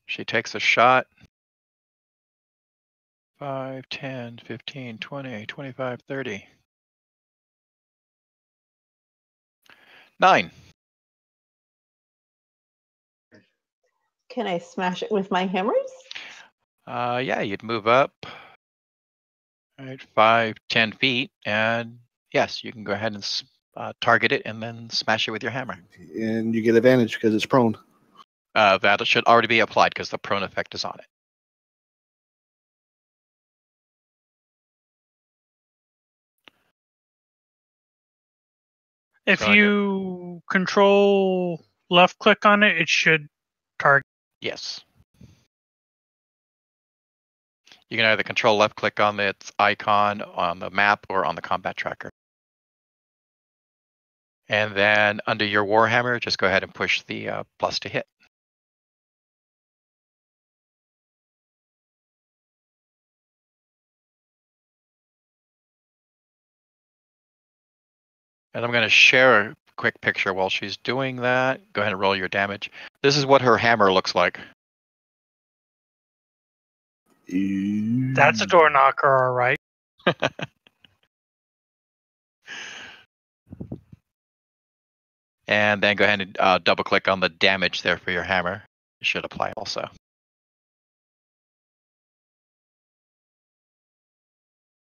She takes a shot. 5, 10, 15, 20, 25, 30. 9. Can I smash it with my hammers? Yeah, you'd move up. Right, 5, 10 feet, and yes, you can go ahead and target it and then smash it with your hammer. And you get advantage because it's prone. That should already be applied because the prone effect is on it. If So, you control left click on it, it should target. yes. You can either control left click on its icon on the map or on the combat tracker. And then under your Warhammer, just go ahead and push the plus to hit. And I'm going to share a quick picture while she's doing that. Go ahead and roll your damage. This is what her hammer looks like. That's a door knocker, all right. And then go ahead and double click on the damage there for your hammer. It should apply also.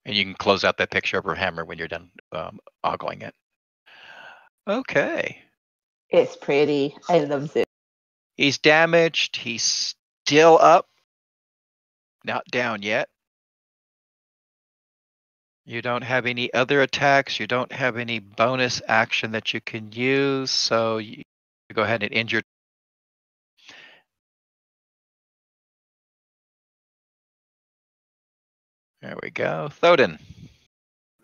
And you can close out that picture of her hammer when you're done ogling it. Okay. It's pretty. I love it. He's damaged. He's still up. Not down yet. You don't have any other attacks. You don't have any bonus action that you can use. So you go ahead and end your. There we go. Thoden.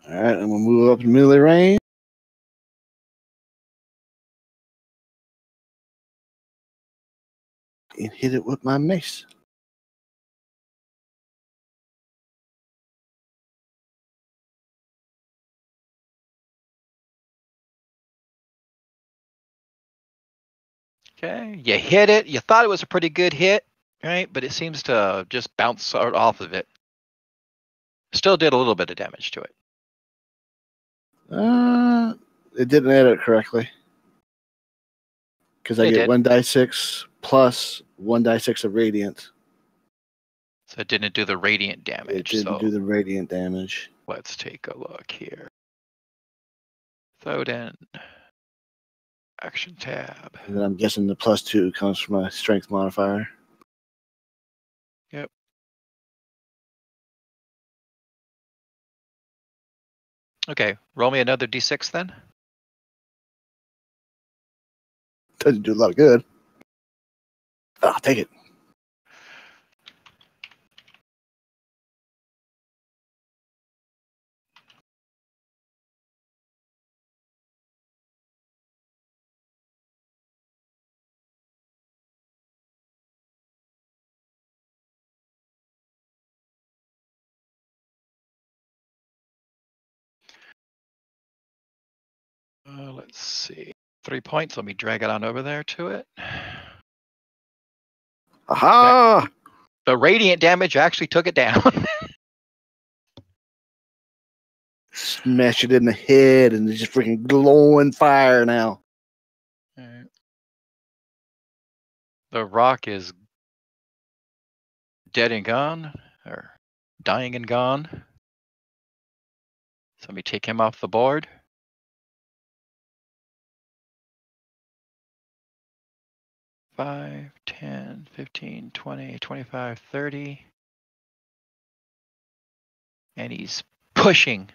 All right, I'm gonna move up to melee range. And hit it with my mace. Okay. You hit it. You thought it was a pretty good hit, right? But it seems to just bounce off of it. Still did a little bit of damage to it. It didn't add it correctly. Because I It get did. 1d6 plus 1d6 of radiant. So it didn't do the radiant damage. It didn't so do the radiant damage. let's take a look here. Thoden. Action tab. And then I'm guessing the +2 comes from my strength modifier. Yep. Okay, roll me another d6 then. Doesn't do a lot of good. I'll take it. Let's see. 3 points. Let me drag it on over there to it. Aha! The radiant damage actually took it down. Smash it in the head and it's just freaking glowing fire now. Alright. The rock is dead and gone, or dying and gone. So let me take him off the board. Five, 10, 15, 20, 25, 30. And he's pushing.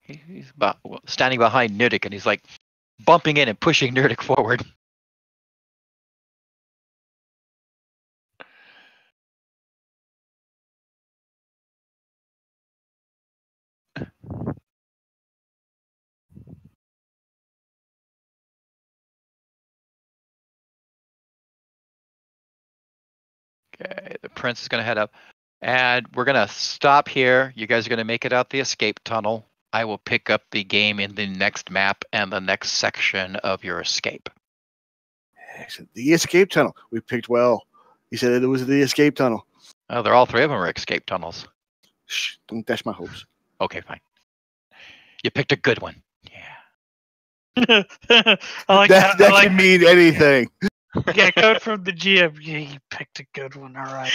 He's standing behind Nudik, and he's like bumping in and pushing Nudik forward. Okay, the prince is going to head up. And we're going to stop here. You guys are going to make it out the escape tunnel. I will pick up the game in the next map and the next section of your escape. Excellent. The escape tunnel. We picked well. He said it was the escape tunnel. Oh, they're all 3 of them are escape tunnels. Shh, don't dash my hopes. Okay, fine. You picked a good one. Yeah. I like that I like can mean anything. yeah, code from the GM. Yeah, you picked a good one. All right.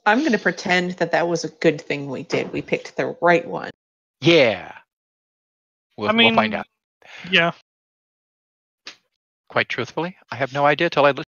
I'm going to pretend that was a good thing we did. We picked the right one. Yeah. We'll find out. Yeah. Quite truthfully, I have no idea till I listen.